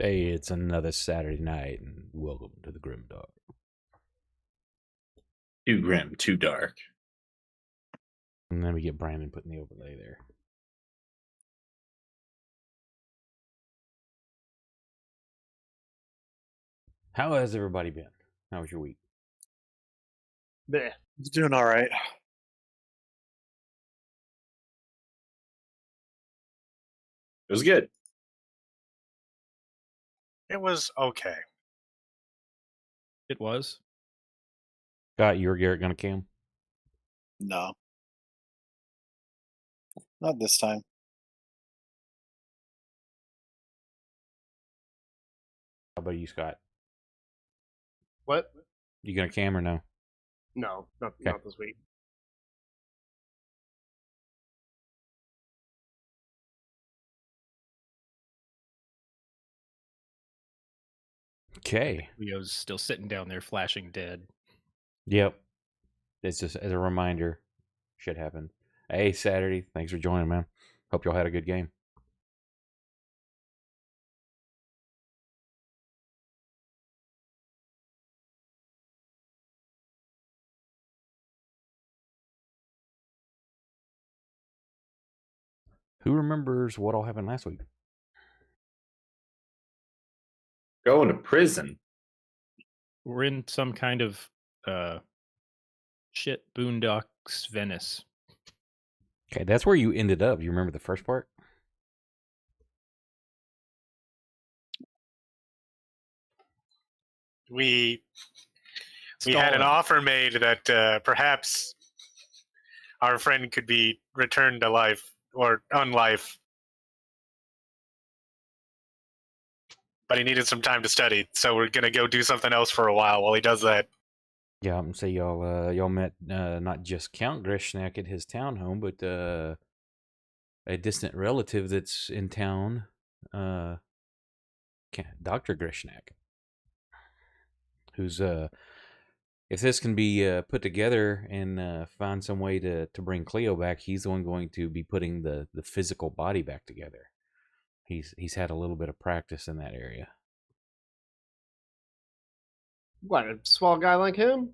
Hey, it's another Saturday night, and welcome to the GrimDark. Too grim, too dark. And then we get Brandon putting the overlay there. How has everybody been? How was your week? Bleh. It's doing all right. It was good. It was okay. It was. Scott, you or Garrett gonna cam? No. Not this time. How about you, Scott? What? You gonna cam or no? No, not Okay. not this week. Okay. Leo's still sitting down there flashing dead. Yep. It's just as a reminder. Shit happened. Hey, Saturday. Thanks for joining, man. Hope y'all had a good game. Who remembers what all happened last week? Going to prison. We're in some kind of shit boondocks Venice. Okay, that's where you ended up. You remember the first part? We had an offer made that perhaps our friend could be returned to life or unlife, but he needed some time to study, so we're gonna go do something else for a while he does that. Yeah, I'm say y'all met not just Count Grishnak at his townhome, but a distant relative that's in town, Dr. Grishnak, who's if this can be put together and find some way to bring Cleo back, he's the one going to be putting the physical body back together. He's had a little bit of practice in that area. What, a small guy like him?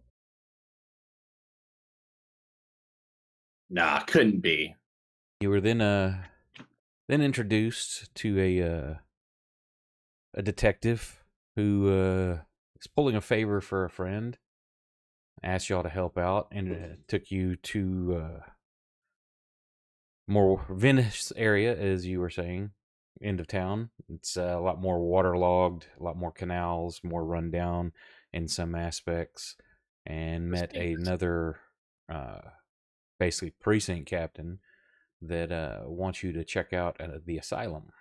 Nah, couldn't be. You were then introduced to a detective who is pulling a favor for a friend. Asked y'all to help out, and it took you to more Venice area, as you were saying, end of town. It's a lot more waterlogged, a lot more canals, more rundown in some aspects, and met another basically precinct captain that wants you to check out the asylum,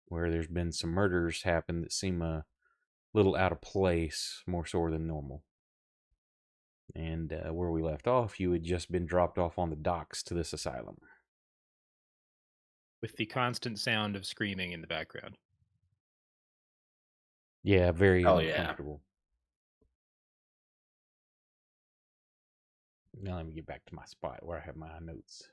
where there's been some murders happen that seem a little out of place, more so than normal. And where we left off, you had just been dropped off on the docks to this asylum. With the constant sound of screaming in the background. Yeah, very Hell yeah. uncomfortable. Now let me get back to my spot where I have my notes.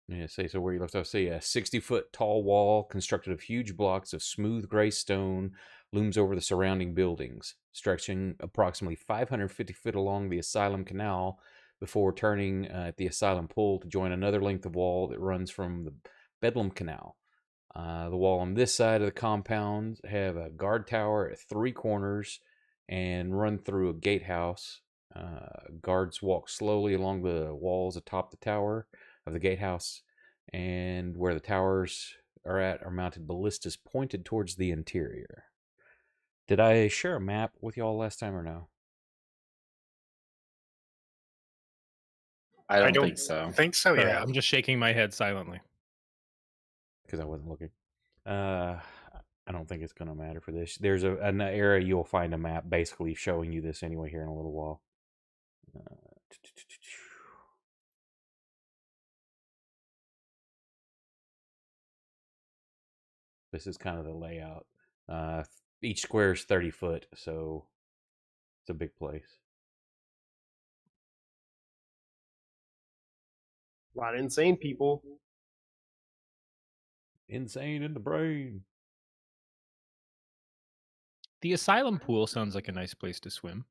Yeah, so where you left off, say a 60-foot tall wall constructed of huge blocks of smooth gray stone looms over the surrounding buildings, stretching approximately 550 feet along the asylum canal before turning at the asylum pool to join another length of wall that runs from the Bedlam Canal. The wall on this side of the compound have a guard tower at three corners and run through a gatehouse. Guards walk slowly along the walls atop the tower of the gatehouse, and where the towers are at are mounted ballistas pointed towards the interior. Did I share a map with y'all last time or no? I don't think so. Think so, Sorry, yeah. I'm just shaking my head silently. Because I wasn't looking. I don't think it's going to matter for this. There's an area you'll find a map basically showing you this anyway here in a little while. This is kind of the layout. Each square is 30 foot, so it's a big place. A lot of insane people. Insane in the brain. The asylum pool sounds like a nice place to swim.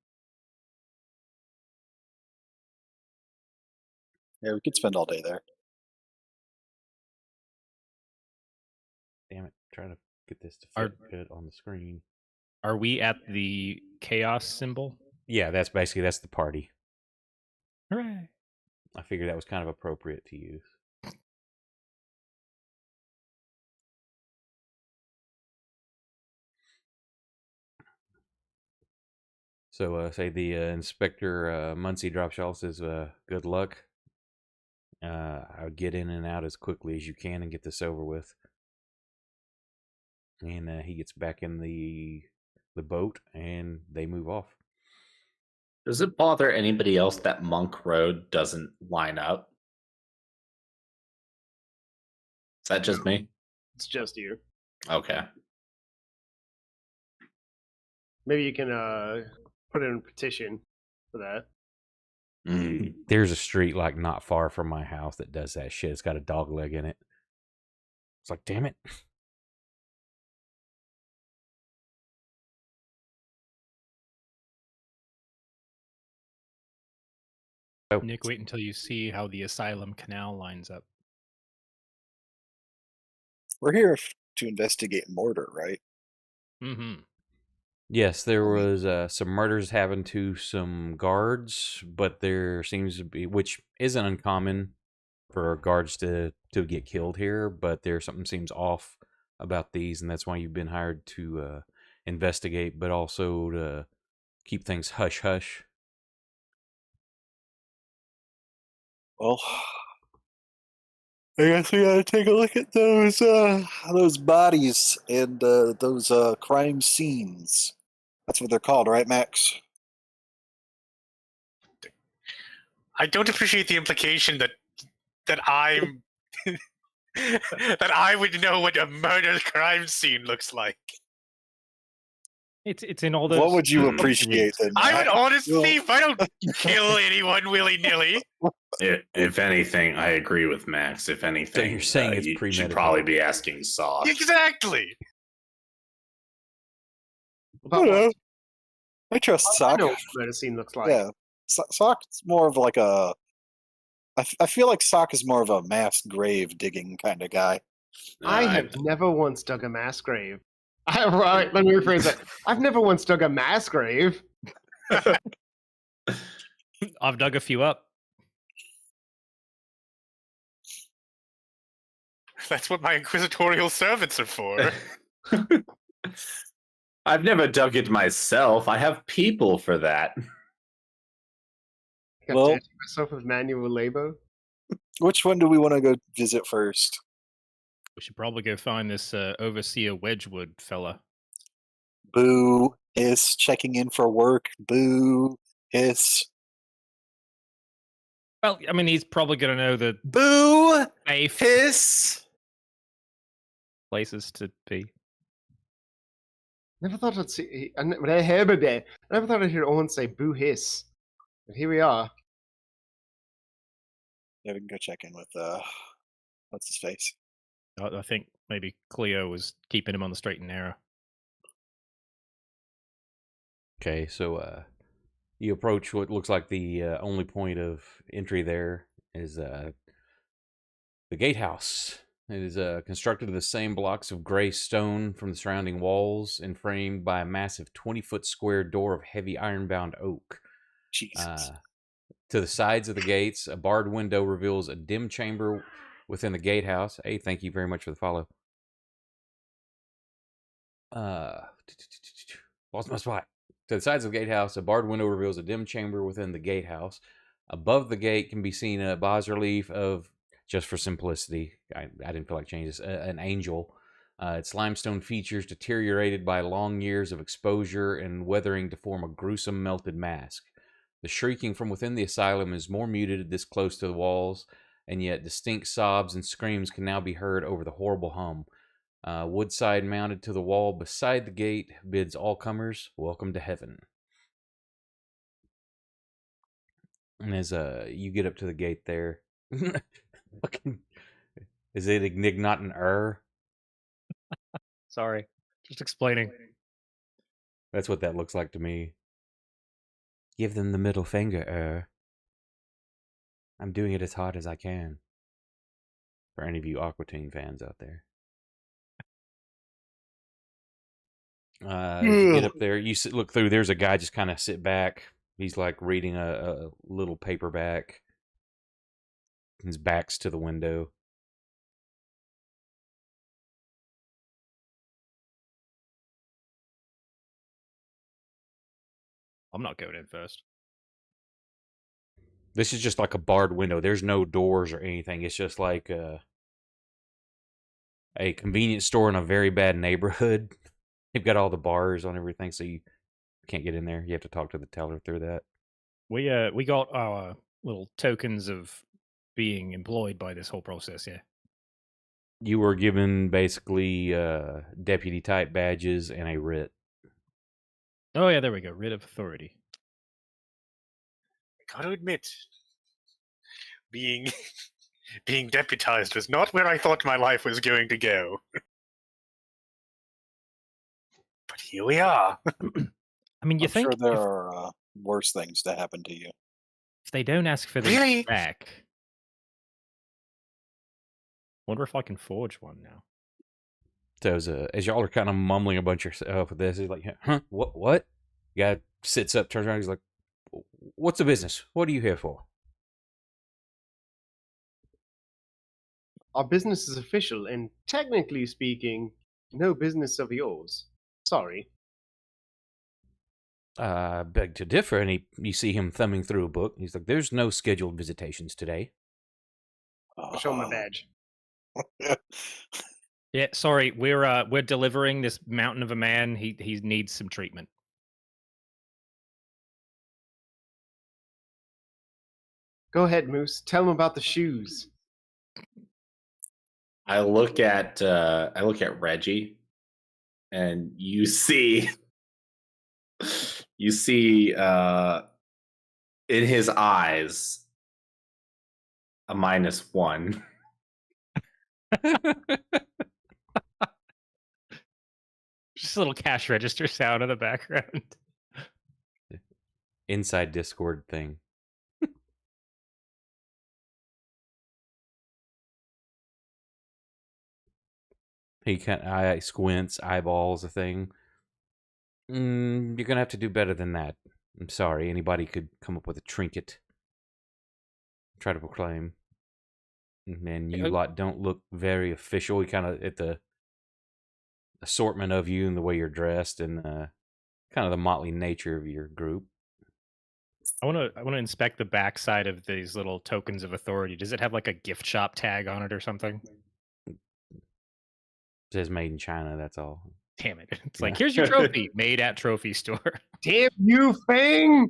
Yeah, we could spend all day there. Damn it. Trying to get this to Are- fit good on the screen. Are we at the chaos symbol? Yeah, that's the party. Hooray! I figured that was kind of appropriate to use. So, say the Inspector Muncie drops you off, says, good luck. I would get in and out as quickly as you can and get this over with. And he gets back in the boat, and they move off. Does it bother anybody else that Monk Road doesn't line up? Is that just me? It's just you. Okay. Maybe you can put in a petition for that. There's a street like not far from my house that does that shit. It's got a dog leg in it. It's like, damn it. Oh, Nick, wait until you see how the asylum canal lines up. We're here to investigate murder, right? Mm-hmm. yes, there I mean- was some murders happened to some guards, but there seems to be, which isn't uncommon for guards to get killed here, but there something seems off about these, and that's why you've been hired to investigate, but also to keep things hush hush. Well, I guess we gotta take a look at those bodies and those crime scenes. That's what they're called, right, Max? I don't appreciate the implication that I'm that I would know what a murder crime scene looks like. It's in all those. What would you Mhm. appreciate then? I'm an Max? honest Well- thief. I don't kill anyone willy nilly. If anything, I agree with Max. If anything, you're saying it's you should premeditated. probably be asking Sauce. Exactly. I don't know. I trust I Sock. know what the murder scene looks like. Yeah, Sock's more of like a. I feel like Sock is more of a mass grave digging kind of guy. I have never once dug a mass grave. Right, let me rephrase that. I've never once dug a mass grave. I've dug a few up. That's what my inquisitorial servants are for. I've never dug it myself. I have people for that. I got Well- dirty myself with manual labor. Which one do we want to go visit first? We should probably go find this overseer Wedgwood fella. Boo, hiss, checking in for work. Boo, hiss. Well, I mean, he's probably going to know the Boo, safe hiss. places to be. Never thought I'd see. I never thought I'd hear Owen say "boo hiss," but here we are. Yeah, we can go check in with what's his face? I think maybe Cleo was keeping him on the straight and narrow. Okay, so you approach what looks like the only point of entry there is the gatehouse. It is constructed of the same blocks of gray stone from the surrounding walls and framed by a massive 20-foot square door of heavy iron-bound oak. Jesus. To the sides of the gates, a barred window reveals a dim chamber within the gatehouse. Hey, thank you very much for the follow. Lost my spot. To the sides of the gatehouse, a barred window reveals a dim chamber within the gatehouse. Above the gate can be seen a bas-relief of, just for simplicity, I didn't feel like changing this, an angel. Its limestone features deteriorated by long years of exposure and weathering to form a gruesome melted mask. The shrieking from within the asylum is more muted this close to the walls, and yet distinct sobs and screams can now be heard over the horrible hum. Woodside mounted to the wall beside the gate bids all comers welcome to heaven. And as you get up to the gate there, fucking, is it Ignignatin Sorry. Just explaining. That's what that looks like to me. Give them the middle finger, I'm doing it as hard as I can. For any of you Aqua Teen fans out there. You get up there, you look through, there's a guy just kind of sit back. He's like reading a little paperback. His back's to the window. I'm not going in first. This is just like a barred window. There's no doors or anything. It's just like a convenience store in a very bad neighborhood. They've got all the bars on everything, so you can't get in there. You have to talk to the teller through that. We got our little tokens of being employed by this whole process, yeah. You were given basically deputy type badges and a writ. Oh yeah, there we go. Writ of authority. I gotta admit, being being deputized was not where I thought my life was going to go. But here we are. I mean, you I'm think sure there are worse things to happen to you. if they don't ask for the Really? back, wonder if I can forge one now. So as y'all are kind of mumbling a bunch of stuff with this, he's like, huh? What? Guy sits up, turns around, he's like, what's the business? What are you here for? Our business is official, and technically speaking, no business of yours. Sorry. Beg to differ. And you see him thumbing through a book. He's like, there's no scheduled visitations today. I'll show him my badge. Yeah, sorry, we're delivering this mountain of a man. He needs some treatment. Go ahead, Moose. Tell him about the shoes. I look at Reggie, and you see in his eyes a -1. Just a little cash register sound in the background. Inside Discord thing. He kind squints, eyeballs a thing. You're gonna have to do better than that. I'm sorry. Anybody could come up with a trinket. Try to proclaim. And you lot don't look very official. We kind of at the assortment of you and the way you're dressed and kind of the motley nature of your group. I want to inspect the backside of these little tokens of authority. Does it have like a gift shop tag on it or something? It says made in China, that's all. Damn it. It's like, here's your trophy, made at trophy store. Damn you, Fang!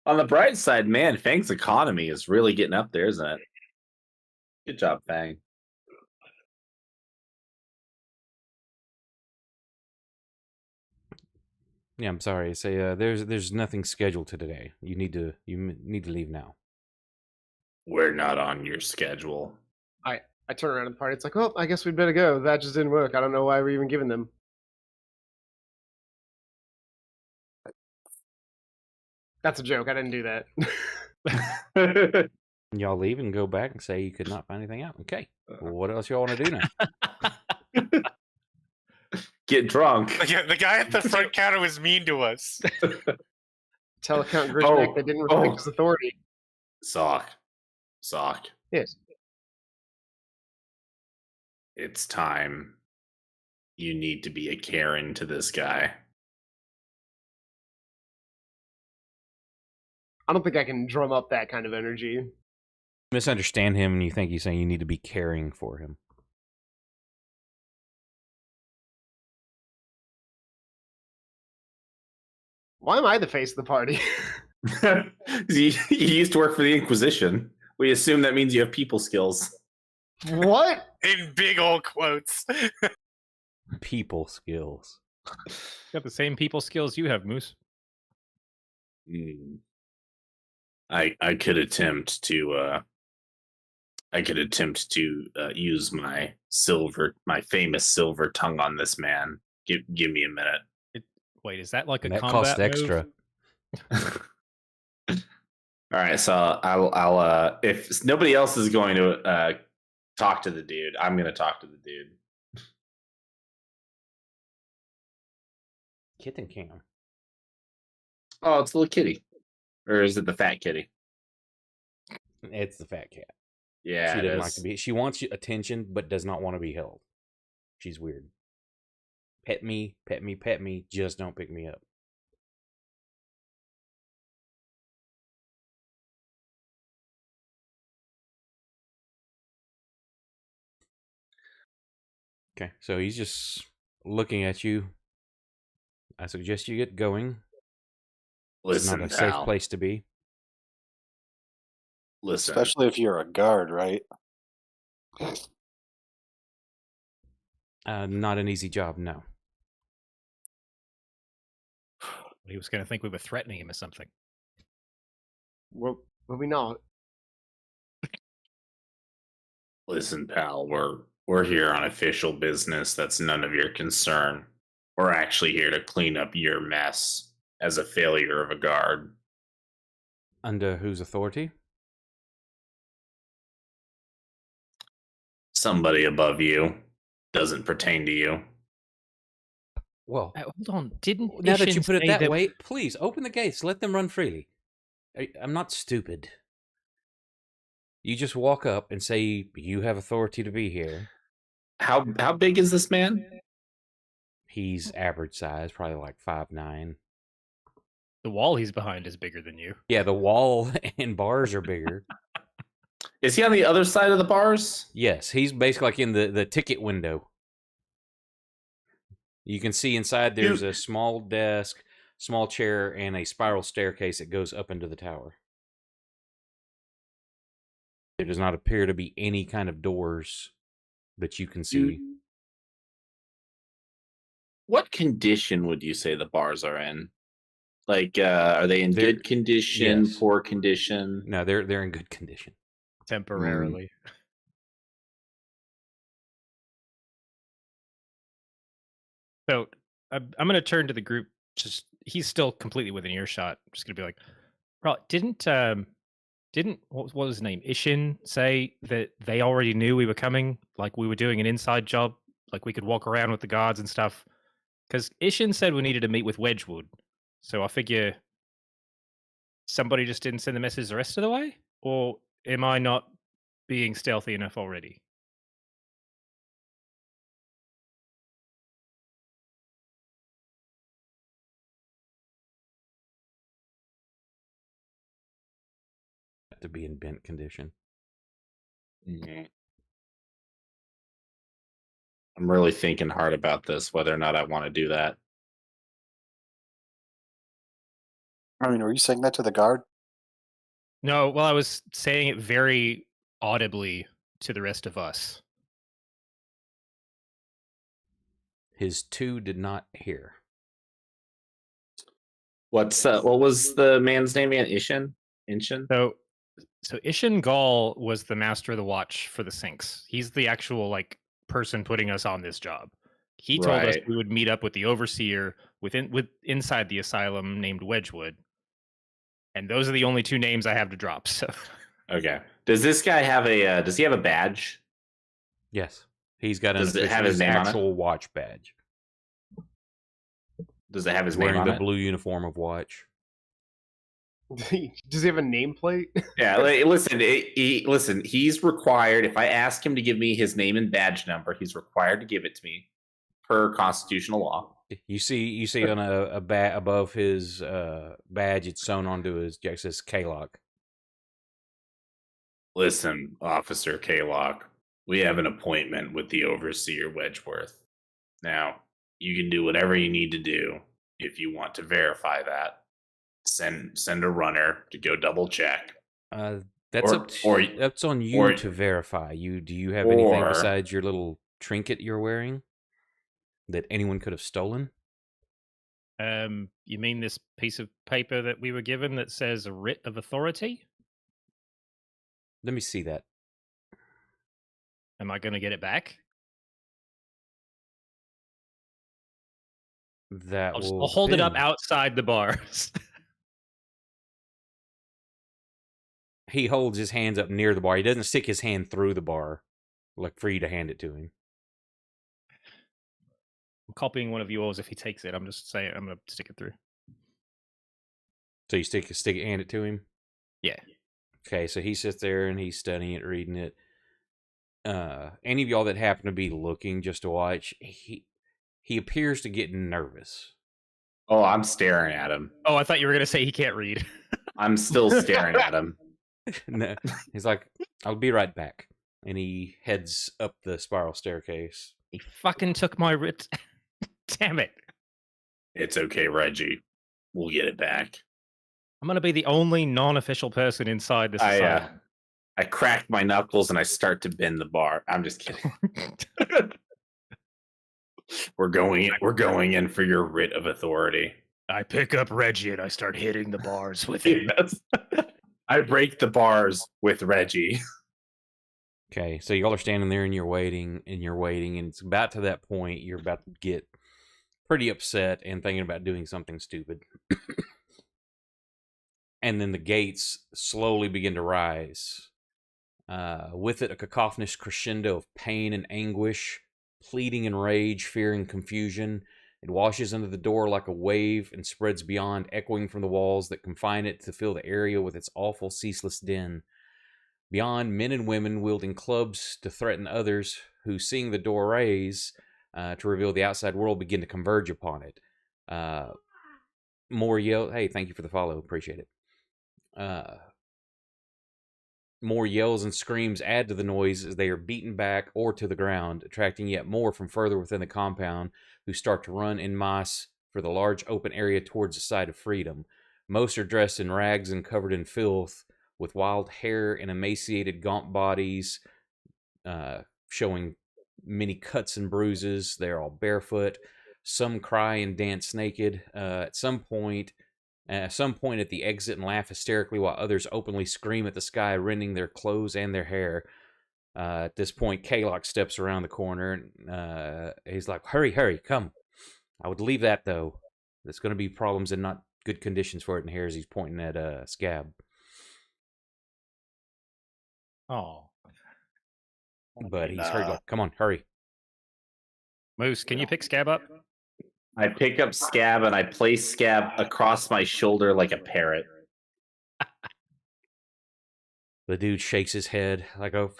On the bright side, man, Fang's economy is really getting up there, isn't it? Good job, Fang. Yeah, I'm sorry. Say there's nothing scheduled today. You need to leave now. We're not on your schedule. I turn around at the party. It's like, well, I guess we'd better go. That just didn't work. I don't know why we're even giving them. That's a joke. I didn't do that. Y'all leave and go back and say you could not find anything out. Okay. Well, what else y'all want to do now? Get drunk. The guy at the front counter was mean to us. Tell Count Grishnak they didn't respect his authority. Sock. Yes. It's time. You need to be a Karen to this guy. I don't think I can drum up that kind of energy. Misunderstand him and you think he's saying you need to be caring for him. Why am I the face of the party? You used to work for the Inquisition. We assume that means you have people skills. What? In big old quotes. People skills. Got the same people skills you have, Moose. I could attempt to I could attempt to use my famous silver tongue on this man. Give me a minute. Wait, is that like a That combat costs extra. move? All right, so I'll if nobody else is going to talk to the dude, I'm going to talk to the dude. Kitten cam. Oh, it's the little kitty, or is it the fat kitty? It's the fat cat. Yeah, She it doesn't is. like to be. She wants attention, but does not want to be held. She's weird. Pet me, pet me, pet me. Just don't pick me up. Okay, so he's just looking at you. I suggest you get going. It's Listen, not a pal. safe place to be. Listen, Especially if you're a guard, right? Not an easy job, no. He was going to think we were threatening him or something. Were we not? listen, pal. We're here on official business. That's none of your concern. We're actually here to clean up your mess as a failure of a guard. Under whose authority? Somebody above you. Doesn't pertain to you. Well, Hold on. Didn't now that you Ishin put it say that way, please open the gates. Let them run freely. I'm not stupid. You just walk up and say you have authority to be here. How big is this man? He's average size, probably like 5'9". the wall he's behind is bigger than you? Yeah, the wall and bars are bigger. Is he on the other side of the bars? Yes, he's basically like in the ticket window. You can see inside there's a small desk, small chair, and a spiral staircase that goes up into the tower. There does not appear to be any kind of doors that you can see. What condition would you say the bars are in? Like, are they in They're- good condition, yes. poor condition? No, they're in good condition. Temporarily. So I'm going to turn to the group. Just he's still completely within earshot. I'm just going to be like, bro, didn't what was his name? Ishin say that they already knew we were coming? Like we were doing an inside job? Like we could walk around with the guards and stuff? Because Ishin said we needed to meet with Wedgwood. So I figure somebody just didn't send the message the rest of the way? Or am I not being stealthy enough already? To be in bent condition. I'm really thinking hard about this, whether or not I want to do that. I mean, were you saying that to the guard? No, well, I was saying it very audibly to the rest of us. His two did not hear. What was the man's name again? Ishin? So Ishin Gall was the master of the watch for the sinks. He's the actual like person putting us on this job. He told us Right. we would meet up with the overseer inside the asylum named Wedgwood. And those are the only two names I have to drop. So Okay. Does this guy have a? Does he have a badge? Yes, he's got an Does it have his name on it? actual watch badge. Does it have his He's name wearing on the it? blue uniform of watch. Does he have a nameplate? Yeah. Listen. Listen. He's required. If I ask him to give me his name and badge number, he's required to give it to me per constitutional law. You see on a above his badge, it's sewn onto his jacket, says K-Lock. Listen, Officer Kaylock, we have an appointment with the Overseer Wedgeworth. Now, you can do whatever you need to do if you want to verify that. Send a runner to go double check. That's that's on you to verify. Do you have anything besides your little trinket you're wearing that anyone could have stolen? You mean this piece of paper that we were given that says a writ of authority? Let me see that. Am I going to get it back? That will I'll hold it up depend. outside the bars. He holds his hands up near the bar. He doesn't stick his hand through the bar, like for you to hand it to him. I'm copying one of yours if he takes it. I'm just saying I'm going to stick it through. So you hand it to him? Yeah. Okay, so he sits there and he's studying it, reading it. Any of y'all that happen to be looking just to watch, he appears to get nervous. Oh, I'm staring at him. Oh, I thought you were going to say he can't read. I'm still staring at him. No, he's like, I'll be right back. And he heads up the spiral staircase. He fucking took my writ. Damn it. It's okay, Reggie. We'll get it back. I'm going to be the only non-official person inside this asylum. I crack my knuckles and I start to bend the bar. I'm just kidding. We're going in for your writ of authority. I pick up Reggie and I start hitting the bars with him. Yes. I break the bars with Reggie. Okay, so y'all are standing there and you're waiting, and it's about to that point you're about to get pretty upset and thinking about doing something stupid. And then the gates slowly begin to rise. With it, a cacophonous crescendo of pain and anguish, pleading and rage, fear and confusion. It washes under the door like a wave and spreads beyond, echoing from the walls that confine it to fill the area with its awful, ceaseless din. Beyond, men and women wielding clubs to threaten others who, seeing the door raise to reveal the outside world, begin to converge upon it. More yell. Hey, thank you for the follow. Appreciate it. More yells and screams add to the noise as they are beaten back or to the ground, attracting yet more from further within the compound, who start to run en masse for the large open area towards the side of freedom. Most are dressed in rags and covered in filth, with wild hair and emaciated, gaunt bodies, showing many cuts and bruises. They're all barefoot. Some cry and dance naked. At some point at the exit and laugh hysterically, while others openly scream at the sky, rending their clothes and their hair. At this point, Kalok steps around the corner. And he's like, hurry, come. I would leave that, though. There's going to be problems and not good conditions for it in here, as he's pointing at Scab. Oh. But he's hurried, like, come on, hurry. Moose, can you pick Scab up? I pick up Scab and I place Scab across my shoulder like a parrot. The dude shakes his head like, oh,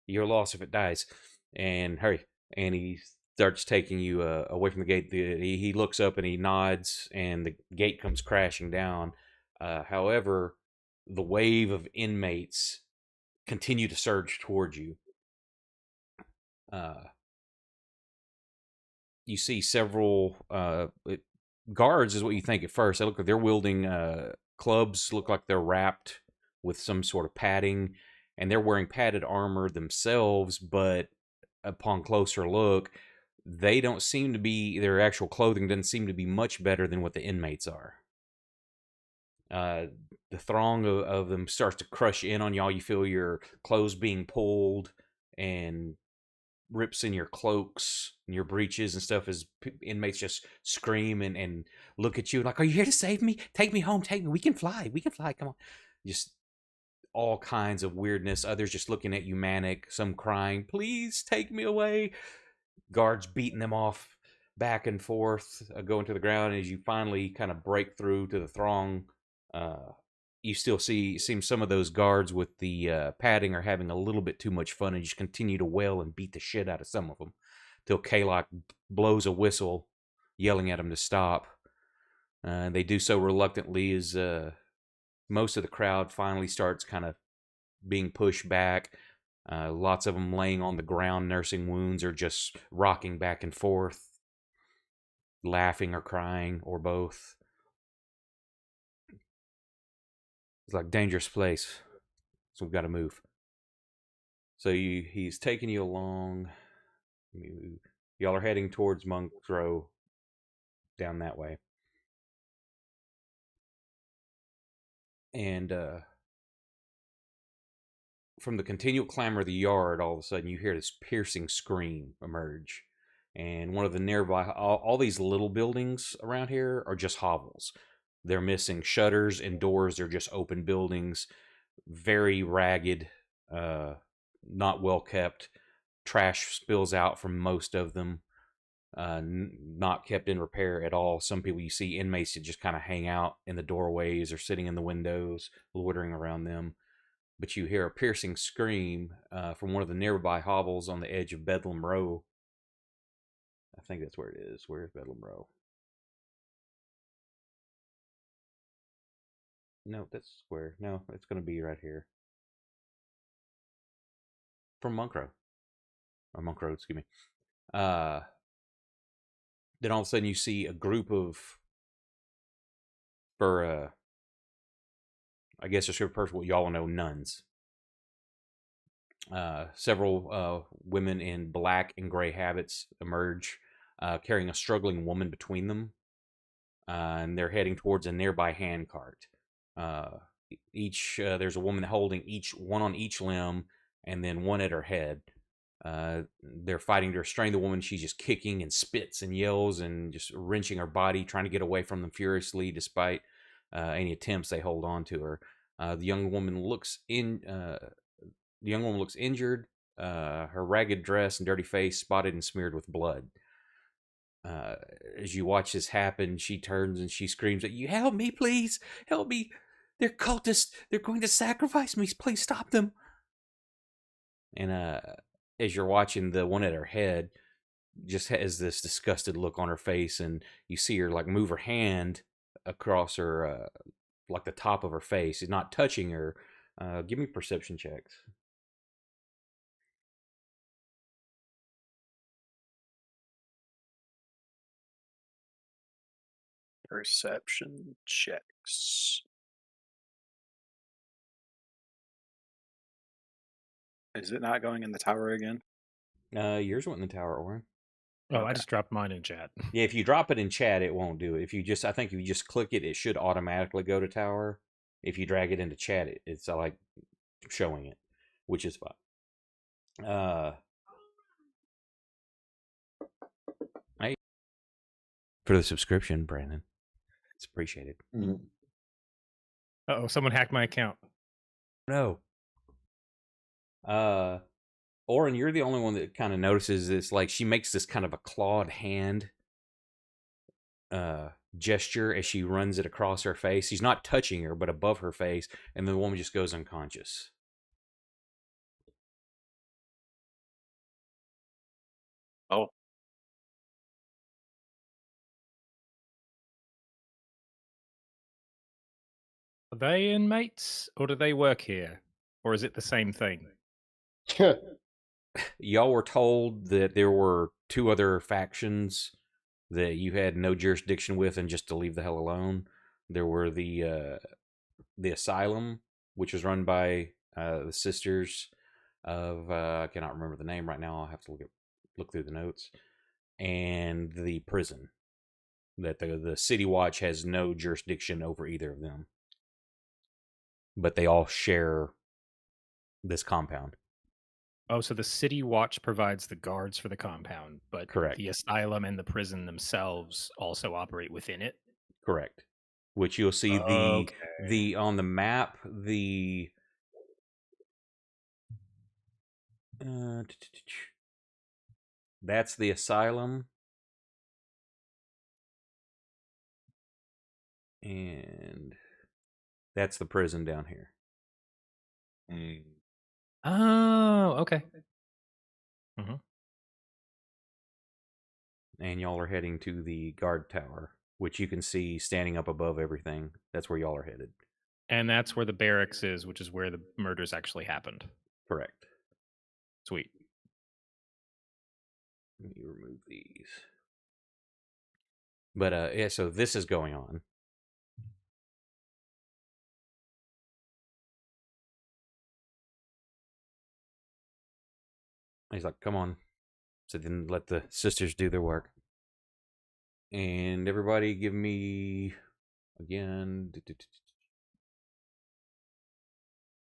you're lost if it dies. And hurry. And he starts taking you away from the gate. He looks up and he nods, and the gate comes crashing down. However, the wave of inmates continue to surge towards you. You see several guards is what you think at first. They look like they're wielding clubs, look like they're wrapped with some sort of padding, and they're wearing padded armor themselves, but upon closer look, they don't seem to be, their actual clothing doesn't seem to be much better than what the inmates are. The throng of them starts to crush in on y'all. You feel your clothes being pulled and rips in your cloaks and your breeches and stuff as inmates just scream and look at you like, are you here to save me? Take me home, take me. We can fly, come on. Just all kinds of weirdness. Others just looking at you manic, some crying, please take me away. Guards beating them off back and forth, going to the ground. As you finally kind of break through to the throng, you still see some of those guards with the padding are having a little bit too much fun and just continue to wail and beat the shit out of some of them till Kalok blows a whistle, yelling at them to stop. They do so reluctantly as most of the crowd finally starts kind of being pushed back. Lots of them laying on the ground, nursing wounds, or just rocking back and forth, laughing or crying, or both. It's like a dangerous place, so we've got to move. So he's taking you along. Y'all are heading towards Monk's Row, down that way. And from the continual clamor of the yard, all of a sudden you hear this piercing scream emerge. And one of the nearby, all these little buildings around here are just hovels. They're missing shutters and doors. They're just open buildings, very ragged, not well kept. Trash spills out from most of them, not kept in repair at all. Some people, you see inmates that just kind of hang out in the doorways or sitting in the windows, loitering around them. But you hear a piercing scream from one of the nearby hovels on the edge of Bedlam Row. I think that's where it is. Where's Bedlam Row? No, that's where. No, it's going to be right here. From Monk Row. Or Monk Road, excuse me. Then all of a sudden you see a group of, I guess it's what y'all know, nuns. Several women in black and gray habits emerge, carrying a struggling woman between them, and they're heading towards a nearby hand cart. There's a woman holding one on each limb, and then one at her head. They're fighting to restrain the woman. She's just kicking and spits and yells and just wrenching her body, trying to get away from them furiously, despite any attempts they hold on to her. The young woman looks injured. Her ragged dress and dirty face spotted and smeared with blood. As you watch this happen, she turns and she screams at you, "Help me, please! Help me! They're cultists! They're going to sacrifice me! Please stop them!" And as you're watching, the one at her head just has this disgusted look on her face, and you see her like move her hand across her, like the top of her face. She's not touching her. Give me perception checks. Perception checks. Is it not going in the tower again? Yours went in the tower, Oren. Oh, I just dropped mine in chat. Yeah, if you drop it in chat, it won't do it. I think if you just click it, it should automatically go to tower. If you drag it into chat, it's like showing it, which is fine. Hey, for the subscription, Brandon, it's appreciated. Uh-oh, someone hacked my account. No. Oren, you're the only one that kind of notices this. Like, she makes this kind of a clawed hand gesture as she runs it across her face. He's not touching her, but above her face, and the woman just goes unconscious. Oh. Are they inmates, or do they work here? Or is it the same thing? Y'all were told that there were two other factions that you had no jurisdiction with, and just to leave the hell alone. There were the asylum, which was run by the sisters of I cannot remember the name right now. I'll have to look through the notes. And the prison, that the City Watch has no jurisdiction over either of them, but they all share this compound. Oh, so the City Watch provides the guards for the compound, but Correct. the asylum and the prison themselves also operate within it? Correct. Which you'll see the on the map, the that's the asylum, and that's the prison down here. Oh, okay. And y'all are heading to the guard tower, which you can see standing up above everything. That's where y'all are headed. And that's where the barracks is, which is where the murders actually happened. Correct. Sweet. Let me remove these. But yeah, so this is going on. He's like, "Come on." So then let the sisters do their work. And everybody give me, again,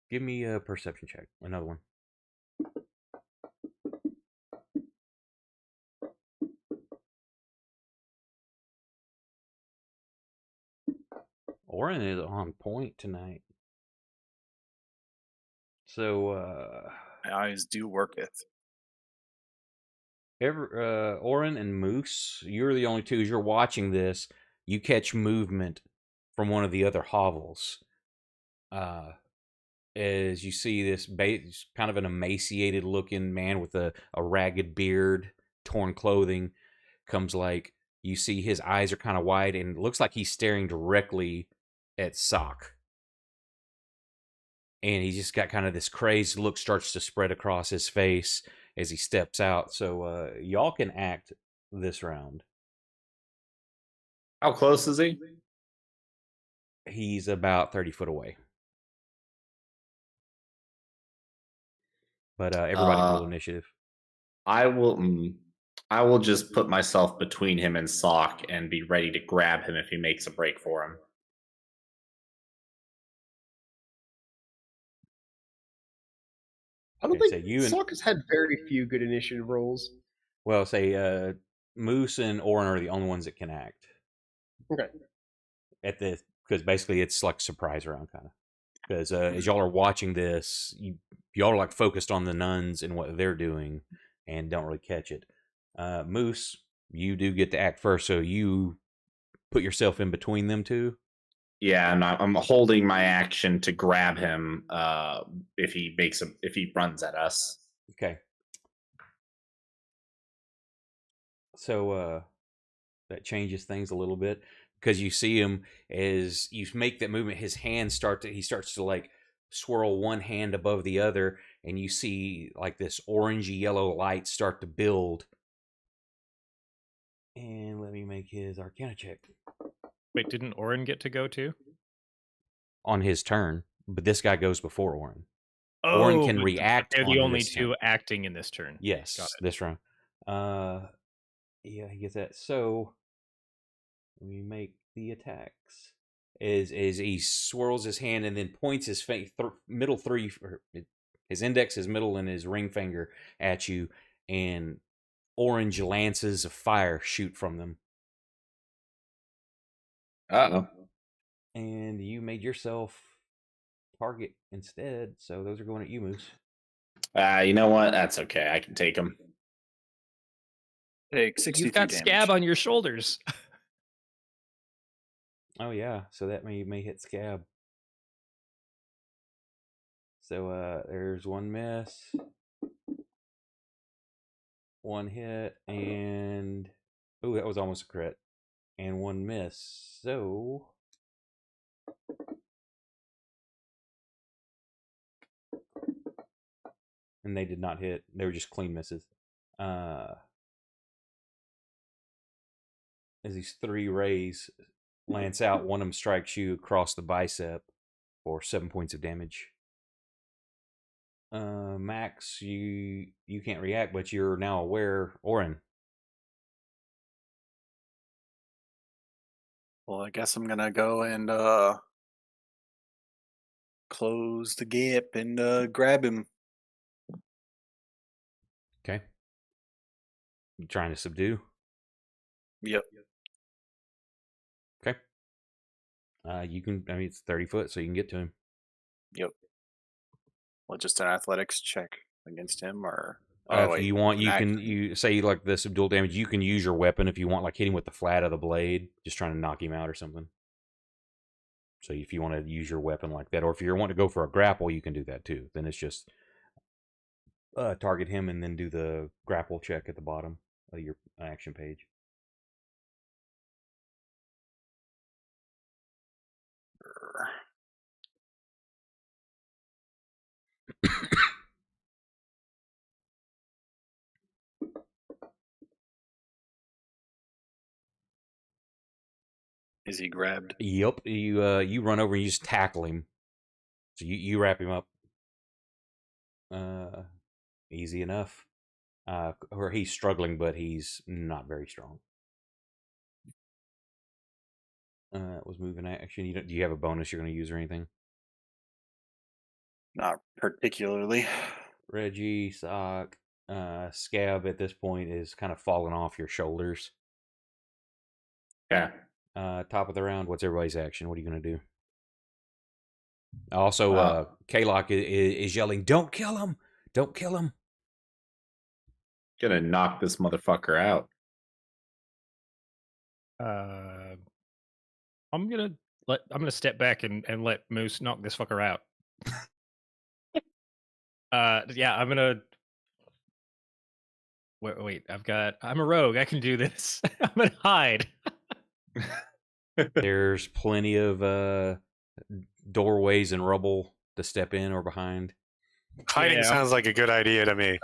Give me a perception check. Another one. Oren is on point tonight. So, My eyes do worketh. Oren and Moose, you're the only two. As you're watching this, you catch movement from one of the other hovels. As you see this kind of an emaciated looking man with a ragged beard, torn clothing, comes like you see his eyes are kind of wide and it looks like he's staring directly at Sock. And he's just got kind of this crazed look starts to spread across his face as he steps out. So y'all can act this round. How close is he? He's about 30 foot away. But everybody roll initiative. I will just put myself between him and Sock and be ready to grab him if he makes a break for him. I don't Okay, so think Sock has had very few good initiative rolls. Well, say Moose and Oren are the only ones that can act. Okay. Because basically it's like surprise round kind of. Because as y'all are watching this, y'all are like focused on the nuns and what they're doing, and don't really catch it. Moose, you do get to act first, so you put yourself in between them two. Yeah, and I'm holding my action to grab him if he runs at us. Okay. So that changes things a little bit because you see him as you make that movement. His hands he starts to like swirl one hand above the other, and you see like this orangey yellow light start to build. And let me make his Arcana check. Wait, didn't Oren get to go too? On his turn, but this guy goes before Oren. Oh, Oren can react. They're the on only this two turn. acting in this turn. Yes, this round. Yeah, he gets that. So let me make the attacks. As he swirls his hand and then points his middle three, his index, his middle, and his ring finger at you, and orange lances of fire shoot from them. Uh-oh. And you made yourself target instead, so those are going at you, Moose. You know what? That's okay. I can take him. Take 63 You've got damage. scab on your shoulders. Oh yeah, so that may hit scab. So there's one miss, one hit, and oh, that was almost a crit, and one miss. So and they did not hit; they were just clean misses. As these three rays lance out, one of them strikes you across the bicep for 7 points of damage. Max, you can't react, but you're now aware. Oren. Well, I guess I'm gonna go and close the gap and grab him. Okay. You trying to subdue? Yep. Okay. You can. I mean, it's 30 foot, so you can get to him. Yep. Well, just an athletics check against him, or If you want, you can. You say like the subdual damage. You can use your weapon if you want, like hit him with the flat of the blade, just trying to knock him out or something. So if you want to use your weapon like that, or if you want to go for a grapple, you can do that too. Then it's just target him and then do the grapple check at the bottom of your action page. Is he grabbed? Yep. You run over and you just tackle him. So you wrap him up. Easy enough. Or he's struggling, but he's not very strong. It was moving action. Do you have a bonus you're going to use or anything? Not particularly. Reggie, Sock, Scab at this point is kind of falling off your shoulders. Yeah. Top of the round, what's everybody's action? What are you going to do? Also, K-Lock is yelling, "Don't kill him! Don't kill him!" Gonna knock this motherfucker out. I'm gonna step back and let Moose knock this fucker out. Yeah, I'm gonna wait. I'm a rogue. I can do this. I'm gonna hide. There's plenty of doorways and rubble to step in or behind. Hiding Yeah. sounds like a good idea to me.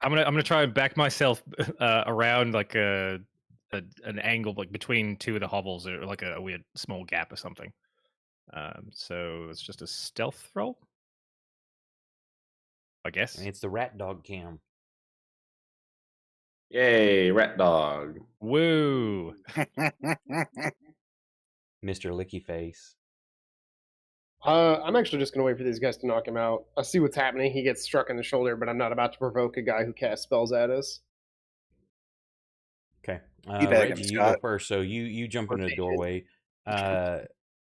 I'm gonna try and back myself around like an angle like between two of the hovels or like a weird small gap or something. So it's just a stealth roll, I guess. And it's the rat dog cam. Yay, rat dog. Woo! Mr. Licky Face. I'm actually just going to wait for these guys to knock him out. I see what's happening. He gets struck in the shoulder, but I'm not about to provoke a guy who casts spells at us. Okay. Teabag him, Reggie, you go Scott. first. So you jump into the Okay. doorway.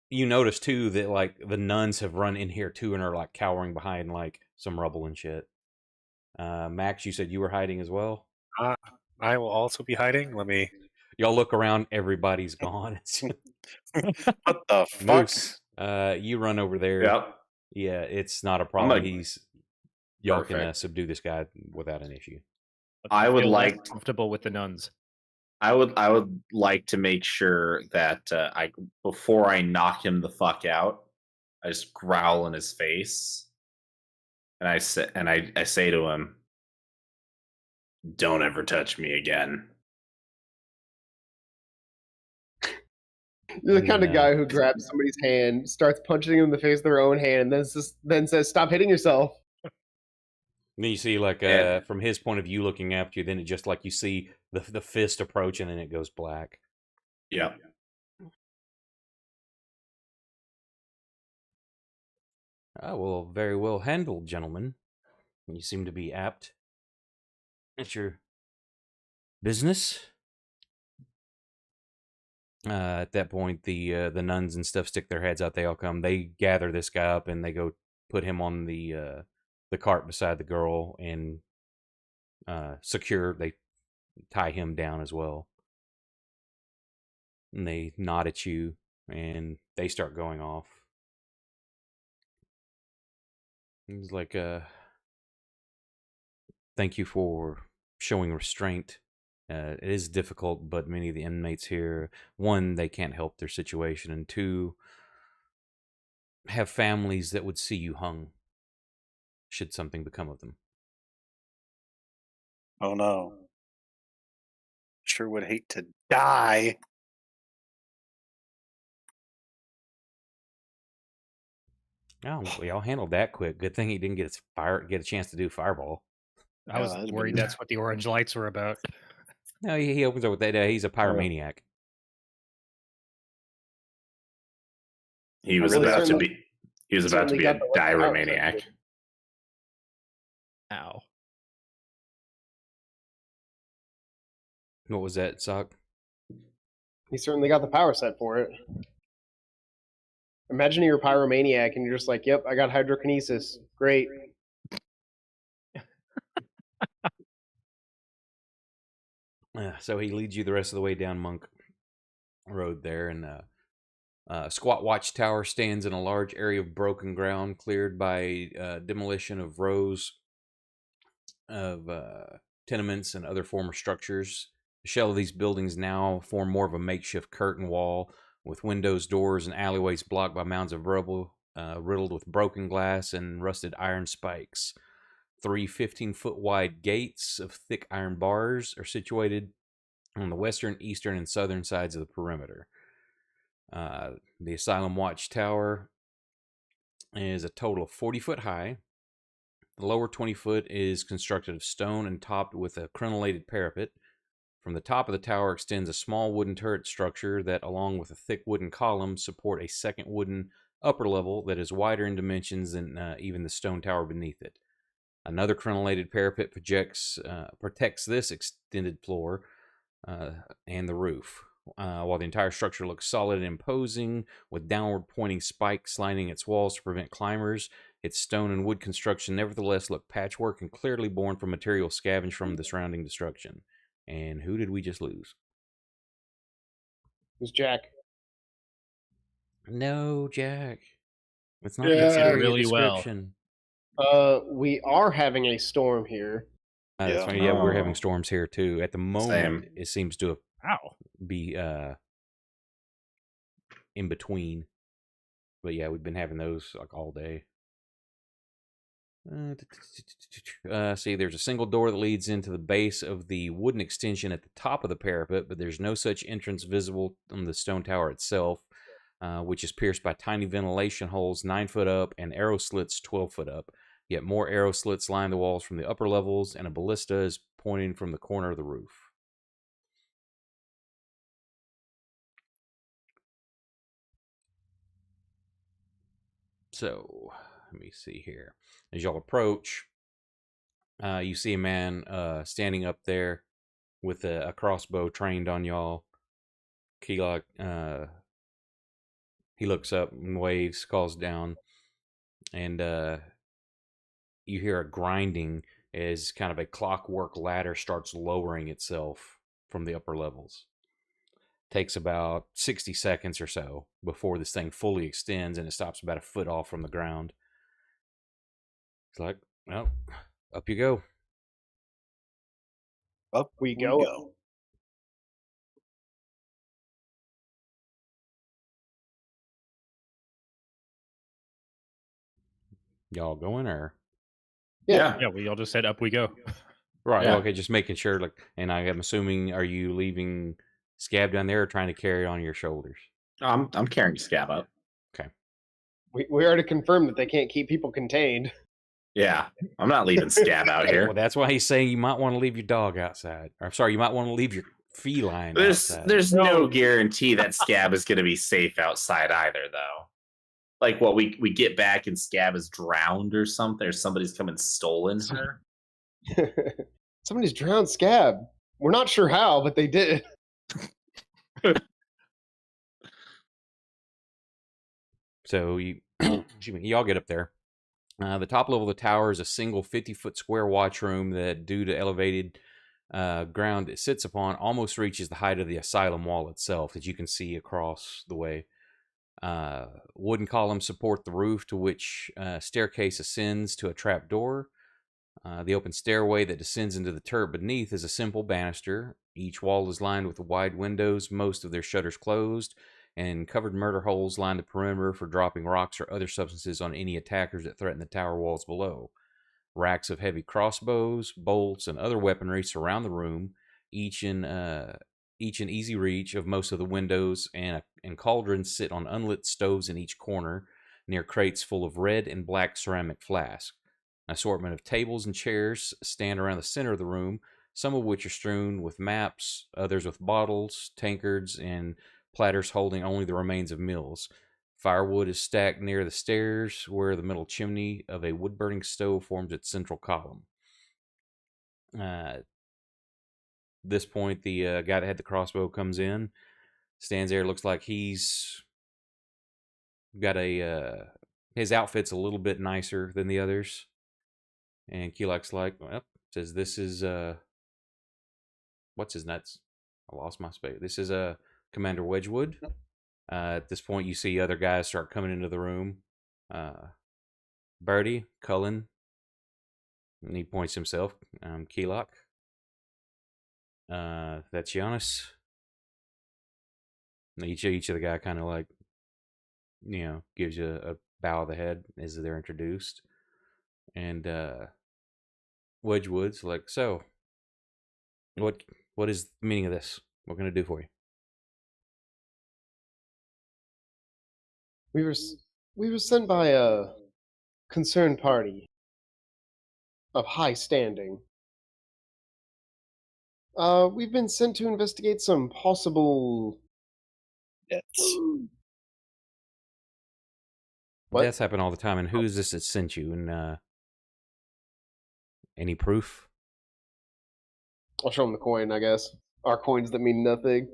You notice too that like the nuns have run in here too and are like cowering behind like some rubble and shit. Max, you said you were hiding as well. I will also be hiding. Let me. Y'all look around, everybody's gone. What the fuck? Moose, you run over there. Yep. Yeah, it's not a problem. gonna- Y'all can Perfect. subdue this guy without an issue. I would Feel less like- comfortable with the nuns. I would like to make sure that before I knock him the fuck out, I just growl in his face, and I say to him, "Don't ever touch me again." You're the kind of No. guy who grabs somebody's hand, starts punching him in the face with their own hand, and then says, "Stop hitting yourself." Then you see like And- from his point of view looking after you, then it just like you see the fist approach and then it goes black. Yep. Oh, well, very well handled, gentlemen. You seem to be apt at your business. At that point, the nuns and stuff stick their heads out. They all come. They gather this guy up and they go put him on the cart beside the girl and secure. They tie him down as well. And they nod at you and they start going off. It's like, thank you for showing restraint. It is difficult, but many of the inmates here, one, they can't help their situation, and two, have families that would see you hung should something become of them. Oh no. Sure would hate to die. Oh, we all handled that quick. Good thing he didn't get a chance to do fireball. I was that'd worried be- that's what the orange lights were about. No, he opens up with that. He's a pyromaniac. He was really about to certainly- be. He was about to certainly be a got the right power pyromaniac. set. Ow. What was that, Sock? He certainly got the power set for it. Imagine you're a pyromaniac and you're just like, "Yep, I got hydrokinesis. Great." So he leads you the rest of the way down Monk Road there, and Squat Watchtower stands in a large area of broken ground cleared by demolition of rows of tenements and other former structures. The shell of these buildings now form more of a makeshift curtain wall with windows, doors, and alleyways blocked by mounds of rubble, riddled with broken glass and rusted iron spikes. 3 15-foot wide gates of thick iron bars are situated on the western, eastern, and southern sides of the perimeter. The Asylum Watchtower is a total of 40 foot high. The lower 20 foot is constructed of stone and topped with a crenellated parapet. From the top of the tower extends a small wooden turret structure that, along with a thick wooden column, support a second wooden upper level that is wider in dimensions than even the stone tower beneath it. Another crenellated parapet protects this extended floor and the roof, while the entire structure looks solid and imposing, with downward pointing spikes lining its walls to prevent climbers. Its stone and wood construction nevertheless look patchwork and clearly born from material scavenged from the surrounding destruction. And who did we just lose? It was Jack. No, Jack. It's not Yeah, the area really well. description. We are having a storm here. That's Yeah. fine. Yeah, we're having Oh. storms here too. At the moment, Same. it seems to Wow. be in between. But yeah, we've been having those like all day. See, there's a single door that leads into the base of the wooden extension at the top of the parapet, but there's no such entrance visible on the stone tower itself, which is pierced by tiny ventilation holes 9 foot up and arrow slits 12 foot up. Yet more arrow slits line the walls from the upper levels, and a ballista is pointing from the corner of the roof. So, let me see here. As y'all approach, you see a man standing up there with a crossbow trained on y'all. Keelock, he looks up and waves, calls down, and you hear a grinding as kind of a clockwork ladder starts lowering itself from the upper levels. Takes about 60 seconds or so before this thing fully extends, and it stops about a foot off from the ground. It's like, well, up you go. Up We go. Y'all going or? Yeah. Yeah, we all just said up we go. Right. Yeah. Okay, just making sure. Like, and I am assuming, are you leaving Scab down there or trying to carry on your shoulders? I'm carrying Scab up. We already confirmed that they can't keep people contained. Yeah, I'm not leaving Scab out here. Well, that's why he's saying you might want to leave your dog outside. Or sorry, you might want to leave your feline outside. There's no guarantee that Scab is going to be safe outside either, though. Like, what we get back and Scab is drowned or something, or somebody's come and stolen her. Somebody's drowned Scab. We're not sure how, but they did. So you, excuse me, y'all get up there. The top level of the tower is a single 50-foot square watch room that, due to elevated ground it sits upon, almost reaches the height of the asylum wall itself, that you can see across the way. Wooden columns support the roof, to which staircase ascends to a trap door. The open stairway that descends into the turret beneath is a simple banister. Each wall is lined with wide windows, most of their shutters closed, and covered murder holes line the perimeter for dropping rocks or other substances on any attackers that threaten the tower walls below. Racks of heavy crossbows, bolts, and other weaponry surround the room, each in easy reach of most of the windows, and cauldrons sit on unlit stoves in each corner, near crates full of red and black ceramic flasks. An assortment of tables and chairs stand around the center of the room, some of which are strewn with maps, others with bottles, tankards, and platters holding only the remains of meals. Firewood is stacked near the stairs, where the metal chimney of a wood-burning stove forms its central column. This point, the guy that had the crossbow comes in, stands there, looks like he's got his outfit's a little bit nicer than the others. And Keelak's like, well, says this is, what's his nuts? I lost my space. This is Commander Wedgwood. At this point, you see other guys start coming into the room. Birdie, Cullen, and he points himself. Keelak. That's Giannis. And each of the guy kind of like, gives you a bow of the head as they're introduced. And Wedgwood's like, so, what is the meaning of this? What can I do for you? We were sent by a concerned party of high standing. We've been sent to investigate some possible Yes. What? Deaths happen all the time. And who is this that sent you? And any proof? I'll show him the coin, I guess. Our coins that mean nothing.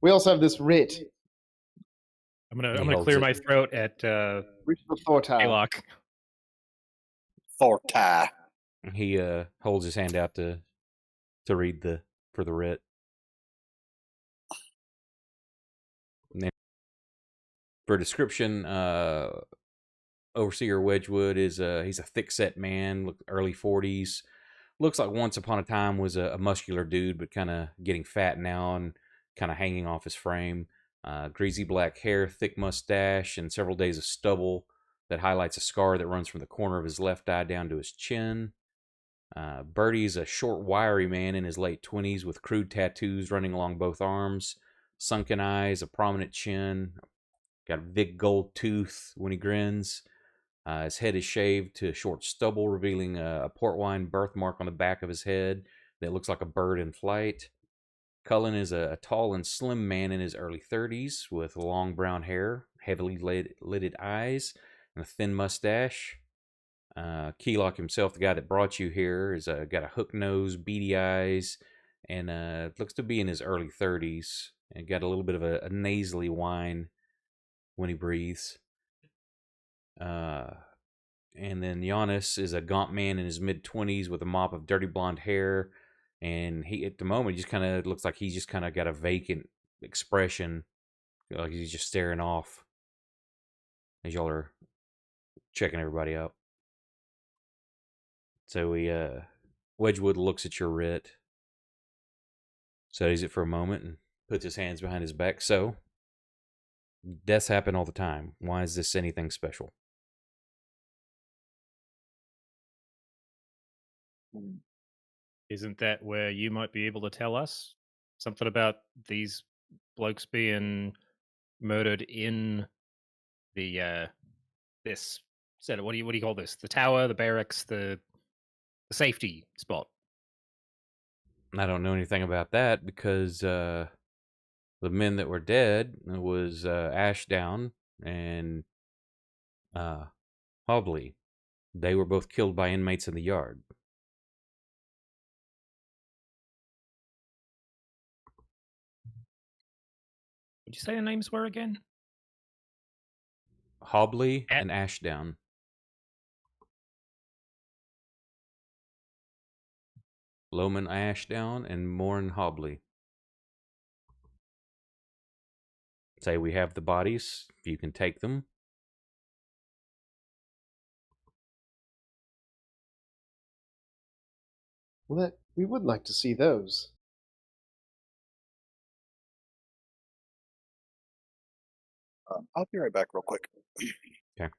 We also have this writ. I'm gonna He holds clear it. my throat at Writ of Thortai. Aylock. Thortai. He holds his hand out to read for the writ. And then for description, Overseer Wedgwood is he's a thick-set man, early 40s. Looks like once upon a time was a muscular dude, but kind of getting fat now and kind of hanging off his frame. Greasy black hair, thick mustache, and several days of stubble that highlights a scar that runs from the corner of his left eye down to his chin. Bertie's a short, wiry man in his late 20s with crude tattoos running along both arms, sunken eyes, a prominent chin, got a big gold tooth when he grins. His head is shaved to short stubble, revealing a port wine birthmark on the back of his head that looks like a bird in flight. Cullen is a tall and slim man in his early 30s with long brown hair, heavily lidded eyes, and a thin mustache. Keylock himself, the guy that brought you here, is got a hook nose, beady eyes, and looks to be in his early 30s. And got a little bit of a nasally whine when he breathes. And then Giannis is a gaunt man in his mid-20s with a mop of dirty blonde hair. And he, at the moment, just kind of looks like he's just kind of got a vacant expression. Like he's just staring off as y'all are checking everybody out. So Wedgwood looks at your writ, studies it for a moment, and puts his hands behind his back. So, deaths happen all the time. Why is this anything special? Isn't that where you might be able to tell us something about these blokes being murdered in the this set? What do you call this? The tower, the barracks, the safety spot. I don't know anything about that because the men that were dead was Ashdown and Hobley. They were both killed by inmates in the yard. Would you say the names were again? Hobley and Ashdown. Loman Ashdown and Morn Hobley. Say we have the bodies, if you can take them. Well, we would like to see those. I'll be right back real quick. Okay.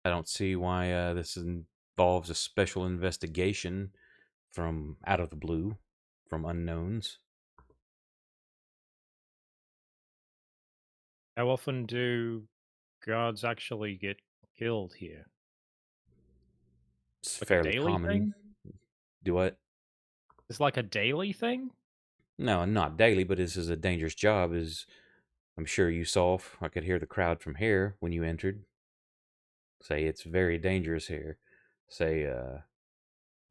I don't see why this involves a special investigation from out of the blue, from unknowns. How often do guards actually get killed here? It's Like a fairly daily common. thing? Do what? It's like a daily thing? No, not daily, but this is a dangerous job, as I'm sure you saw. I could hear the crowd from here when you entered. Say it's very dangerous here. Say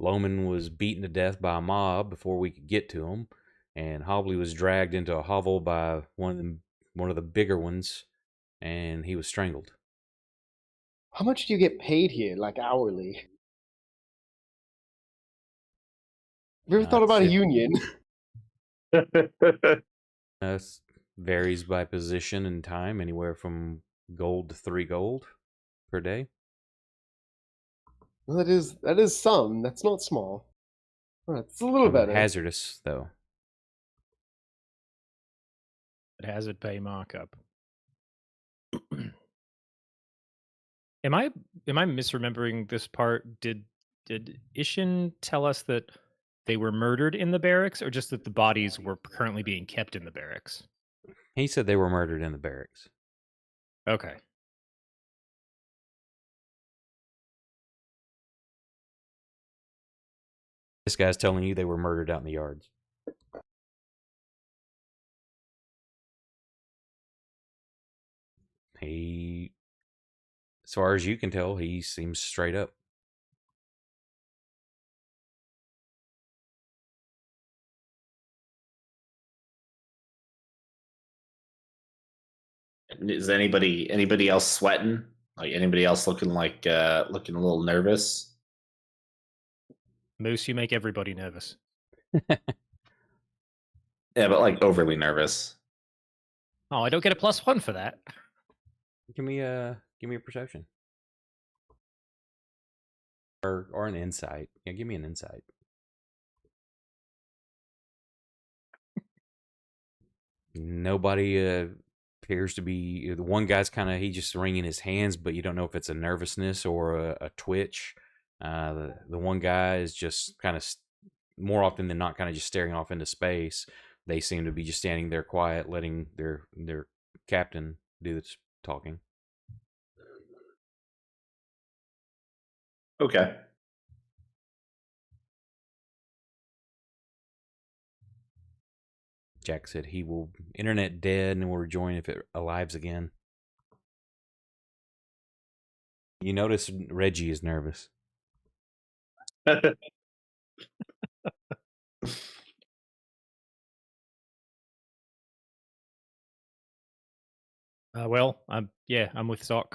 Loman was beaten to death by a mob before we could get to him, and Hobley was dragged into a hovel by one of the bigger ones, and he was strangled. How much do you get paid here, like hourly? Have you ever thought about a union? Varies by position and time, anywhere from gold to 3 gold per day. Well, that is some. That's not small. All right, it's a little better. Hazardous, though. It hazard pay markup. Am I misremembering this part? Did Ishin tell us that they were murdered in the barracks, or just that the bodies were currently being kept in the barracks? He said they were murdered in the barracks. Okay. This guy's telling you they were murdered out in the yards. He, as far as you can tell, he seems straight up. Is anybody else sweating? Like anybody else looking looking a little nervous? Moose, you make everybody nervous. Yeah, but like overly nervous. Oh, I don't get a +1 for that. Give me a perception. Or an insight. Yeah, give me an insight. Nobody appears to be. The one guy's kind of, he just wringing his hands, but you don't know if it's a nervousness or a twitch. The one guy is just kind of, more often than not, kind of just staring off into space. They seem to be just standing there quiet, letting their captain do the talking. Okay. Jack said he will internet dead and will rejoin if it alives again. You notice Reggie is nervous. Well, I'm with Zoc.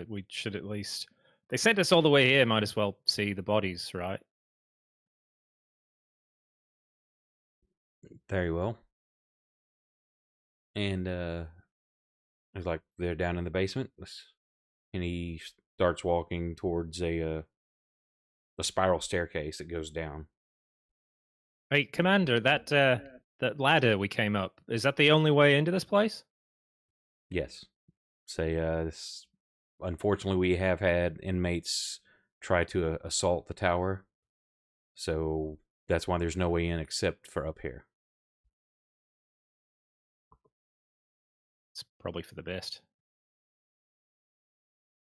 We should at least. They sent us all the way here. Might as well see the bodies, right? Very well. And it's like they're down in the basement, and he starts walking towards a spiral staircase that goes down. Hey, Commander, that ladder we came up, is that the only way into this place? Yes. Say, unfortunately, we have had inmates try to assault the tower, so that's why there's no way in except for up here. It's probably for the best.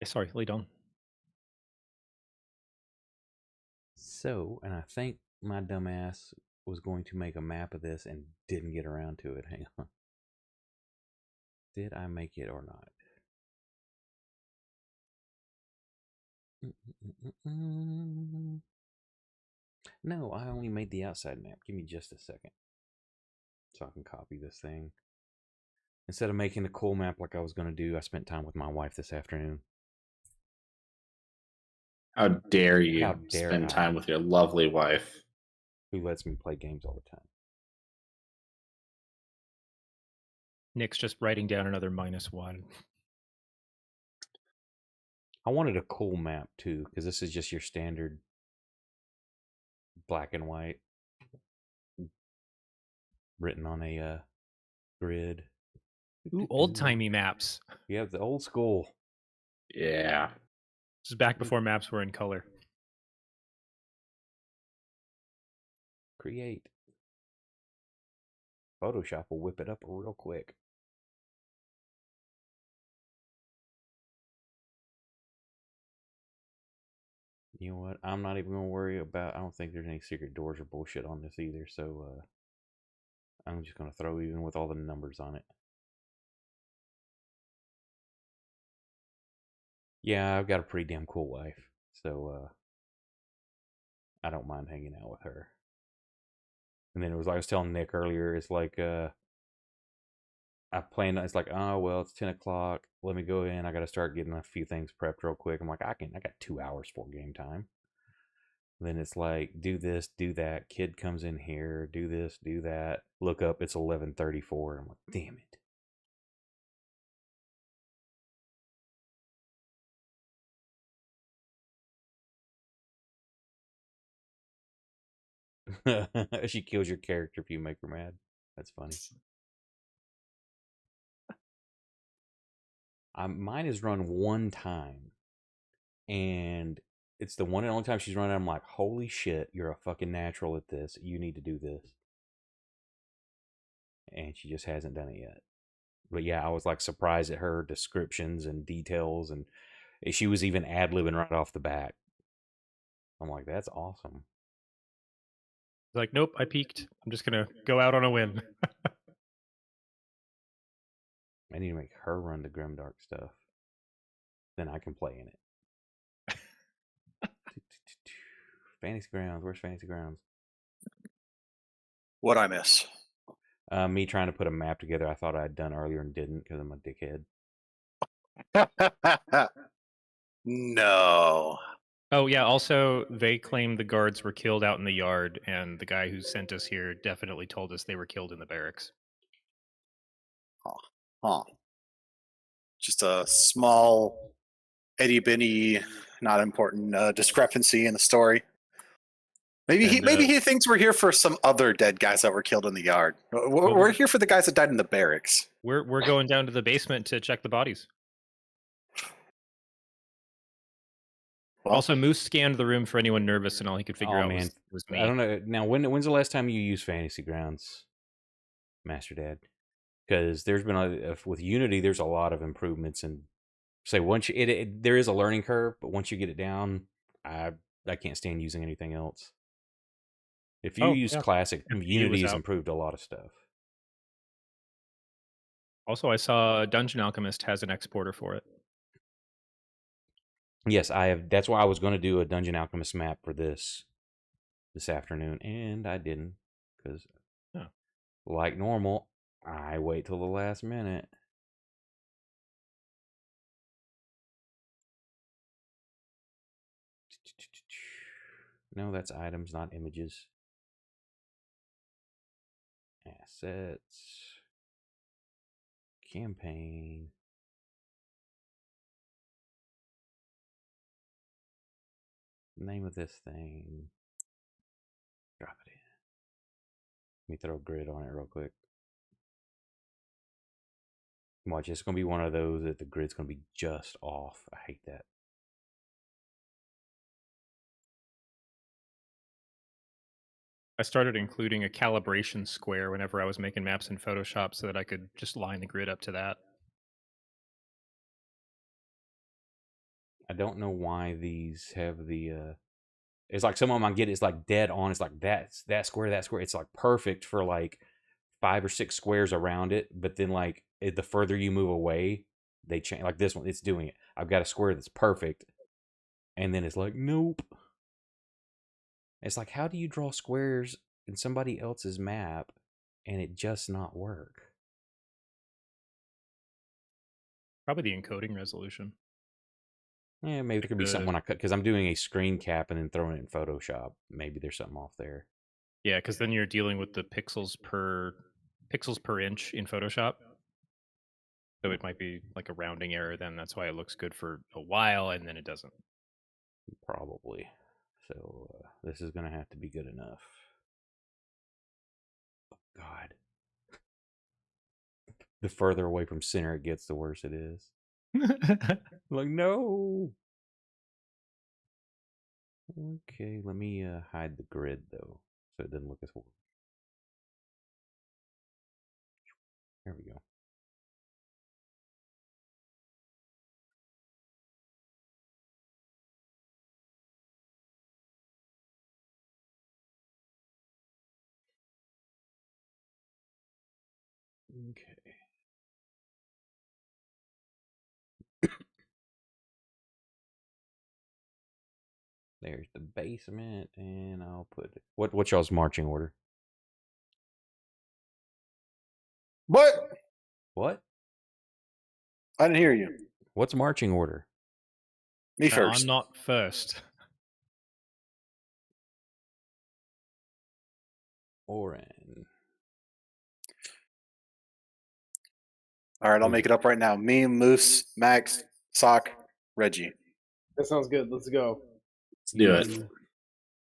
Sorry, lead on. So, and I think my dumbass was going to make a map of this and didn't get around to it. Hang on. Did I make it or not? No, I only made the outside map. Give me just a second so I can copy this thing. Instead of making a cool map like I was going to do, I spent time with my wife this afternoon. How dare you How dare spend I? time with your lovely wife? Who lets me play games all the time. Nick's just writing down another -1. I wanted a cool map too, because this is just your standard black and white written on a grid. Ooh, old-timey maps. Yeah, the old school. Yeah. This is back before maps were in color. Create. Photoshop will whip it up real quick. You know what? I'm not even going to worry about... I don't think there's any secret doors or bullshit on this either, so I'm just going to throw even with all the numbers on it. Yeah, I've got a pretty damn cool wife, so I don't mind hanging out with her. And then it was like I was telling Nick earlier, it's like I planned. It's like, oh well, it's 10 o'clock. Let me go in. I got to start getting a few things prepped real quick. I'm like, I got 2 hours for game time. And then it's like, do this, do that. Kid comes in here. Do this, do that. Look up. It's 11:34. I'm like, damn it. She kills your character if you make her mad. That's funny. Mine is run one time, and it's the one and only time she's run it. I'm like, holy shit, you're a fucking natural at this. You need to do this. And she just hasn't done it yet. But yeah, I was like surprised at her descriptions and details, and she was even ad-libbing right off the bat. I'm like, that's awesome. Like, nope, I peaked. I'm just gonna go out on a whim. I need to make her run the GrimDark stuff. Then I can play in it. Fantasy Grounds. Where's Fantasy Grounds? What I miss? Me trying to put a map together I thought I'd done earlier and didn't because I'm a dickhead. No. Oh yeah. Also, they claim the guards were killed out in the yard, and the guy who sent us here definitely told us they were killed in the barracks. Huh. Just a small, itty bitty, not important discrepancy in the story. Maybe he thinks we're here for some other dead guys that were killed in the yard. We're here for the guys that died in the barracks. We're going down to the basement to check the bodies. Well, Also, Moose scanned the room for anyone nervous, and all he could figure out was me. I don't know. Now, when's the last time you used Fantasy Grounds, Master Dad? Because there's been with Unity, there's a lot of improvements, and say once there is a learning curve, but once you get it down, I can't stand using anything else. If you use Classic, Unity has improved a lot of stuff. Also, I saw Dungeon Alchemist has an exporter for it. Yes, I have. That's why I was going to do a Dungeon Alchemist map for this afternoon, and I didn't because, like normal, I wait till the last minute. No, that's items, not images. Assets. Campaign. Name of this thing. Drop it in. Let me throw a grid on it real quick. Watch, it's going to be one of those that the grid's going to be just off. I hate that. I started including a calibration square whenever I was making maps in Photoshop so that I could just line the grid up to that. I don't know why these have the it's like some of them I get it's like dead on. It's like that square. It's like perfect for like 5 or 6 squares around it, but then like the further you move away, they change. Like this one, it's doing it. I've got a square that's perfect, and then it's like nope. It's like, how do you draw squares in somebody else's map and it just not work? Probably the encoding resolution. Yeah, maybe there could be something when I cut because I'm doing a screen cap and then throwing it in Photoshop. Maybe there's something off there. Yeah, because then you're dealing with the pixels per inch in Photoshop. So it might be like a rounding error. Then that's why it looks good for a while and then it doesn't. Probably. So this is gonna have to be good enough. Oh, God. The further away from center it gets, the worse it is. Like, no. Okay, let me hide the grid, though, so it doesn't look as horrible. There we go. Okay. There's the basement, and I'll put what y'all's marching order? What? What? I didn't hear you. What's marching order? Me first. I'm not first. Oren. All right, I'll make it up right now. Me, Moose, Max, Sock, Reggie. That sounds good. Let's go. Let's do it.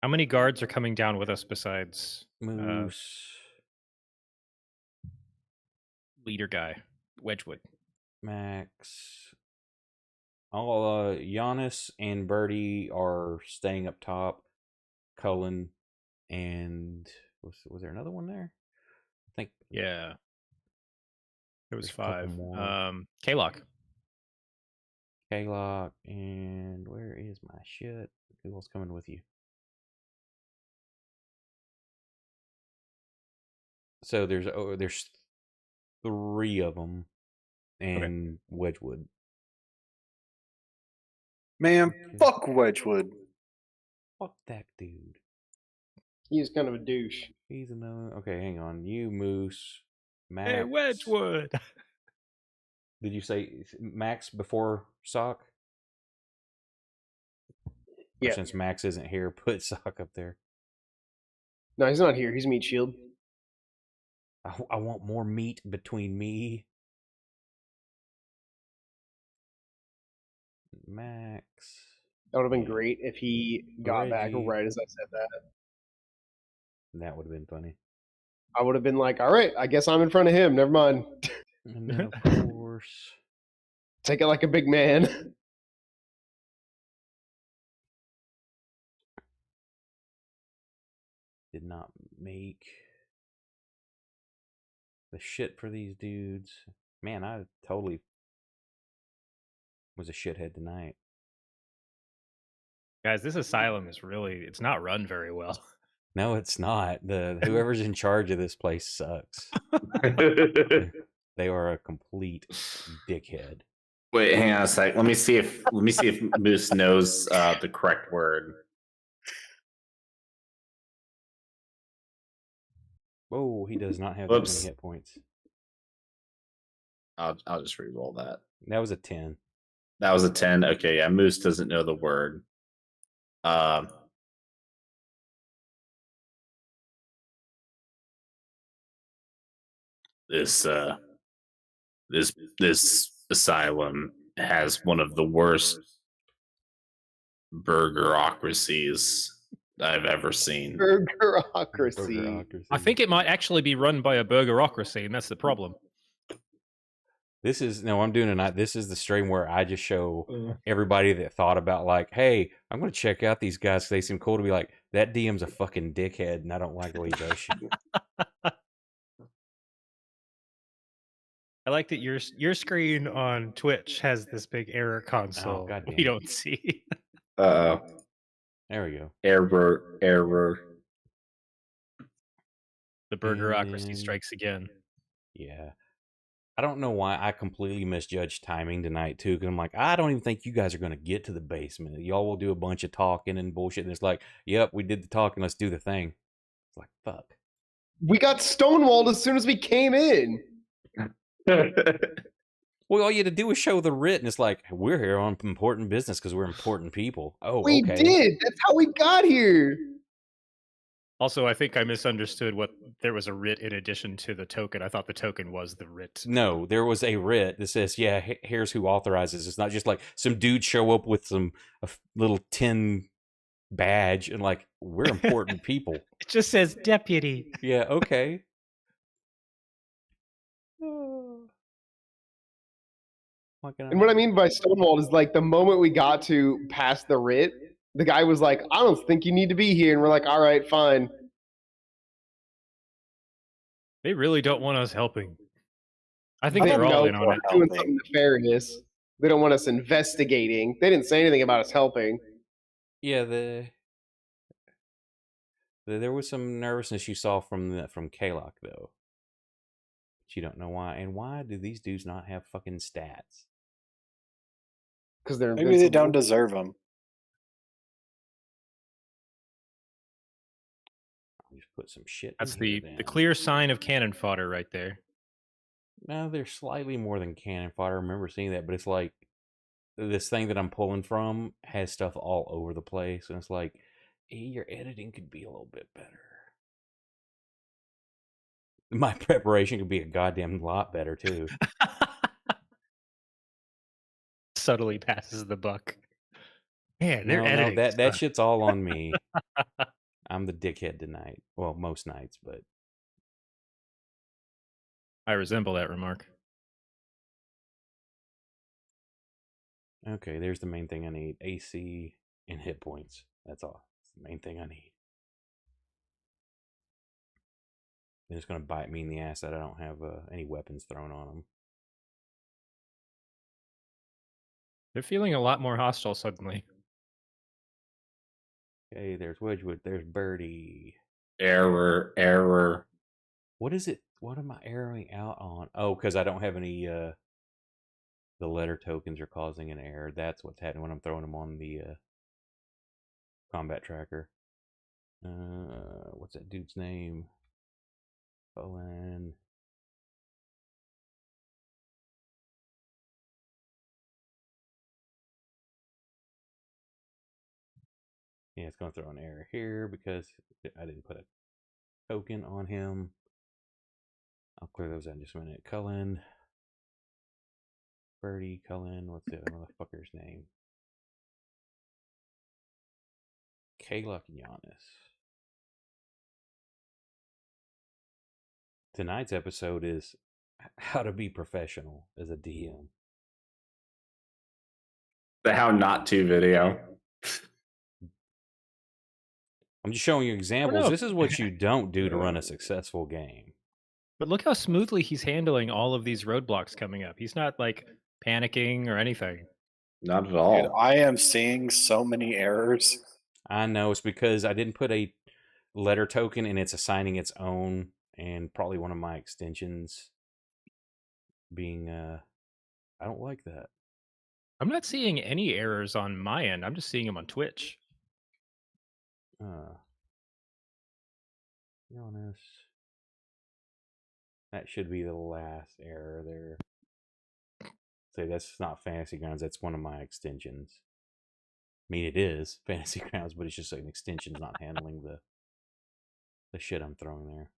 How many guards are coming down with us besides Moose. Leader guy, Wedgwood? Max. All Giannis and Birdie are staying up top. Cullen and was there another one there? I think Yeah. There was there's a couple 5. more. K-Lock. Kaylock, and where is my shit? Who else coming with you? So there's 3 of them. and Wedgwood. Man, Okay. fuck Wedgwood. Fuck that dude. He's kind of a douche. He's another. Okay, hang on. You, Moose, Max. Hey, Wedgwood. Did you say Max before Sock? Or Yeah. since Max isn't here, put Sock up there. No, he's not here. He's Meat Shield. I want more meat between me. Max. That would have been great if he got back Reggie. right as I said that. That would have been funny. I would have been like, all right, I guess I'm in front of him. Never mind. And then, of course, Take it like a big man. did not make the shit for these dudes. Man, I totally was a shithead tonight. Guys, this asylum is it's not run very well. No, it's not. The whoever's in charge of this place sucks. They are a complete dickhead. Wait, hang on a sec. Let me see if Moose knows the correct word. Oh, he does not have that Whoops. many hit points. I'll just re-roll that. That was a 10. That was a 10. Okay, yeah, Moose doesn't know the word. This asylum has one of the worst burgerocracies I've ever seen. Burgerocracy. Burgerocracy. I think it might actually be run by a burgerocracy, and that's the problem. This is no, I'm doing tonight. This is the stream where I just show everybody that thought about like, hey, I'm going to check out these guys. They seem cool to be like, that DM's a fucking dickhead, and I don't like the way he does shit. I like that your screen on Twitch has this big error console goddamn. we don't see. Uh-oh. There we go. Error. The burgerocracy And then- strikes again. Yeah. I don't know why I completely misjudged timing tonight, too, because I'm like, I don't even think you guys are going to get to the basement. Y'all will do a bunch of talking and bullshit, and it's like, yep, we did the talking, let's do the thing. It's like, fuck. We got stonewalled as soon as we came in. Well, all you had to do was show the writ, and it's like, we're here on important business because we're important people. Oh, We okay. did. That's how we got here. Also, I think I misunderstood what there was a writ in addition to the token. I thought the token was the writ. No, there was a writ that says, yeah, here's who authorizes. It's not just like some dude show up with a little tin badge and like, we're important people. It just says deputy. Yeah, okay. And what I mean by stonewalled is like the moment we got to past the writ, the guy was like, I don't think you need to be here. And we're like, all right, fine. They really don't want us helping. I think They they're all know in on we're it. doing something nefarious. They don't want us investigating. They didn't say anything about us helping. Yeah, there was some nervousness you saw from Kalok though. But you don't know why. And why do these dudes not have fucking stats? Because they're Maybe they don't invincible. deserve them. I'll just put some shit. That's in here the then. clear sign of cannon fodder right there. No, they're slightly more than cannon fodder. I remember seeing that, but it's like this thing that I'm pulling from has stuff all over the place, and it's like, hey, your editing could be a little bit better. My preparation could be a goddamn lot better too. Subtly passes the buck. Man, they're editing. that shit's all on me. I'm the dickhead tonight. Well, most nights, but I resemble that remark. okay, there's the main thing I need. AC and hit points. That's all. That's the main thing I need. And it's going to bite me in the ass that I don't have any weapons thrown on them. They're feeling a lot more hostile suddenly. Okay, there's Wedgwood. There's Birdie. Error. What is it? What am I arrowing out on? Oh, because I don't have any the letter tokens are causing an error. That's what's happening when I'm throwing them on the combat tracker. What's that dude's name? Cullen. Yeah, it's going to throw an error here because I didn't put a token on him. I'll clear those out in just a minute. Cullen. Birdie, Cullen. What's the other motherfucker's name? Kalok and Giannis. Tonight's episode is how to be professional as a DM. The how not to video. I'm just showing you examples. know. This is what you don't do to run a successful game. But look how smoothly he's handling all of these roadblocks coming up. He's not like panicking or anything. Not at all. Dude, I am seeing so many errors. I know it's because I didn't put a letter token and it's assigning its own, and probably one of my extensions being I don't like that. I'm not seeing any errors on my end. I'm just seeing them on Twitch. Be honest. That should be the last error there. Say that's not Fantasy Grounds, that's one of my extensions. I mean, it is Fantasy Grounds, but it's just like an extension's not handling the shit I'm throwing there.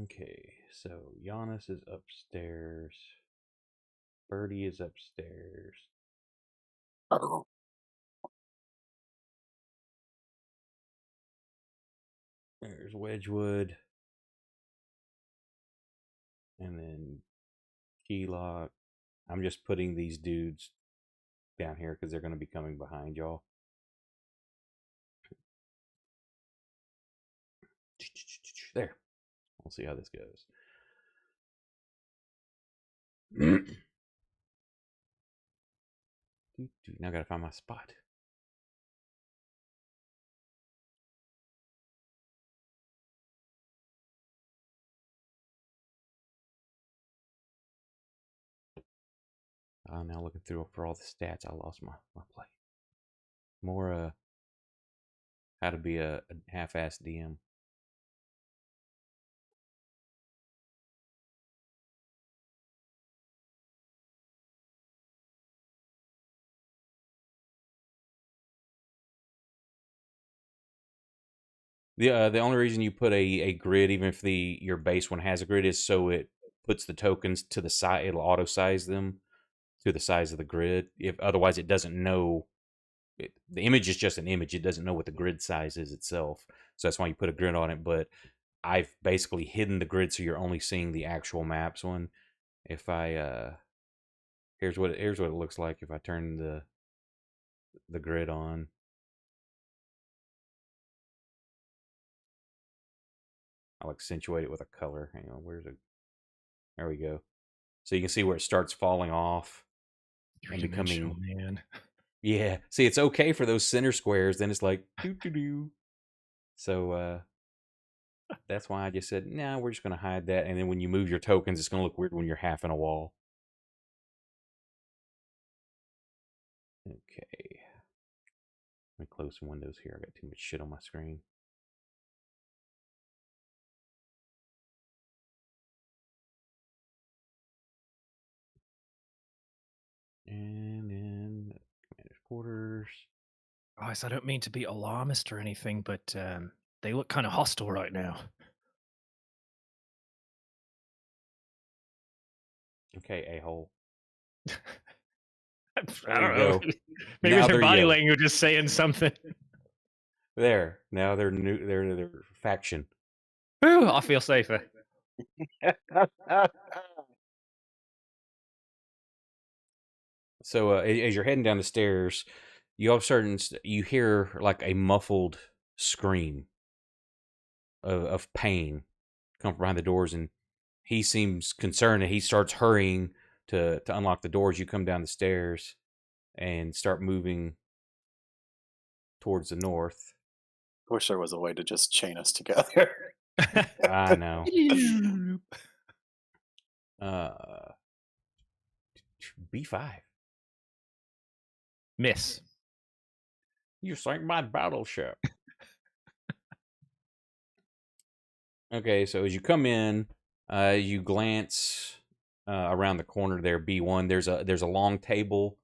Okay, so Giannis is upstairs. Birdie is upstairs. Oh. There's Wedgwood. And then Keylock. I'm just putting these dudes down here because they're going to be coming behind y'all. There. We'll see how this goes. Now I gotta find my spot. I'm now looking through for all the stats. I lost my play. More how to be a half-assed DM. The only reason you put a grid, even if your base one has a grid, is so it puts the tokens to the side. It'll auto size them to the size of the grid. If otherwise, it doesn't know. The image is just an image. It doesn't know what the grid size is itself. So that's why you put a grid on it. But I've basically hidden the grid so you're only seeing the actual maps one. If I here's what it looks like if I turn the grid on. I'll accentuate it with a color. Hang on, there we go. So you can see where it starts falling off and becoming man. Yeah. See, it's okay for those center squares. Then it's like doo. So that's why I just said, nah, we're just gonna hide that. And then when you move your tokens, it's gonna look weird when you're half in a wall. Okay. Let me close some windows here. I got too much shit on my screen. And then commander's quarters. Guys, I don't mean to be alarmist or anything, but they look kind of hostile right now. Okay, a-hole. I There don't you know. go. Maybe Now their they're body yellow. language is saying something. There. Now they're new. They're faction. Whew, I feel safer. So as you're heading down the stairs, you all of a sudden you hear like a muffled scream of pain come from behind the doors, and he seems concerned, and he starts hurrying to unlock the doors. You come down the stairs and start moving towards the north. I wish there was a way to just chain us together. I know. Uh, B5. Miss. You sank my battleship. Okay, so as you come in, you glance around the corner there, B1. There's a long table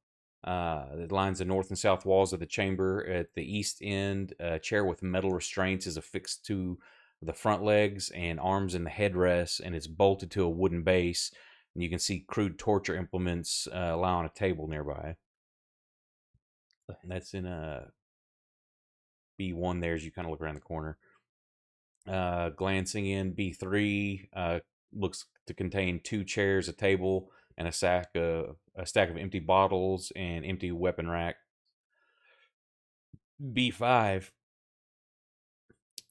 that lines the north and south walls of the chamber. At the east end, a chair with metal restraints is affixed to the front legs and arms in the headrest, and it's bolted to a wooden base. And you can see crude torture implements lie on a table nearby. And that's in B1 there as you kind of look around the corner. Glancing in, B3 looks to contain 2 chairs, a table, and a stack of empty bottles and empty weapon rack. B5,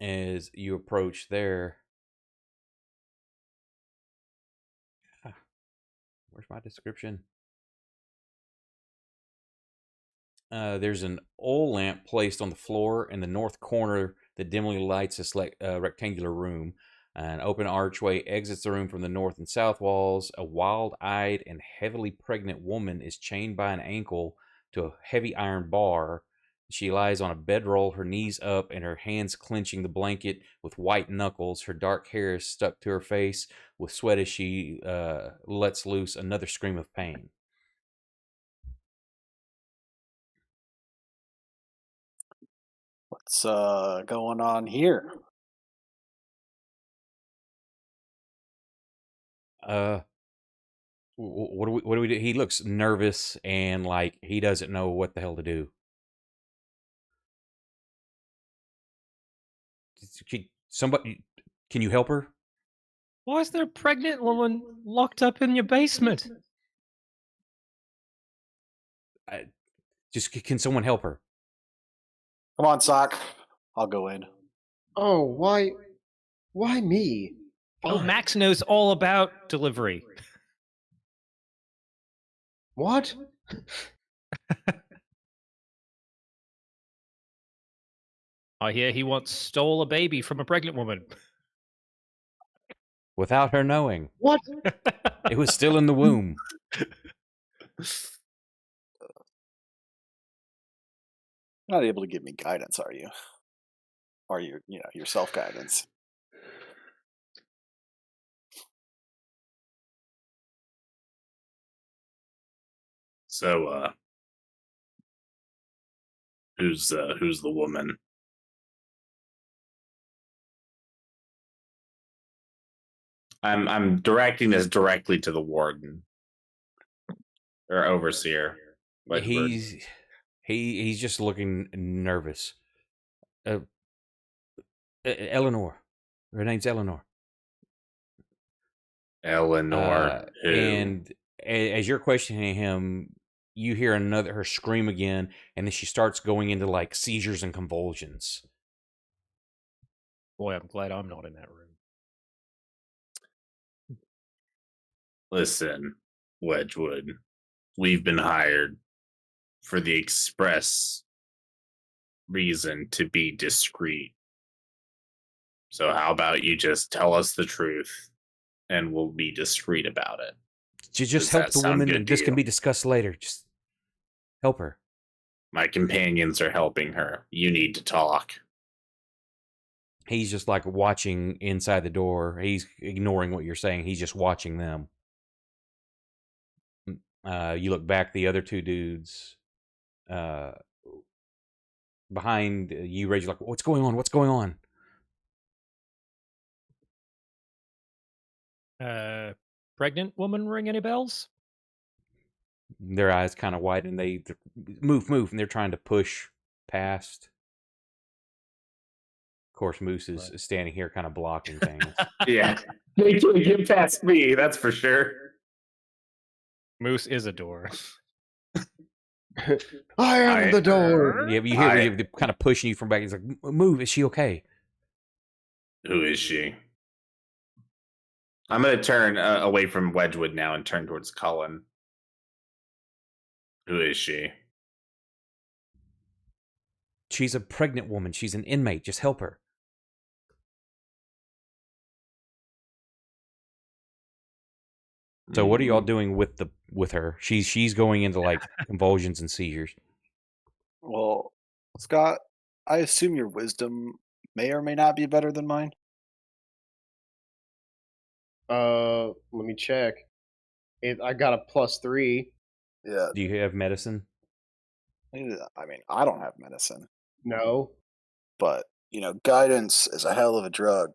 as you approach there, where's my description? There's an oil lamp placed on the floor in the north corner that dimly lights this rectangular room. An open archway exits the room from the north and south walls. A wild-eyed and heavily pregnant woman is chained by an ankle to a heavy iron bar. She lies on a bedroll, her knees up and her hands clenching the blanket with white knuckles. Her dark hair is stuck to her face with sweat as she lets loose another scream of pain. What's going on here? What do we do? He looks nervous and like he doesn't know what the hell to do. Somebody, can you help her? Why is there a pregnant woman locked up in your basement? Can someone help her? Come on, Sock. I'll go in. Oh, why me? Oh, Fine. Max knows all about delivery. What? I hear he once stole a baby from a pregnant woman. Without her knowing. What? It was still in the womb. Not able to give me guidance, are you? Or your self-guidance. So, who's the woman? I'm directing this directly to the warden or overseer. He's just looking nervous. Eleanor. Her name's Eleanor. Eleanor. Who? And as you're questioning him, you hear her scream again, and then she starts going into like seizures and convulsions. Boy, I'm glad I'm not in that room. Listen, Wedgwood, we've been hired for the express reason to be discreet. So how about you just tell us the truth and we'll be discreet about it. Just help the woman, and this can be discussed later. Just help her. My companions are helping her. You need to talk. He's just like watching inside the door. He's ignoring what you're saying. He's just watching them. You look back, the other 2 dudes behind you, Rage, like, what's going on? What's going on? Pregnant woman ring any bells? Their eyes kind of widen, and they move, and they're trying to push past. Of course, Moose is standing here kind of blocking things. Yeah. They can't get past me, that's for sure. Moose is a door. I am the door. Yeah, but you hear they're kind of pushing you from back. He's like, move, is she okay? Who is she? I'm going to turn away from Wedgwood now and turn towards Cullen. Who is she? She's a pregnant woman. She's an inmate. Just help her. So what are y'all Mhm. doing with her? She's going into like convulsions and seizures. Well, Scott, I assume your wisdom may or may not be better than mine. Let me check. I got a +3. Yeah. Do you have medicine? I mean, I don't have medicine, No. but guidance is a hell of a drug.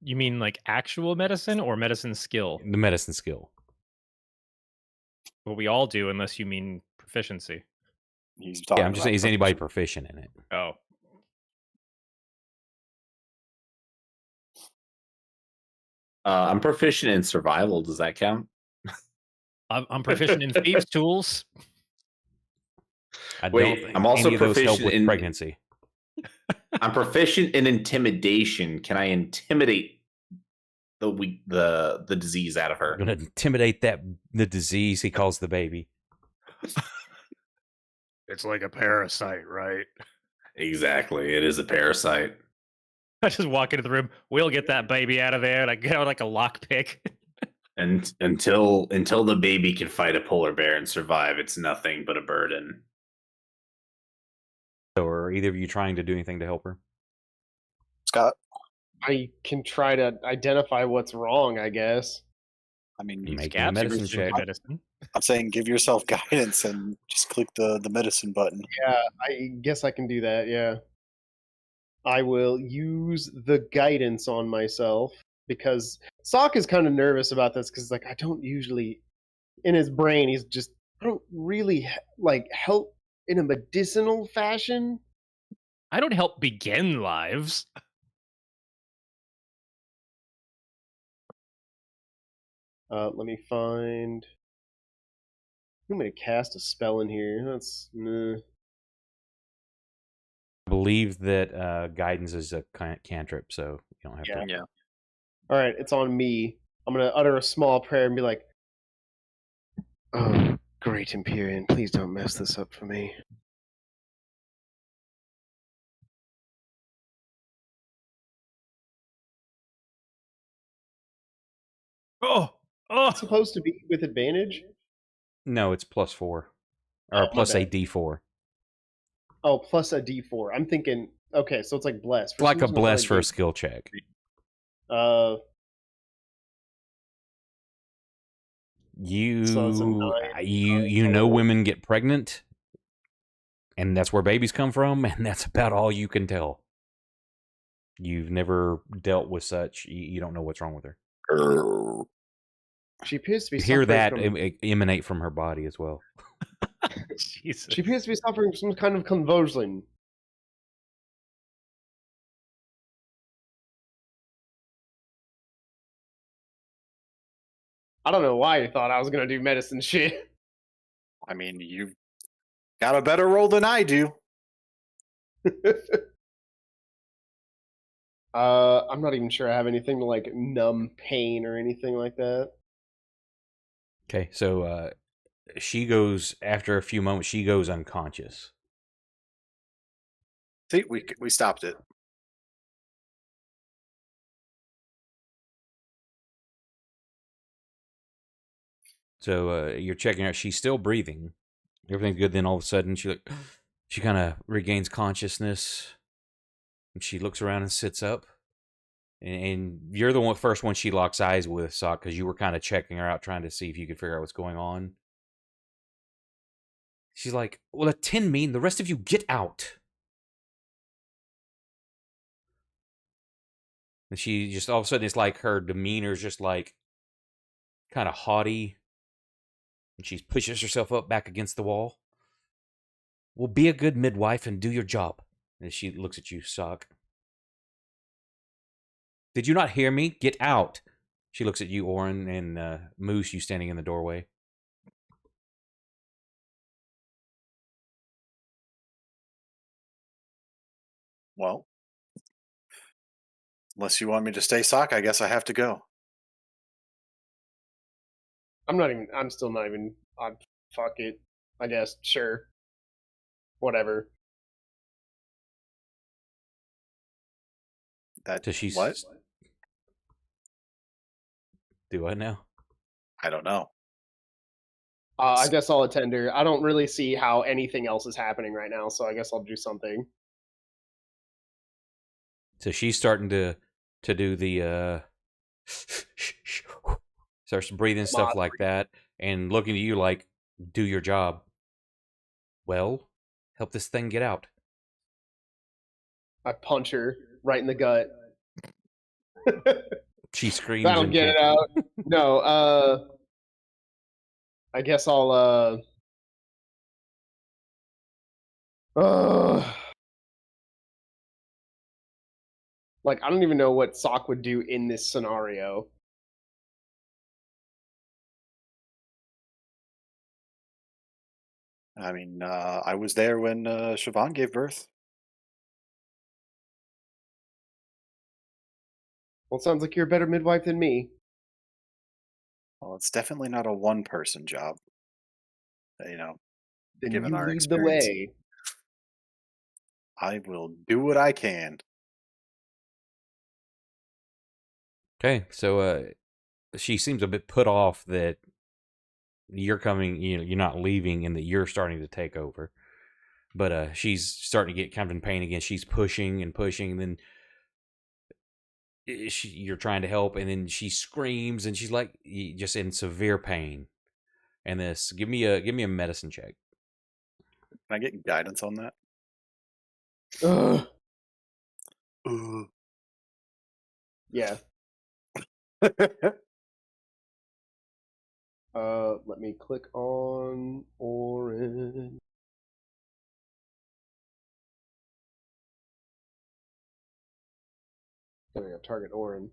You mean like actual medicine or medicine skill? The medicine skill. Well, we all do, unless you mean proficiency. He's talking Yeah, I'm just saying, about is anybody proficiency. proficient in it? Oh, I'm proficient in survival. Does that count? I'm proficient in thieves' tools. I don't Wait, think I'm also any of those help proficient with in- pregnancy. I'm proficient in intimidation. Can I intimidate the disease out of I'm her? gonna intimidate the disease he calls the baby. It's like a parasite, right? Exactly. It is a parasite. I just walk into the room. We'll get that baby out of there, and I get out like a lockpick. And until the baby can fight a polar bear and survive, it's nothing but a burden. So are either of you trying to do anything to help her? Scott, I can try to identify what's wrong, I guess. I mean, Make me a Scabs are medicine resistant check. to medicine. I'm saying give yourself guidance and just click the medicine button. Yeah, I guess I can do that, yeah. I will use the guidance on myself because Sock is kind of nervous about this because, like, I don't usually, in his brain, he's just, I don't really, like, help in a medicinal fashion. I don't help begin lives. Let me find. I'm going to cast a spell in here. That's. I believe that guidance is a cantrip, so you don't have Yeah. to. Yeah. All right, it's on me. I'm going to utter a small prayer and be like, "Oh, great Empyrean, please don't mess this up for me." Oh, It's supposed to be with advantage. No, it's +4 or Oh, my plus a bad. D4. Oh, plus a D4. I'm thinking. Okay, so it's like blessed. It's like some a reason I thought bless it for a gave- skill check. So it's a You 9. you know women get pregnant, and that's where babies come from, and that's about all you can tell. You've never dealt with such. You don't know what's wrong with her. She appears to be You hear that from, emanate from her body as well. Jesus. She appears to be suffering from some kind of convulsion. I don't know why you thought I was gonna do medicine shit. I mean, you've got a better roll than I do. I'm not even sure I have anything to like numb pain or anything like that. Okay, so she goes after a few moments. She goes unconscious. See, we stopped it. So you're checking her. She's still breathing. Everything's good. Then all of a sudden, she kind of regains consciousness, and she looks around and sits up. And you're the first one she locks eyes with, Sock, because you were kind of checking her out, trying to see if you could figure out what's going on. She's like, "Well, attend me, and the rest of you get out." And she just all of a sudden, it's like her demeanor's just like kind of haughty, and she pushes herself up back against the wall. "Well, be a good midwife and do your job." And she looks at you, Sock. "Did you not hear me? Get out." She looks at you, Orin, and Moose, you standing in the doorway. Well, unless you want me to stay, Sock, I guess I have to go. I'm still not even. Fuck it. I guess. Sure. Whatever. That So she's what? do what now? I don't know. I guess I'll attend her. I don't really see how anything else is happening right now, so I guess I'll do something. So she's starting to do the starts breathing stuff like that, and looking at you like, do your job. Well, help this thing get out. I punch her right in the gut. She screams. That'll and get it out. No, I guess I'll like, I don't even know what Sock would do in this scenario. I mean, I was there when Siobhan gave birth. Well, it sounds like you're a better midwife than me. Well, it's definitely not a one-person job. You know, Then given you our lead the experience. way. I will do what I can. Okay, so she seems a bit put off that you're coming, you're not leaving, and that you're starting to take over. But she's starting to get kind of in pain again. She's pushing and pushing, and then you're trying to help, and then she screams, and she's like just in severe pain. And this, give me a medicine check. Can I get guidance on that? Ugh. Yeah. Let me click on orange. There we go, target orange.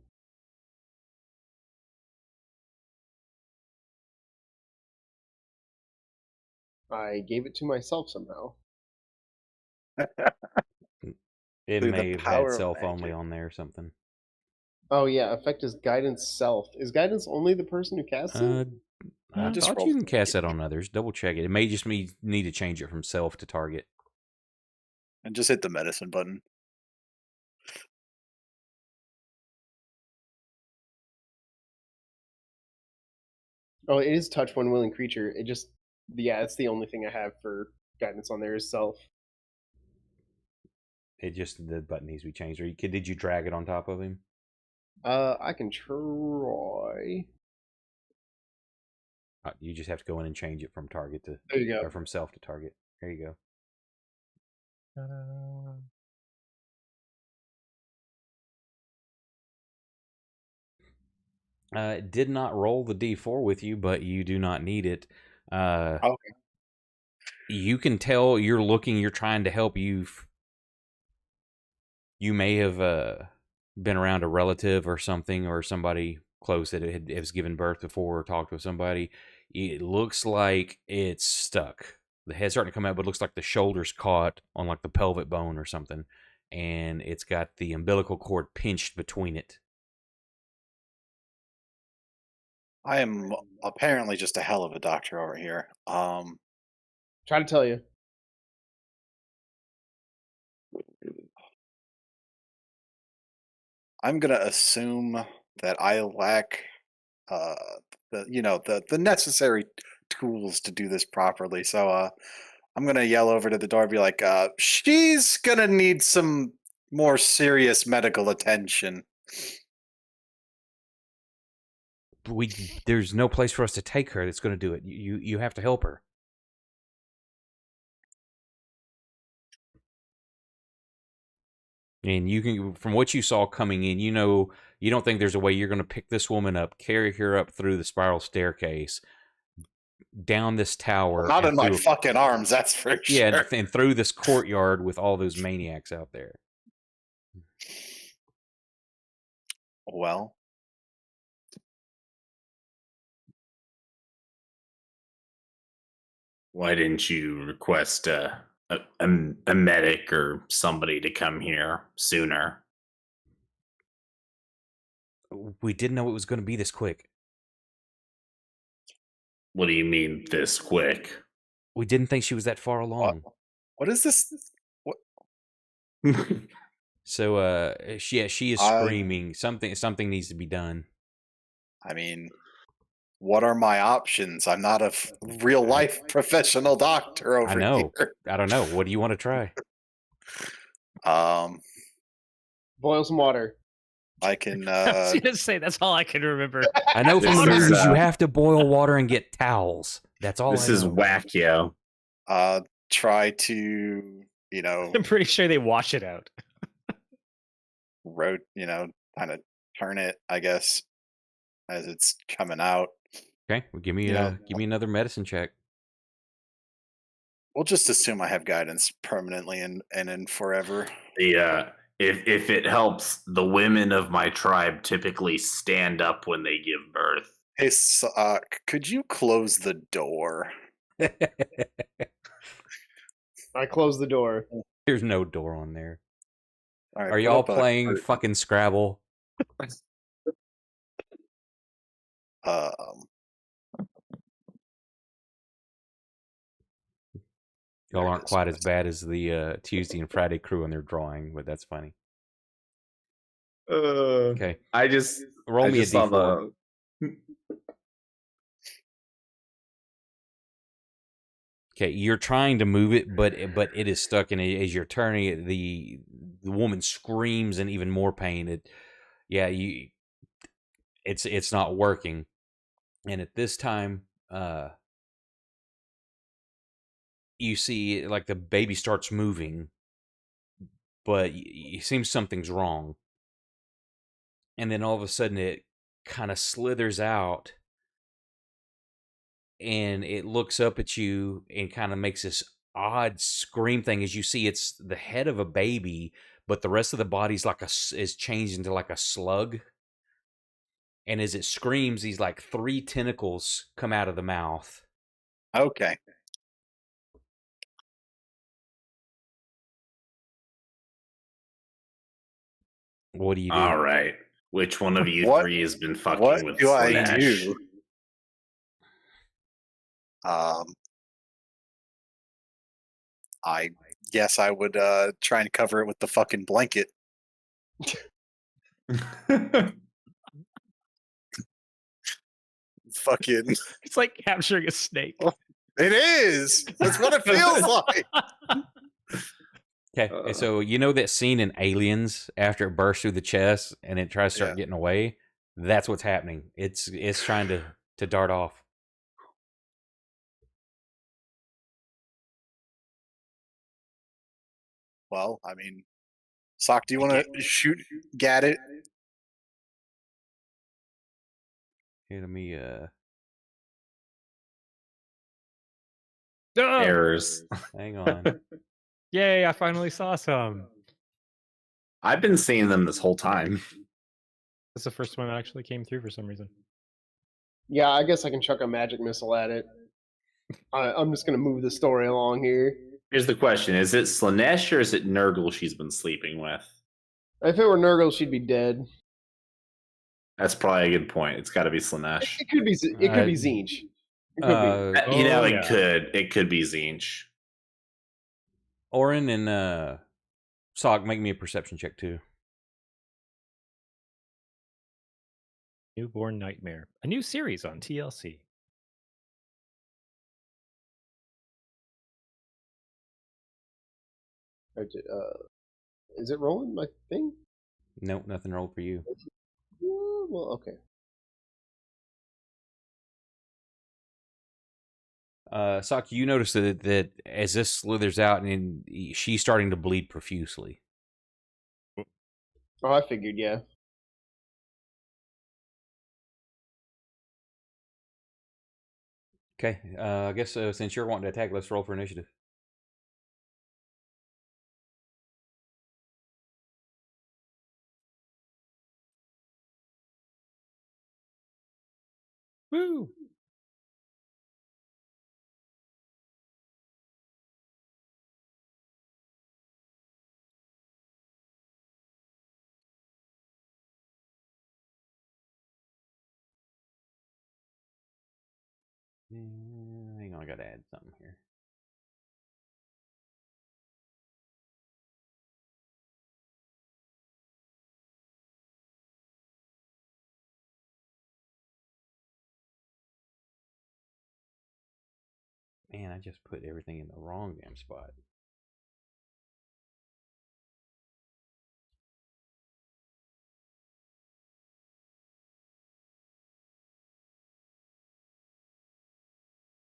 I gave it to myself somehow. It Through the may have had power of self only magic. on there or something. Oh yeah, effect is guidance self. Is guidance only the person who casts it? I Just thought roll you can with cast it. that on others. Double check it. It may just need to change it from self to target. And just hit the medicine button. Oh, it is touch one willing creature. It just, yeah, it's the only thing I have for guidance on there is self. It just, the button needs to be changed. Did you drag it on top of him? I can try. You just have to go in and change it from target to, There you go. or from self to target. There you go. Did not roll the d4 with you, but you do not need it. Okay. You can tell you're looking, you're trying to help. You may have been around a relative or something, or somebody close that has given birth before, or talked with somebody. It looks like it's stuck. The head's starting to come out, but it looks like the shoulder's caught on like the pelvic bone or something, and it's got the umbilical cord pinched between it. I am apparently just a hell of a doctor over here. Try to tell you. I'm gonna assume that I lack the necessary tools to do this properly. So I'm gonna yell over to the door and be like, she's gonna need some more serious medical attention. There's no place for us to take her that's going to do it. You have to help her. And you can, from what you saw coming in, you don't think there's a way you're going to pick this woman up, carry her up through the spiral staircase, down this tower, Not in and my through, fucking arms, that's for yeah, sure. and through this courtyard with all those maniacs out there. Well, Why didn't you request a medic or somebody to come here sooner? We didn't know it was going to be this quick. What do you mean this quick? We didn't think she was that far along. what is this? What? So she is screaming. Something needs to be done. I mean, what are my options? I'm not a real life professional doctor over I know. here. I don't know. What do you want to try? Boil some water. I can I was gonna say that's all I can remember. I know from the This is, movies you have to boil water and get towels. That's all This I is know. wackio. try to, I'm pretty sure they wash it out. kind of turn it, I guess, as it's coming out. Okay, well, give me another medicine check. We'll just assume I have guidance permanently and in forever. If it helps, the women of my tribe typically stand up when they give birth. Hey, could you close the door? I close the door. There's no door on there. All right, Are put y'all up a playing curtain. fucking Scrabble? Y'all aren't quite as bad as the Tuesday and Friday crew in their drawing, but that's funny. Okay, I just roll me a saw d4. Okay, you're trying to move it, but it is stuck, and as you're turning it, the woman screams in even more pain. It's not working, and at this time, you see like the baby starts moving, but it seems something's wrong, and then all of a sudden it kind of slithers out. And it looks up at you and kind of makes this odd scream thing as you see it's the head of a baby, but the rest of the body's is changed into like a slug. And as it screams, these like 3 tentacles come out of the mouth. Okay. What do you do? All right. Which one of you What- three has been fucking what with do I Slanesh? do? I guess I would try and cover it with the fucking blanket. Fucking, It's like capturing a snake. it is. That's what it feels like. Okay, so you know that scene in Aliens after it bursts through the chest and it tries to start getting away? That's what's happening. It's trying to dart off. Well, I mean, Sock, do you want to shoot at it? Here, let me Oh, Errors. hang on. yay! I finally saw some. I've been seeing them this whole time. That's the first one that actually came through for some reason. Yeah, I guess I can chuck a magic missile at it. I'm just gonna move the story along here. Here's the question: is it Slanesh or is it Nurgle she's been sleeping with? If it were Nurgle, she'd be dead. That's probably a good point. It's got to be Slanesh. It could be. It could be Zinch. It could be. It could be Zinch. Orin and Sog, make me a perception check too. Newborn Nightmare, a new series on TLC. Is it rolling my thing? Nope, nothing rolled for you. Well, okay. Saki, you notice that as this slithers out and she's starting to bleed profusely. Oh, I figured, yeah. Okay, I guess since you're wanting to attack, let's roll for initiative. Woo! Hang on, I gotta add something here. Man, I just put everything in the wrong damn spot.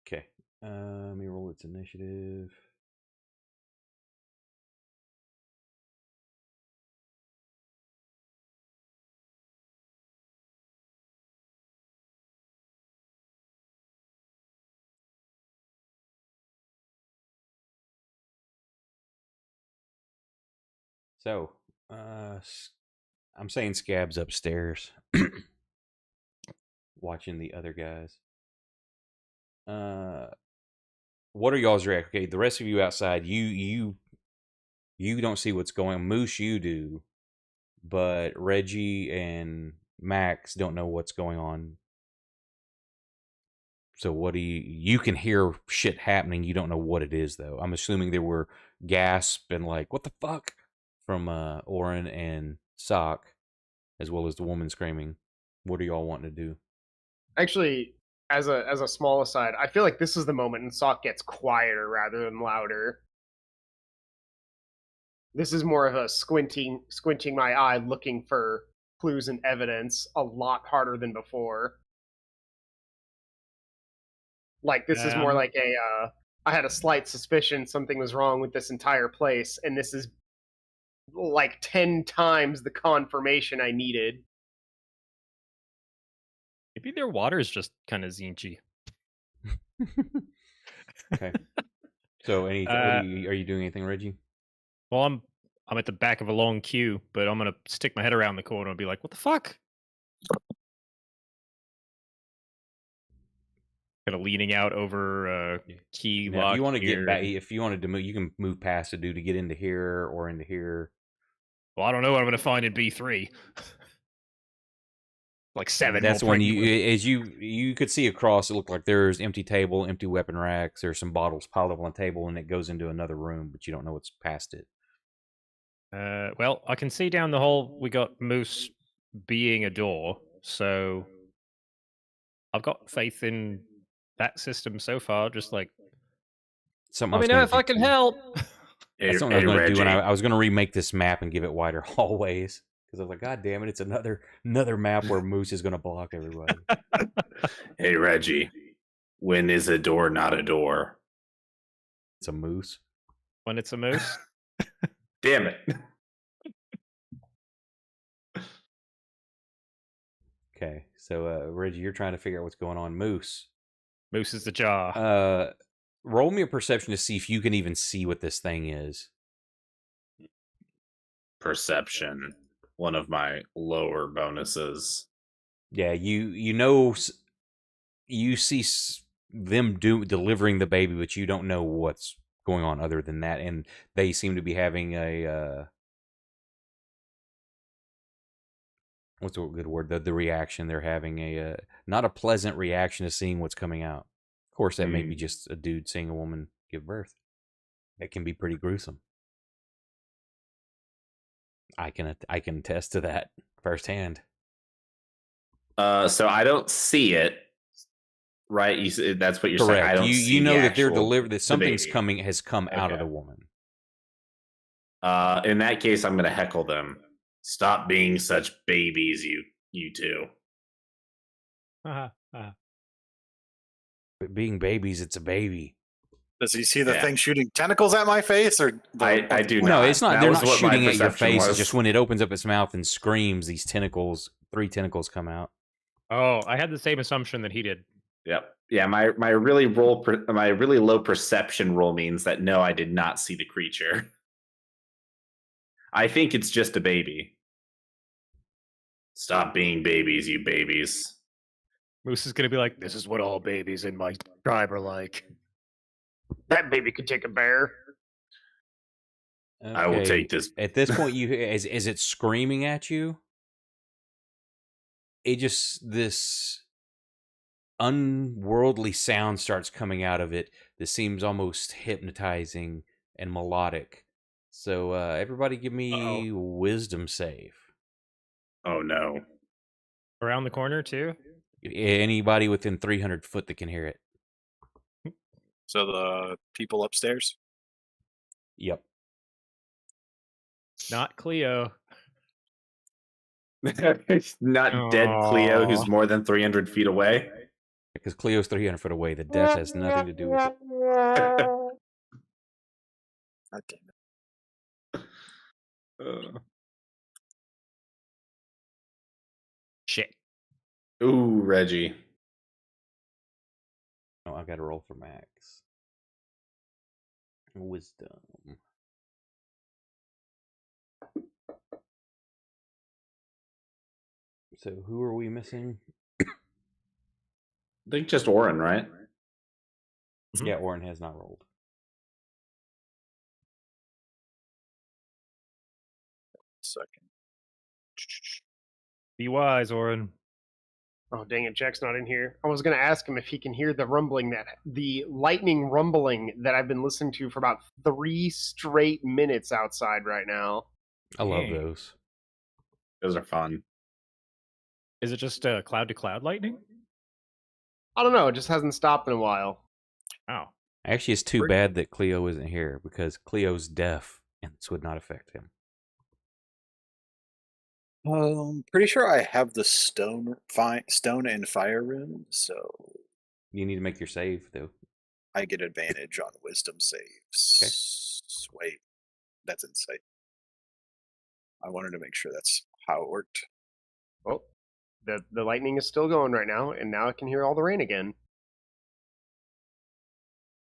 Okay. Let me roll its initiative. So, I'm saying Scab's upstairs, watching the other guys. What are y'all's reaction? Okay, the rest of you outside, you don't see what's going on. Moose, you do, but Reggie and Max don't know what's going on. So what do you can hear shit happening, you don't know what it is though. I'm assuming there were gasp and like, what the fuck? From Oren and Sock, as well as the woman screaming. What are y'all wanting to do? Actually, as a small aside, I feel like this is the moment and Sock gets quieter rather than louder. This is more of a squinting my eye looking for clues and evidence a lot harder than before. Like this is more like I had a slight suspicion something was wrong with this entire place, and this is like 10 times the confirmation I needed. Maybe their water is just kind of zinchy. Okay. So anything? Are you doing anything, Reggie? Well, I'm at the back of a long queue, but I'm gonna stick my head around the corner and be like, "What the fuck?" Kind of leaning out over key Now, lock. if you want to here. get back, if you wanted to move, you can move past the dude to get into here or into here. Well, I don't know what I'm gonna find in B3. Like 7 That's more when pregnant as you could see across. It looked like there's empty table, empty weapon racks. There's some bottles piled up on the table, and it goes into another room, but you don't know what's past it. Well, I can see down the hall we got Moose being a door, so I've got faith in that system so far. Just like, Something let me know if I can help. Hey, That's something I was going to do, and Reggie. I was going to remake this map and give it wider hallways because I was like, God damn it, it's another map where Moose is going to block everybody. Hey, Reggie. When is a door not a door? It's a moose. When it's a moose. Damn it. Okay, so Reggie, you're trying to figure out what's going on. Moose. Moose is the jaw. Roll me a perception to see if you can even see what this thing is. Perception. One of my lower bonuses. Yeah, you know you see them delivering the baby, but you don't know what's going on other than that, and they seem to be having a what's a good word? The reaction they're having a not a pleasant reaction to seeing what's coming out. Of course, that may be just a dude seeing a woman give birth. That can be pretty gruesome. I can attest to that firsthand. So I don't see it, right? That's what you're saying. I Correct. don't see You know the that they're actual- delivered. That the something's baby. has come out of Okay. the woman. In that case, I'm going to heckle them. Stop being such babies, you two. But being babies, it's a baby. Does he see the Yeah. thing shooting tentacles at my face, or I do No, not. it's not. That They're was not what my shooting at your perception face. It's was. just when it opens up its mouth and screams, these tentacles, 3 tentacles come out. Oh, I had the same assumption that he did. Yep. Yeah, my really low perception roll means that no, I did not see the creature. I think it's just a baby. Stop being babies, you babies. Moose is gonna be like, "This is what all babies in my tribe are like." That baby could take a bear. Okay. I will take this. At this point, you as it's screaming at you, it just this unworldly sound starts coming out of it that seems almost hypnotizing and melodic. So everybody give me wisdom save. Oh no. Around the corner too. Anybody within 300 foot that can hear it. So the people upstairs. Yep. Not Cleo. Not dead Cleo, who's Aw. more than 300 feet away. Because Cleo's 300 foot away. The death has nothing to do with it. God damn it. Shit. Ooh, Reggie. Oh, I got to roll for max. Wisdom. So who are we missing? I think just Orin, right? Mhm. Yeah, Orin has not rolled. Second. Be wise, Orin. Oh, dang it, Jack's not in here. I was going to ask him if he can hear the rumbling, the lightning rumbling that I've been listening to for about 3 straight minutes outside right now. I love Dang. those. Those are fun. Is it just cloud to cloud lightning? I don't know, it just hasn't stopped in a while. Oh. Actually, it's too bad that Cleo isn't here because Cleo's deaf and this would not affect him. Pretty sure I have the stone and fire rune, so You need to make your save, though. I get advantage on wisdom saves. Wait, that's insight. I wanted to make sure that's how it worked. Oh, the lightning is still going right now, and now I can hear all the rain again.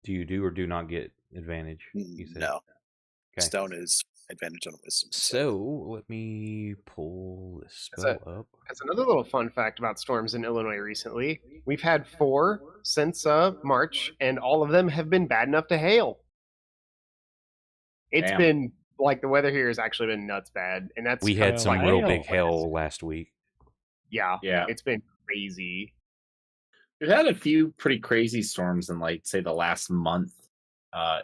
Do you do or do not get advantage? You said? No. Okay. Stone is advantage on wisdom. So let me pull this spell up. That's another little fun fact about storms in Illinois recently. We've had 4 since March, and all of them have been bad enough to hail. It's Damn. been like the weather here has actually been nuts bad, and that's We kind had of some like real hail. big hail last week. Yeah, Yeah. it's been crazy. We've had a few pretty crazy storms in, like, say, the last month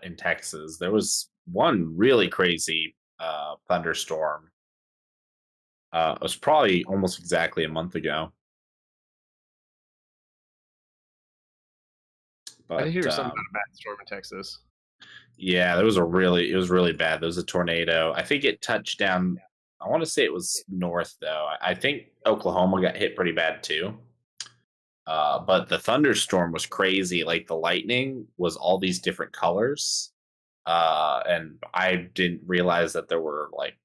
in Texas. There was one really crazy thunderstorm. It was probably almost exactly a month ago. But I did hear something about a bad storm in Texas. yeah, it was really bad. There was a tornado. I think it touched down. I want to say it was north though. I think Oklahoma got hit pretty bad too. But the thunderstorm was crazy. Like the lightning was all these different colors. And I didn't realize that there were like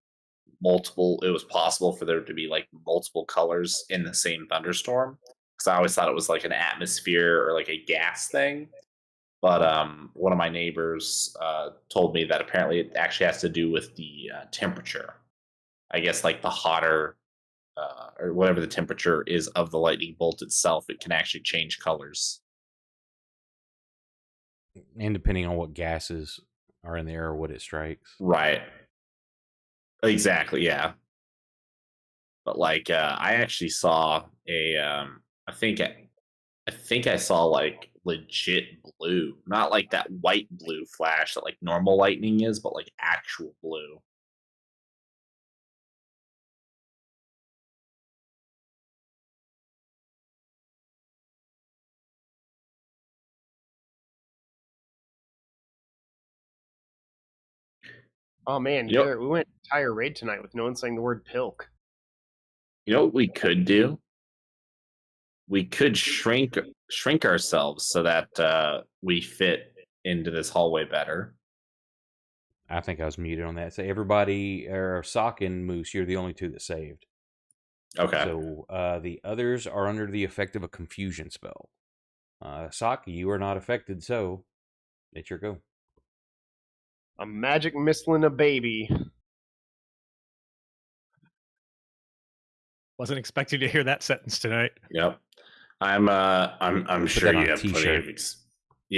it was possible for there to be like multiple colors in the same thunderstorm. Because I always thought it was like an atmosphere or like a gas thing. But one of my neighbors told me that apparently it actually has to do with the temperature. I guess like the hotter or whatever the temperature is of the lightning bolt itself, it can actually change colors. And depending on what gases are in the air or what it strikes. Right. Exactly, yeah. But like I actually saw I think I saw like legit blue, not like that white blue flash that like normal lightning is, but like actual blue. Oh man, Yep. Garrett, we went entire raid tonight with no one saying the word pilk. You know what we could do? We could shrink ourselves so that we fit into this hallway better. I think I was muted on that. So everybody, or Sock and Moose, you're the only 2 that saved. Okay. So the others are under the effect of a confusion spell. Sock, you are not affected, so it's your go. A magic missling a baby. Wasn't expecting to hear that sentence tonight. Yep. I'm sure that on you a have plenty t-shirt.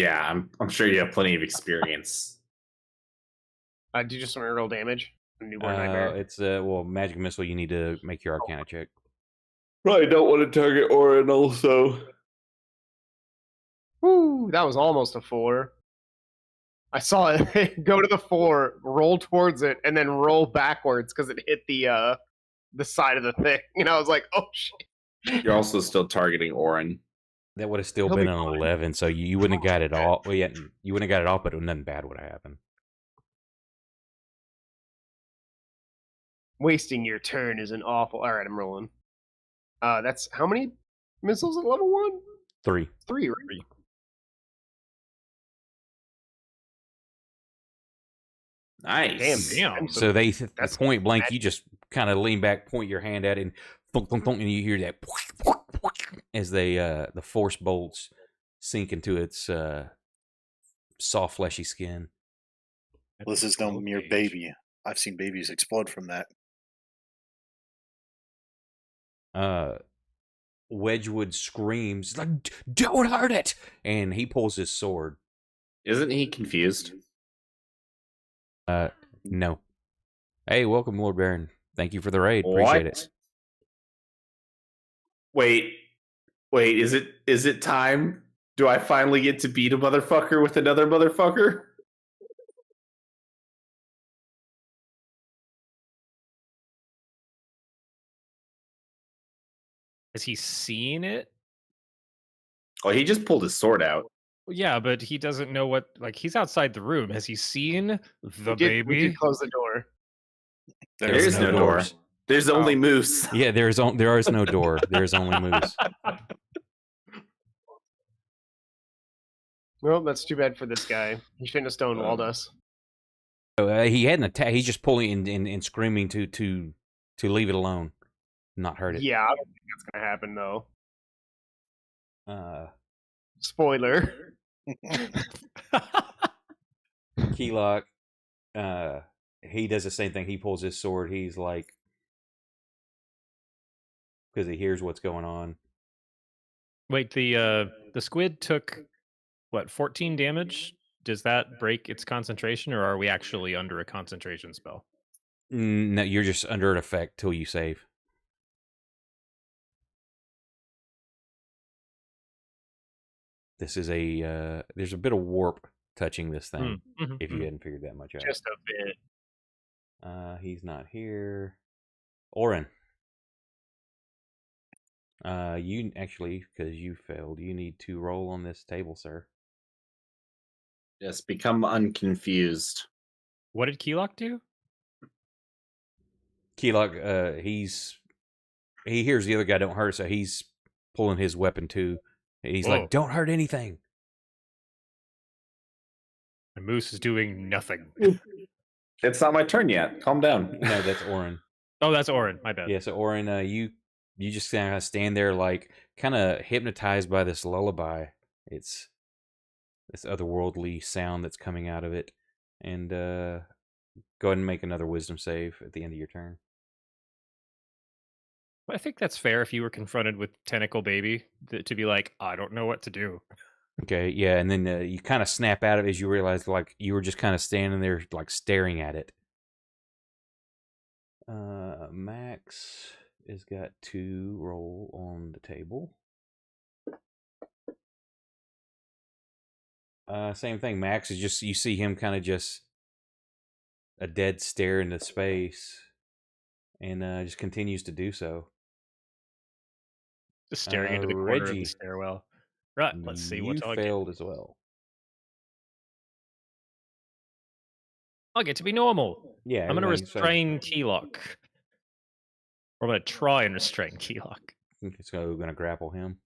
of I'm sure you have plenty of experience. Do you just want to roll damage? A newborn nightmare. It's well, magic missile. You need to make your Arcana check. Probably don't want to target Orin also. Woo, that was almost a 4. I saw it go to the 4, roll towards it, and then roll backwards because it hit the side of the thing. And I was like, oh shit. You're also still targeting Orin. That would have still He'll been be an fine. 11, so you wouldn't have got it all. Well, yeah, you wouldn't have got it all, but nothing bad would have happened. Wasting your turn is an awful. All right, I'm rolling. That's how many missiles at level 1? 3. 3, right? Nice. Damn. So they That's point blank. magic. You just kind of lean back, point your hand at it, and thunk, thunk, thunk, and you hear that as they the force bolts sink into its soft, fleshy skin. Well, this is no mere baby. I've seen babies explode from that. Wedgwood screams like, "Don't hurt it!" And he pulls his sword. Isn't he confused? No. Hey, welcome, Lord Baron. Thank you for the raid. Appreciate it. Wait, is it time? Do I finally get to beat a motherfucker with another motherfucker? Has he seen it? Oh, he just pulled his sword out. Yeah, but he doesn't know what. Like, he's outside the room. Has he seen the We baby? did close the door. There's no door. doors. There's only Moose. Yeah, there is no door. There is only Moose. Well, that's too bad for this guy. He shouldn't have stonewalled us. So, he had an attack. He's just pulling and screaming to leave it alone, not hurt it. Yeah, I don't think that's gonna happen though. Uh, Spoiler. Keylock, he does the same thing. He pulls his sword. He's like, because he hears what's going on. Wait, the squid took what, 14 damage? Does that break its concentration, or are we actually under a concentration spell? No, you're just under an effect till you save. This is there's a bit of warp touching this thing. If you hadn't figured that much out. Just a bit. He's not here. Oren. You actually, because you failed, you need to roll on this table, sir. Just become unconfused. What did Keylock do? Keylock, he hears the other guy don't hurt, so he's pulling his weapon too. He's like, "Don't hurt anything." And Moose is doing nothing. It's not my turn yet. Calm down. No, that's Oren. Oh, that's Oren. My bad. Yeah, so Oren, you just kind of stand there, like kind of hypnotized by this lullaby. It's this otherworldly sound that's coming out of it, and go ahead and make another wisdom save at the end of your turn. I think that's fair if you were confronted with Tentacle Baby to be like, I don't know what to do. Okay, yeah, and then you kind of snap out of it as you realize, like, you were just kind of standing there, like, staring at it. Max has got to roll on the table. Same thing. Max is just, you see him kind of just a dead stare into space, and just continues to do so. Just staring into the corner of Reggie, the stairwell. Right, let's see you what I get. failed as well. I get to be normal. Yeah, I'm going to everything's fine. restrain Keylock. Or I'm going to try and restrain Keylock. It's going to grapple him.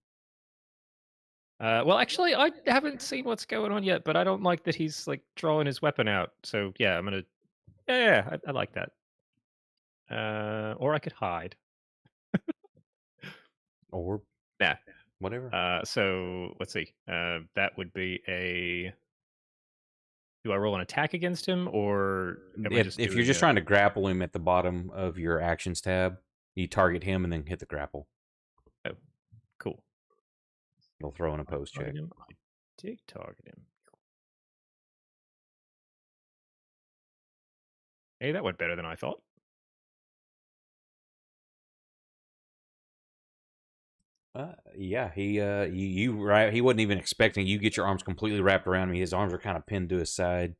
Well, actually, I haven't seen what's going on yet, but I don't like that he's like drawing his weapon out. So yeah, I'm gonna. Yeah, I like that. Or I could hide. Or Nah. whatever. So let's see. That would be a. Do I roll an attack against him, or If you're just trying to grapple him at the bottom of your actions tab, you target him and then hit the grapple. Oh, cool. It'll throw an opposed check. I did target him. Hey, that went better than I thought. Yeah, he he wasn't even expecting you. Get your arms completely wrapped around him. His arms are kind of pinned to his side.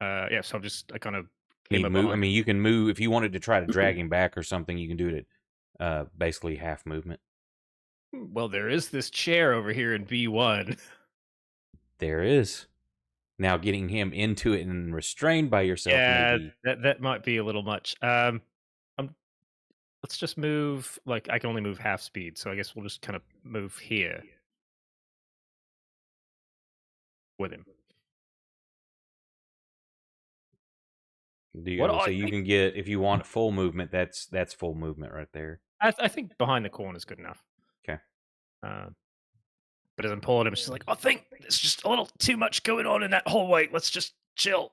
Yeah, so I'm just I kind of I mean, you can move if you wanted to try to drag him back or something. You can do it basically half movement. Well, there is this chair over here in B1. There is. Now getting him into it and restrained by yourself, Yeah, maybe. that might be a little much. Let's just move. Like, I can only move half speed, so I guess we'll just kind of move here with him. So you can get, if you want full movement, that's full movement right there. I think behind the corner is good enough. Okay. But as I'm pulling him, she's like, I think there's just a little too much going on in that hallway. Let's just chill.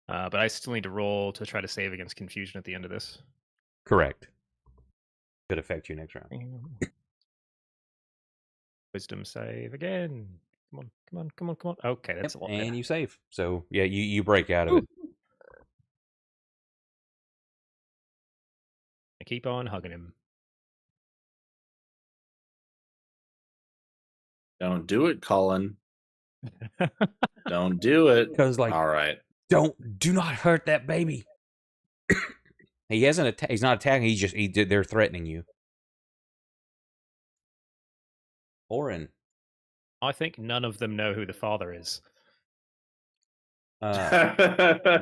But I still need to roll to try to save against confusion at the end of this. Correct. Could affect you next round. Wisdom save again. Come on. Okay, that's a lot better. And you save. So, yeah, you break out of it. I keep on hugging him. Don't do it, Cullen. Don't do it. Because, like, all right. Do not hurt that baby. He hasn't he's not attacking, they're threatening you. Orin. I think none of them know who the father is.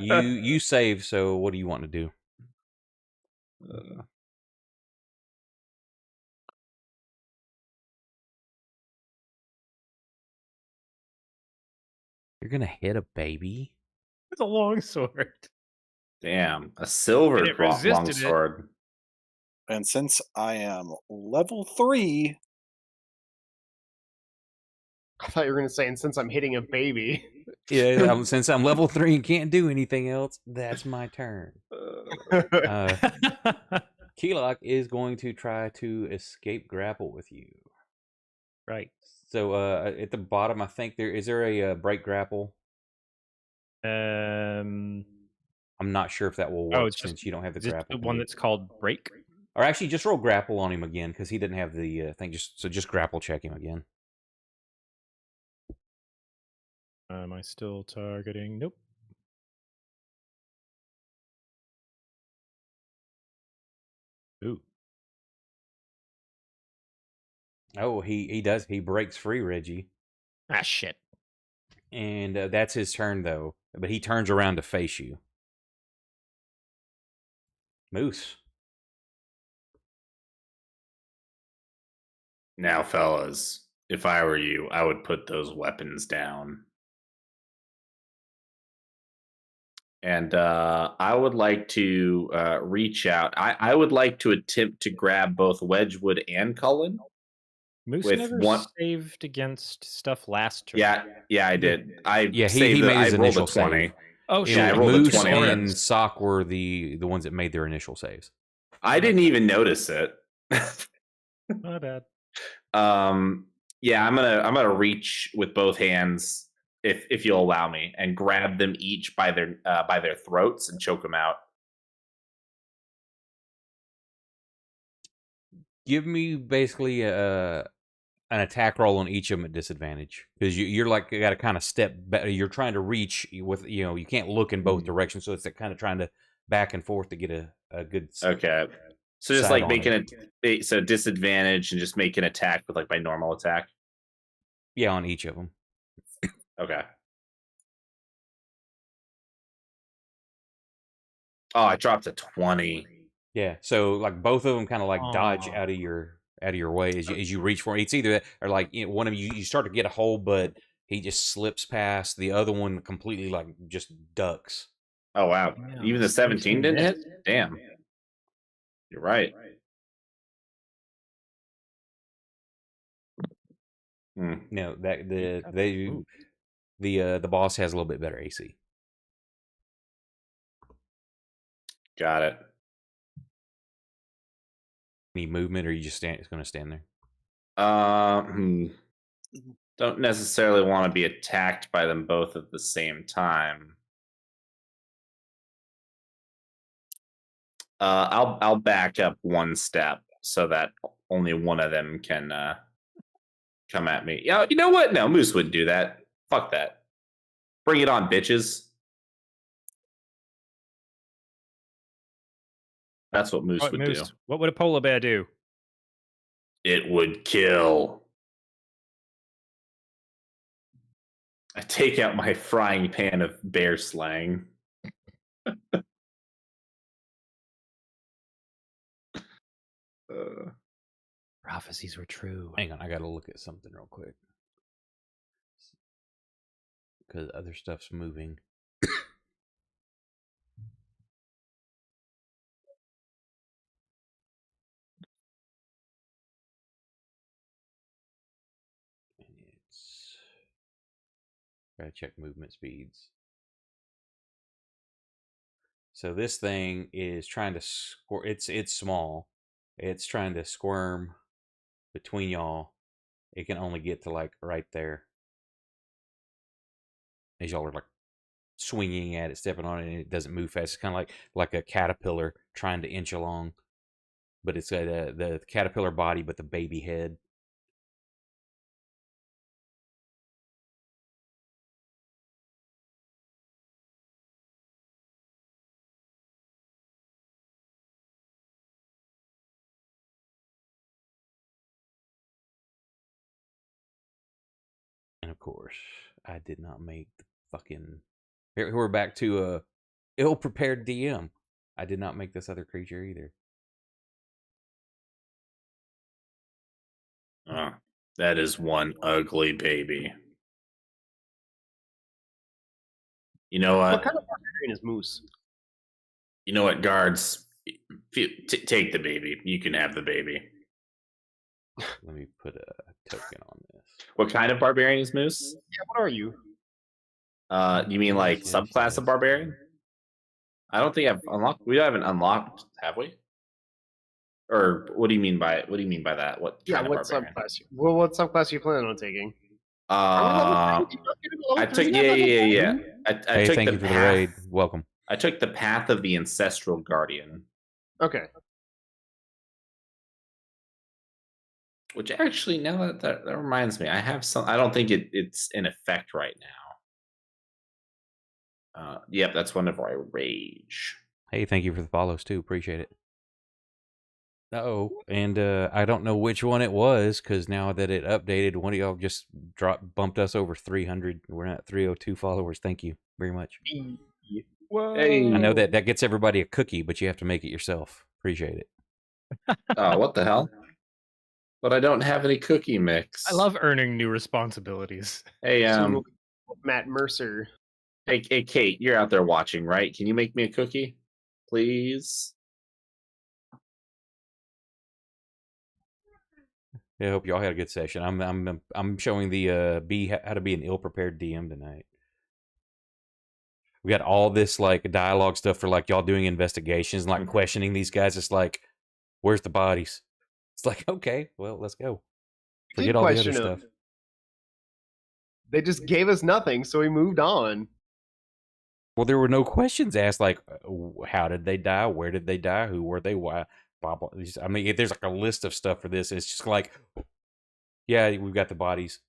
You save, so what do you want to do? You're gonna hit a baby? It's a longsword. Damn, a silver longsword. And since I am level 3, I thought you were going to say, and since I'm hitting a baby. Yeah, since I'm level 3 and can't do anything else, that's my turn. Keylok is going to try to escape grapple with you. Right. So at the bottom, I think is there a break grapple? I'm not sure if that will work since you don't have the grapple. The one that's called break? Or actually, just roll grapple on him again because he didn't have the thing. Just grapple check him again. Am I still targeting? Nope. Ooh. Oh, he does. He breaks free, Reggie. Ah, shit. And that's his turn, though. But he turns around to face you. Moose. Now, fellas, if I were you, I would put those weapons down. And I would like to reach out. I would like to attempt to grab both Wedgwood and Cullen. Moose never saved against stuff last turn. Yeah, I did. He made his initial 20. Save. Oh, shit. Yeah, I rolled Moose a 20. and Sock were the ones that made their initial saves. I didn't even notice it. My bad. Yeah, I'm gonna reach with both hands, if you'll allow me, and grab them each by their throats and choke them out. Give me basically an attack roll on each of them at disadvantage because you're like you got to kind of step back. You're trying to reach with you can't look in both directions, so it's kind of trying to back and forth to get a good. Okay, so just like making so disadvantage and just make an attack with like my normal attack. Yeah, on each of them. Okay. Oh, I dropped a 20. Yeah, so like both of them kind of like dodge out of your way as you reach for it. It's either that or like one of you start to get a hold, but he just slips past. The other one completely like just ducks. Oh wow! Yeah, even the 17 didn't hit. Damn. You're right. No, that the boss has a little bit better AC. Got it. Any movement, or you just going to stand there? Don't necessarily want to be attacked by them both at the same time. I'll back up one step so that only one of them can come at me. Yeah, you know what? No, Moose wouldn't do that. Fuck that. Bring it on, bitches. That's what moose would do. What would a polar bear do? It would kill. I take out my frying pan of bear slang. Prophecies were true. Hang on, I gotta look at something real quick because other stuff's moving. And it's gotta check movement speeds. So this thing is trying to it's small. It's trying to squirm between y'all. It can only get to like right there. As y'all are like swinging at it, stepping on it, and it doesn't move fast. It's kind of like a caterpillar trying to inch along, but it's the caterpillar body, but the baby head. And of course, I did not make the fucking. Here we're back to a ill-prepared DM. I did not make this other creature either. That is one ugly baby. You know what? What kind of barbarian is Moose? You know what, guards? Take the baby. You can have the baby. Let me put a token on this. What kind of barbarian is Moose? Yeah, what are you? You mean like Yes, subclass of yes. barbarian? I don't think I've unlocked. We haven't unlocked, have we? Or what do you mean by that? What kind of What barbarian? subclass? Well, what subclass are you planning on taking? I took yeah. I Hey, took thank the you for the path. raid. Welcome. I took the path of the ancestral guardian, Okay. which actually now that reminds me, I have some. I don't think it's in effect right now. Yep, that's whenever I rage. Hey, thank you for the follows too. Appreciate it. Oh, and I don't know which one it was because now that it updated, one of y'all just bumped us over 300. We're at 302 followers. Thank you very much. Whoa. Hey. I know that gets everybody a cookie, but you have to make it yourself. Appreciate it. Oh, what the hell? But I don't have any cookie mix. I love earning new responsibilities. Hey, Matt Mercer. hey, Kate, you're out there watching, right? Can you make me a cookie, please? Yeah, I hope y'all had a good session. I'm showing the how to be an ill-prepared DM tonight. We got all this like dialogue stuff for like y'all doing investigations and like questioning these guys. It's like, where's the bodies? It's like, okay, well, let's go. Forget all the other stuff. They just gave us nothing, so we moved on. Well, there were no questions asked like, how did they die? Where did they die? Who were they? Why? Blah, blah. I mean, there's like a list of stuff for this. It's just like, yeah, we've got the bodies.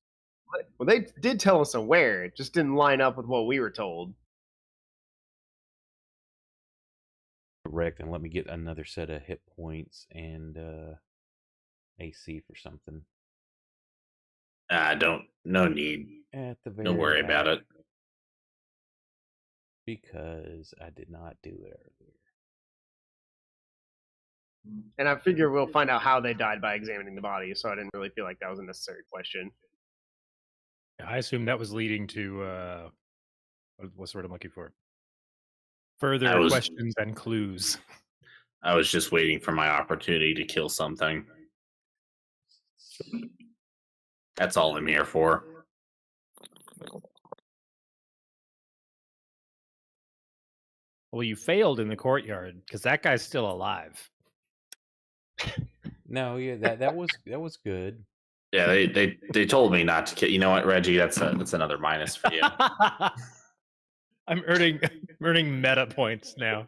Well, they did tell us where. It just didn't line up with what we were told. Correct, and let me get another set of hit points and AC for something. No need. At the very Don't worry about back, it. because I did not do it earlier. And I figure we'll find out how they died by examining the body, so I didn't really feel like that was a necessary question. I assume that was leading to what's the word I'm looking for? Further questions and clues. I was just waiting for my opportunity to kill something. That's all I'm here for. Well, you failed in the courtyard because that guy's still alive. No, yeah, that was good. Yeah, they told me not to kill. You know what, Reggie? That's another minus for you. I'm earning meta points now.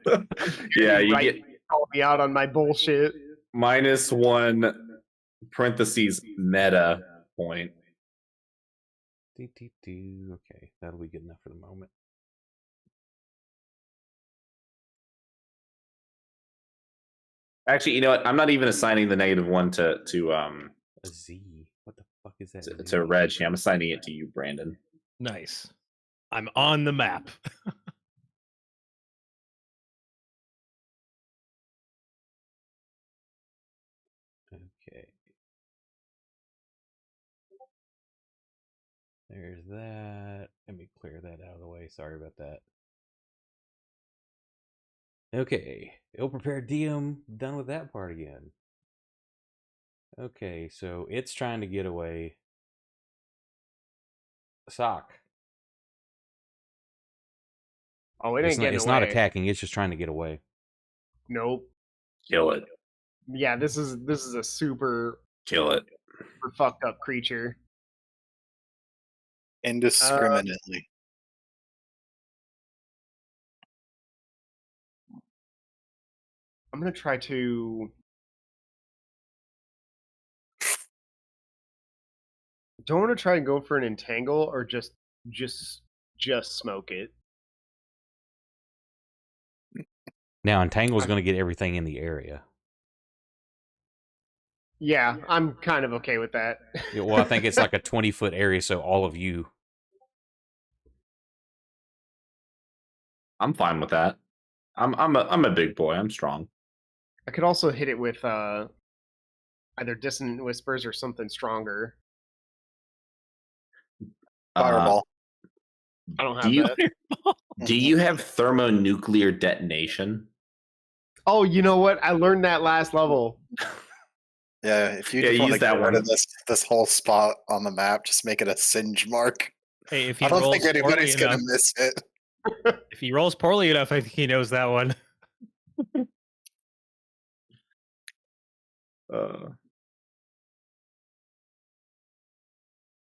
Yeah, you get call me out on my bullshit. -1 parentheses meta point. Okay, that'll be good enough for the moment. Actually, you know what? I'm not even assigning the -1 to A Z. What the fuck is that? to Reg. I'm assigning it to you, Brandon. Nice. I'm on the map. Okay. There's that. Let me clear that out of the way. Sorry about that. Okay. Ill-prepared DM. Done with that part again. Okay, so it's trying to get away. Sock. Oh, it ain't getting It's away. not attacking. It's just trying to get away. Nope. Kill it. Yeah, this is a super Kill it. fucked up creature. Indiscriminately. I'm gonna try to. Don't want to try and go for an entangle or just smoke it. Now, Entangle is going to get everything in the area. Yeah, I'm kind of okay with that. Yeah, well, I think it's like a 20-foot area, so all of you. I'm fine with that. I'm a big boy. I'm strong. I could also hit it with either Dissonant Whispers or something stronger. Fireball. I don't have Do you that. do you have thermonuclear detonation? Oh, you know what? I learned that last level. Yeah, if you Yeah, just want to use that get rid of one. this whole spot on the map, just make it a singe mark. Hey, if he I don't rolls think anybody's poorly gonna enough, miss it. if he rolls poorly enough, I think he knows that one.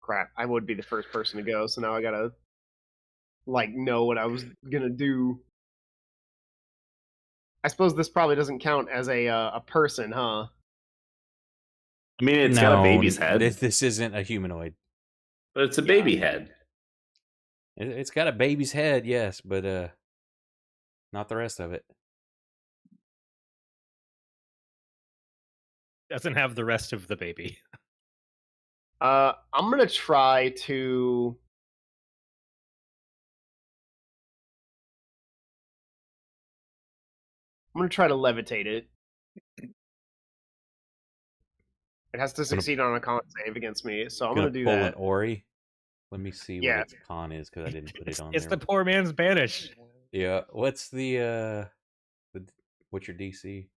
Crap, I would be the first person to go, so now I gotta know what I was gonna do. I suppose this probably doesn't count as a person, huh? I mean, it's got a baby's head, This isn't a humanoid. but it's a baby head. It's got a baby's head, yes, but not the rest of it. Doesn't have the rest of the baby. I'm gonna try to. I'm gonna try to levitate it. It has to succeed on a con save against me, so I'm gonna do pull that. an Ori. Let me see Yeah. what its con is because I didn't put it on It's there. the poor man's banish. Yeah. What's what's your DC?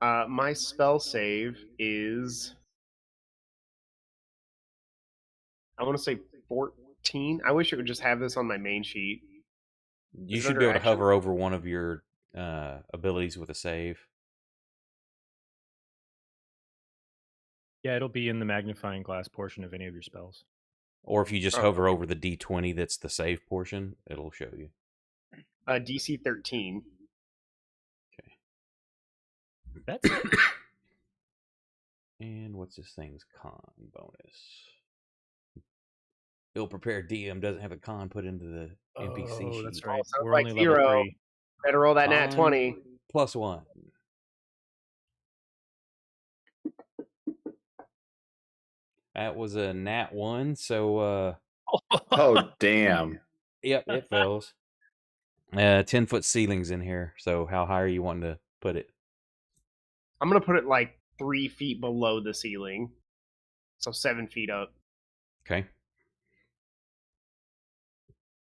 My spell save is. I want to say 14. I wish it would just have this on my main sheet. You Is it should be under able to action? hover over one of your abilities with a save. Yeah, it'll be in the magnifying glass portion of any of your spells. Or if you just Oh, hover okay. over the D20 that's the save portion, it'll show you. DC 13. Okay. That's And what's this thing's con bonus? Ill-prepared DM doesn't have a con put into the NPC sheet. That's right. sounds We're like only level 0. 3. Better roll that nat Con 20. +1. That was a nat 1, so Oh damn! yep, it fails. 10-foot ceilings in here. So how high are you wanting to put it? I'm gonna put it like 3 feet below the ceiling, so 7 feet up, Okay.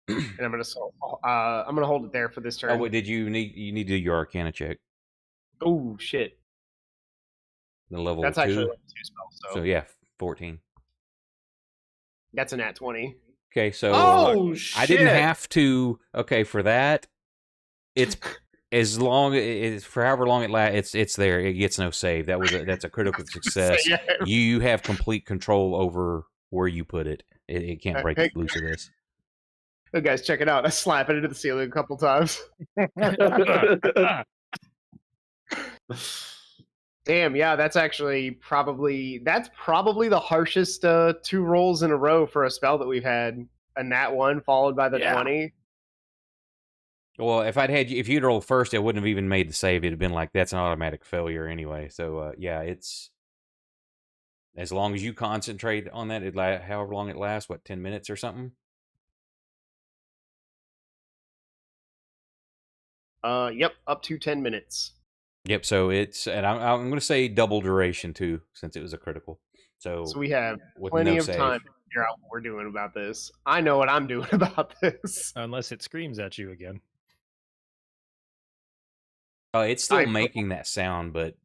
and I'm gonna hold it there for this turn. Oh, wait, you need to do your Arcana check. Oh shit! The level That's 2. actually a level 2 spell, So yeah, 14. that's a nat 20. Okay, so Oh shit! I didn't have to. Okay, for that, it's as long as for however long it lasts. It's there. It gets no save. That's a critical success. Yeah. You have complete control over where you put it. It can't break Okay. loose of this. Hey guys, check it out. I slap it into the ceiling a couple times. Damn, yeah, that's probably the harshest 2 rolls in a row for a spell that we've had. A nat 1 followed by the Yeah. 20. Well, if you'd rolled first, it wouldn't have even made the save. It'd have been like that's an automatic failure anyway. So yeah, it's as long as you concentrate on that. However long it lasts, 10 minutes or something. Yep, up to 10 minutes. Yep. So and I'm going to say double duration too, since it was a critical. So we have with plenty no of save. time to figure out what we're doing about this. I know what I'm doing about this. Unless it screams at you again. It's still making that sound, but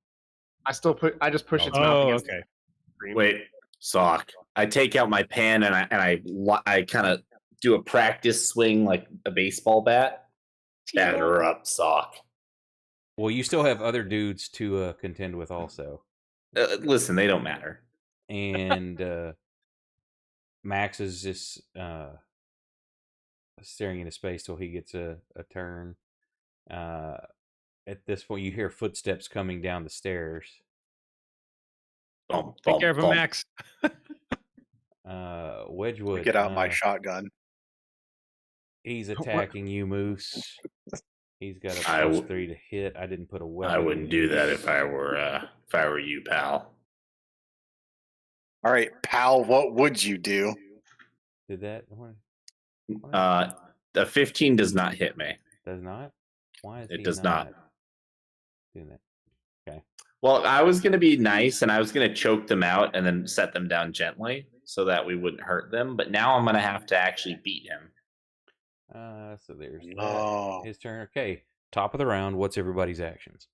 I just push its mouth Oh, against okay. the screen. Wait, Sock. I take out my pen and I kind of do a practice swing like a baseball bat. Batter up, Sock. well, you still have other dudes to contend with also. Listen, they don't matter. And Max is just staring into space till he gets a turn. At this point, you hear footsteps coming down the stairs. Bump, Take bump, care of him, bump. Max. Wedgwood. Get out my shotgun. He's attacking you, Moose. He's got a +3 to hit. I didn't put a weapon. I wouldn't do that if I were you, pal. All right, pal, what would you do? Did that? A 15 does not hit me. Does not? Why is It he does not. doing that? Okay. Well, I was going to be nice and I was going to choke them out and then set them down gently so that we wouldn't hurt them. But now I'm going to have to actually beat him. So there's Oh. his turn. Okay. Top of the round. What's everybody's actions?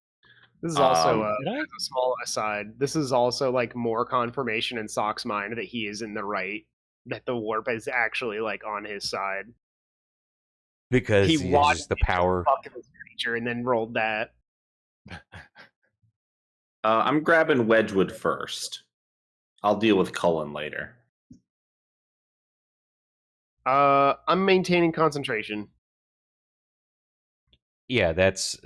This is also Did I? as a small aside. This is also like more confirmation in Sock's mind that he is in the right. That the warp is actually like on his side. Because He he watched uses the power. Fuck this creature and then rolled that. I'm grabbing Wedgwood first. I'll deal with Cullen later. I'm maintaining concentration. Yeah, that's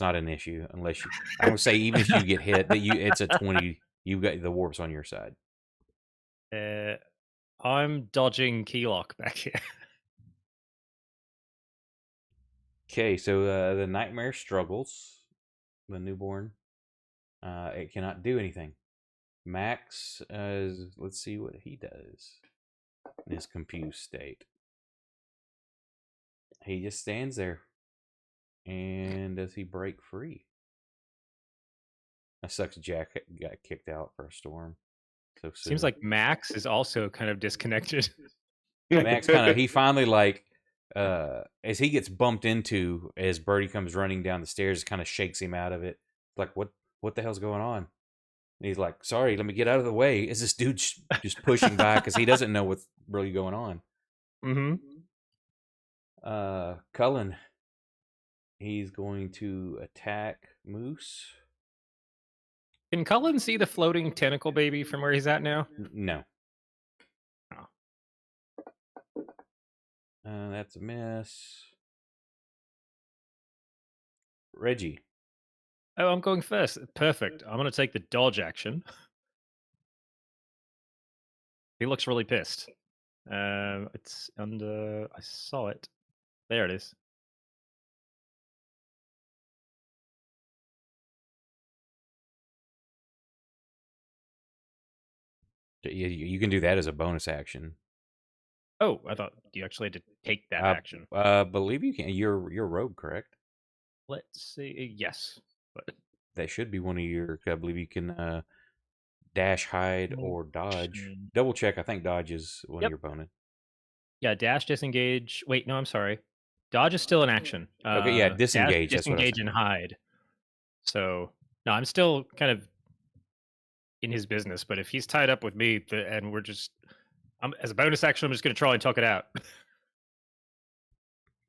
not an issue unless you. I'm gonna say even if you get hit, it's a 20. You got the warps on your side. I'm dodging Keylock back here. Okay, so the nightmare struggles. The newborn. It cannot do anything. Max, let's see what he does in his confused state. He just stands there. And does he break free? That sucks. Jack got kicked out for a storm. So soon. Seems like Max is also kind of disconnected. Max he finally as he gets bumped into as Birdie comes running down the stairs, kind of shakes him out of it. Like, what the hell's going on? And he's like, sorry, let me get out of the way. Is this dude just pushing by because he doesn't know what's really going on? Mm-hmm. Cullen, he's going to attack Moose. Can Cullen see the floating tentacle baby from where he's at now? No. Oh. That's a miss. Reggie. Oh, I'm going first. Perfect. I'm going to take the dodge action. He looks really pissed. It's under... I saw it. There it is. You can do that as a bonus action. Oh, I thought you actually had to take that action. Believe you can. You're rogue, correct? Let's see. Yes. But that should be one of your. I believe you can dash, hide, or dodge. Double check. I think dodge is one of your bonus. Yeah, dash, disengage. Wait, no, I'm sorry. Dodge is still an action. Okay, yeah, disengage. Dash, disengage, and hide. So, no, I'm still kind of in his business. But if he's tied up with me, and we're just, as a bonus action, I'm just going to try and talk it out.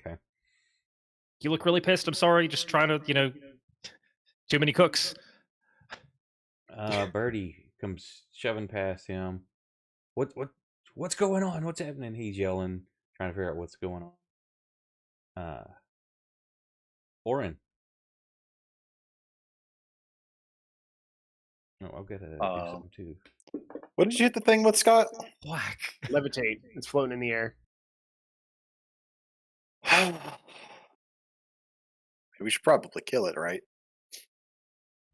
Okay. You look really pissed. I'm sorry. Just trying to, too many cooks. Birdie comes shoving past him. What's going on? What's happening? He's yelling, trying to figure out what's going on. Oren. Oh, I've got to do something too. What did you hit the thing with, Scott? Black. Levitate. It's floating in the air. We should probably kill it, right?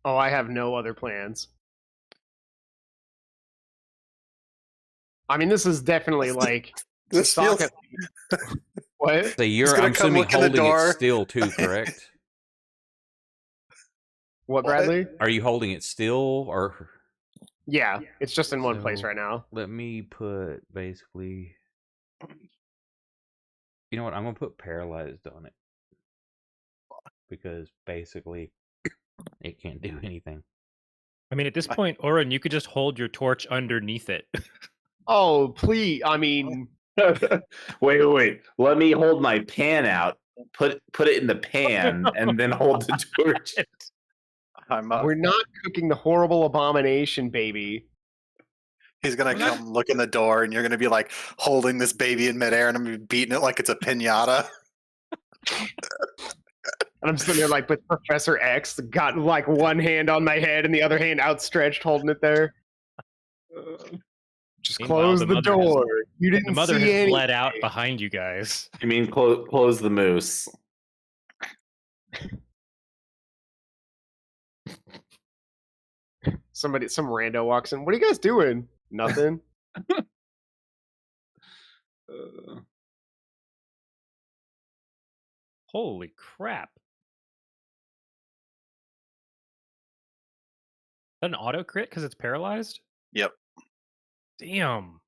Oh, I have no other plans. I mean, this is definitely like This feels. Sokka. What? So He's gonna I'm come assuming look in the holding it door. still too, correct? What, Bradley? Are you holding it still, or Yeah, it's just in one place So- right now. let me put basically? You know what? I'm gonna put paralyzed on it because basically it can't do anything. I mean, at this point, Oren, you could just hold your torch underneath it. Oh, please! I mean, wait. Let me hold my pan out. Put it in the pan and then hold the torch. we're not cooking the horrible abomination, baby. He's gonna come look in the door, and you're gonna be like holding this baby in midair, and I'm gonna be beating it like it's a pinata. And I'm sitting there like with Professor X, got like one hand on my head and the other hand outstretched, holding it there. Just Meanwhile, close the the mother has- door. You The didn't mother see has anything. bled out behind you guys. You mean close the moose? Some rando walks in. What are you guys doing? Nothing. Holy crap. Is that an auto crit because it's paralyzed? Yep. Damn.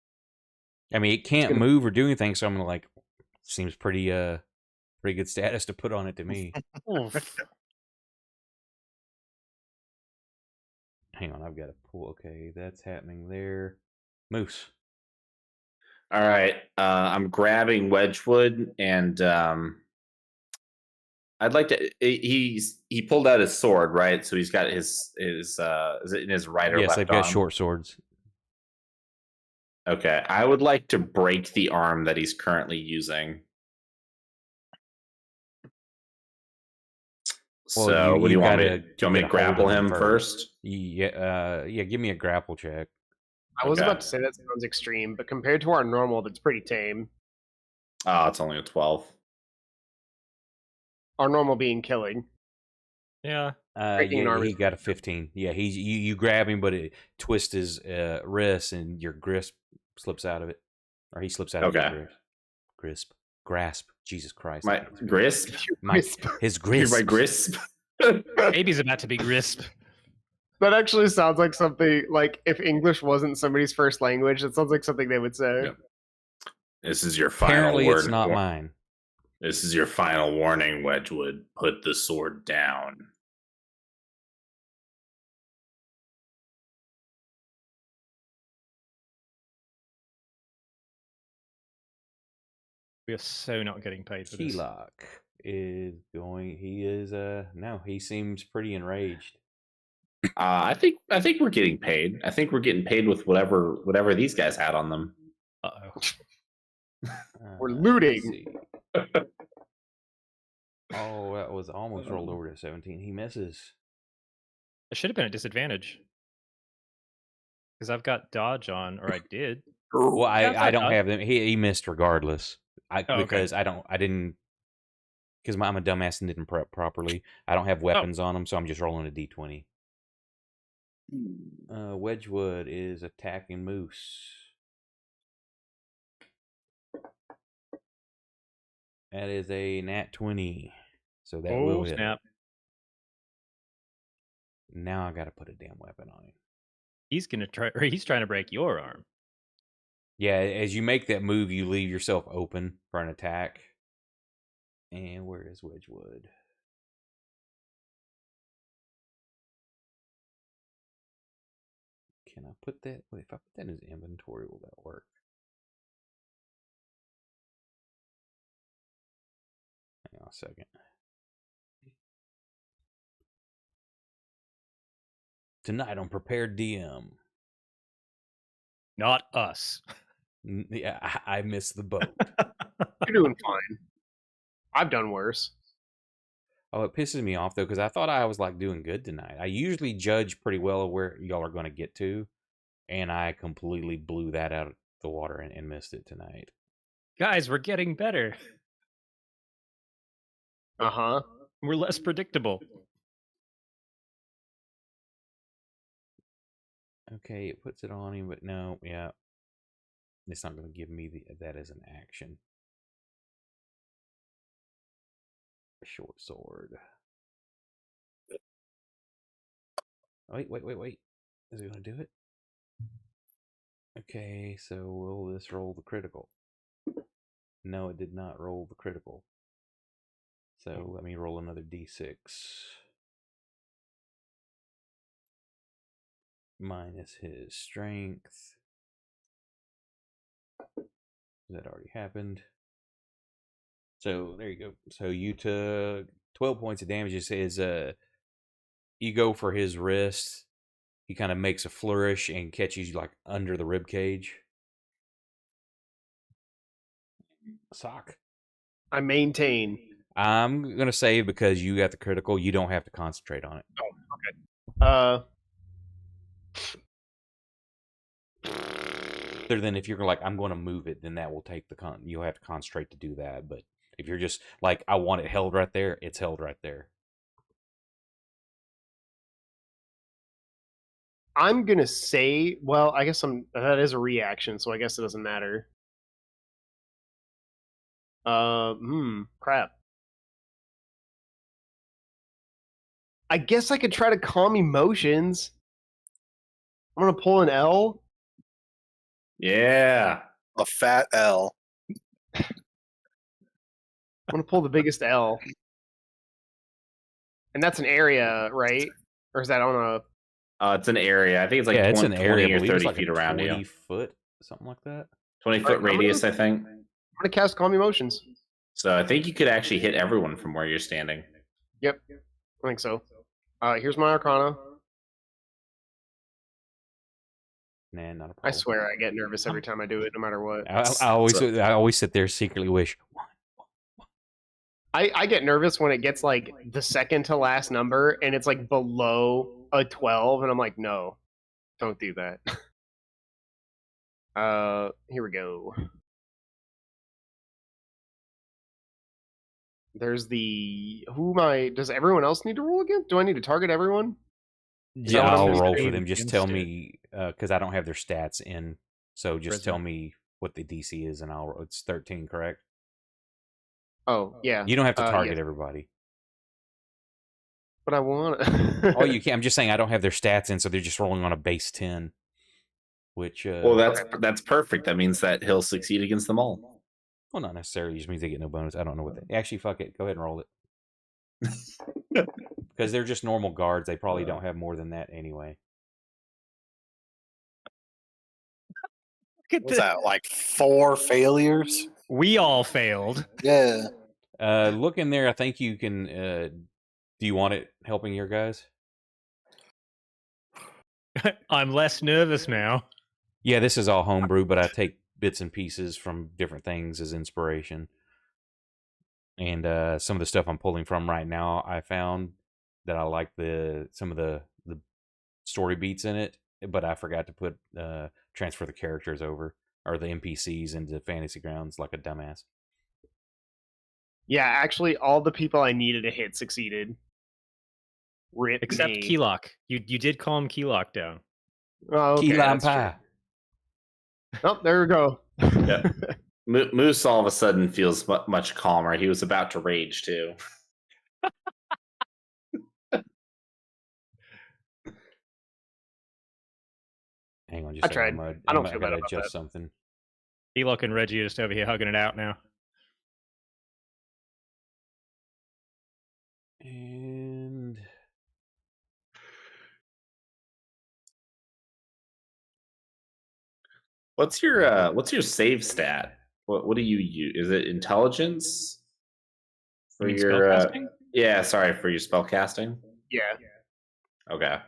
I mean, it can't gonna- move or do anything, so I'm gonna like. Seems pretty good status to put on it to me. Oof. Hang on, I've got to pull. Okay, that's happening there. Moose. All right. I'm grabbing Wedgwood, and I'd like to. He pulled out his sword, right? So he's got his is it in his right or Yes, left they've got arm? short swords. Okay, I would like to break the arm that he's currently using. Well, So, what do you want me? gotta- Do you want me to gotta hold grapple him him first? Yeah, give me a grapple check. I was Okay. about to say that sounds extreme, but compared to our normal, that's pretty tame. Oh, it's only a 12. Our normal being killing. Yeah. Breaking an Yeah, arm he is- got a 15. Yeah, you grab him, but it twists his wrist, and your grasp slips out of it, or he slips out of Okay. your grasp. Jesus Christ! My grasp? His You're grasp. my grasp? Baby's about to be grisp. That actually sounds like something like if English wasn't somebody's first language, it sounds like something they would say. Yep. This is your final Apparently, word. it's not mine. This is your final warning, Wedgwood. Put the sword down. We are so not getting paid for this. Keylock is going. He is no. He seems pretty enraged. I think we're getting paid. I think we're getting paid with whatever these guys had on them. Uh-oh. We're Let's looting. see. Oh, that was almost rolled over to 17. He misses. It should have been a disadvantage. Because I've got dodge on, or I did. Well, Yeah, I don't dodge. have them. He missed regardless. okay. Because I didn't because I'm a dumbass and didn't prep properly. I don't have weapons on him, so I'm just rolling a d20. Wedgwood is attacking Moose. That is a nat 20. So that will Oh, hit. snap. Now I got to put a damn weapon on him. He's gonna try. Or he's trying to break your arm. Yeah, as you make that move, you leave yourself open for an attack. And where is Wedgwood? Can I put that? Wait, if I put that in his inventory, will that work? Hang on a second. Tonight on Prepared DM. Not us. Yeah, I missed the boat. You're doing fine. I've done worse. Oh, it pisses me off though, because I thought I was like doing good tonight. I usually judge pretty well where y'all are going to get to, and I completely blew that out of the water and missed it tonight. Guys, we're getting better. Uh-huh. We're less predictable. Okay, it puts it on him, but no, yeah. It's not going to give me that as an action. Short sword. Wait. Is it going to do it? Okay, so will this roll the critical? No, it did not roll the critical. So let me roll another d6. Minus his strength. That already happened. So there you go. So you took 12 points of damage. It says you go for his wrist. He kind of makes a flourish and catches you like under the rib cage. Sock. I maintain. I'm gonna say because you got the critical, you don't have to concentrate on it. Oh, okay. Other than if you're like, I'm going to move it, then that will take the you'll have to concentrate to do that. But if you're just like, I want it held right there, it's held right there. I'm gonna say, well, I guess that is a reaction, so I guess it doesn't matter. Crap. I guess I could try to calm emotions. I'm gonna pull an L. Yeah. A fat L. I'm gonna pull the biggest L. And that's an area, right? Or is that on a... It's an area. I think it's like yeah, 20, it's an area. 20 or 30 like feet around 20 you. foot, something like that. 20-foot radius, I think. I'm gonna cast calm emotions. So I think you could actually hit everyone from where you're standing. Yep, I think so. Here's my Arcana. Nah, not a problem. I swear I get nervous every time I do it, no matter what. I always sit there secretly wish. I get nervous when it gets like the second to last number and it's like below a 12, and I'm like, no, don't do that. Here we go. There's the does everyone else need to roll again? Do I need to target everyone? Yeah, what I'm I'll gonna roll say for them. Just against tell it? me because I don't have their stats in. So just Charisma. tell me what the DC is, and it's 13, correct? Oh yeah. You don't have to target yes. everybody. But I want. Oh, you can. I'm just saying I don't have their stats in, so they're just rolling on a base 10. Which Well, that's perfect. That means that he'll succeed against them all. well, not necessarily. It just means they get no bonus. I don't know what they actually. Fuck it. Go ahead and roll it. Because they're just normal guards. They probably don't have more than that anyway. Was that like 4 failures? We all failed. Yeah. Look in there. I think you can. Do you want it helping your guys? I'm less nervous now. Yeah, this is all homebrew, but I take bits and pieces from different things as inspiration. And some of the stuff I'm pulling from right now, I found that I like some of the story beats in it, but I forgot to put transfer the characters over or the NPCs into Fantasy Grounds like a dumbass. Yeah, actually, all the people I needed to hit succeeded. Rip Except me. Keylock. You did calm Keylock down. Oh, okay, Key lime that's true. pie. Oh, there we go. Yeah. Moose all of a sudden feels much calmer. He was about to rage too. Hang on, just I tried. I don't feel bad gotta about adjust that. something. Keylock and Reggie are just over here hugging it out now. And What's your save stat? What do you use? Is it intelligence? You mean your spellcasting? yeah, sorry, for your spell casting. Yeah. Okay.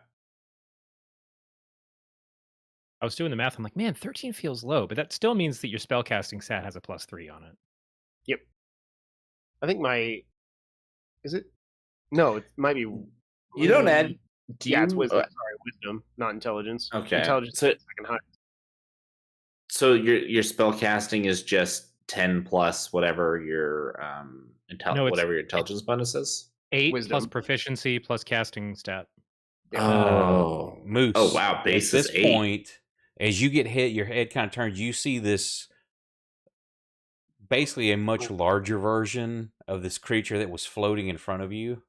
I was doing the math. I'm like, man, 13 feels low, but that still means that your spellcasting stat has a +3 on it. Yep. I think is it? No, it might be. You don't add. Yeah, it's wisdom. Sorry, wisdom, not intelligence. Okay. Intelligence is second high. So your spell casting is just 10 plus whatever your No, whatever your intelligence bonus is. 8 plus Wisdom. proficiency plus casting stat. Oh. Moose. Oh, wow, base At is this 8. point, as you get hit, your head kind of turns. You see this basically a much larger version of this creature that was floating in front of you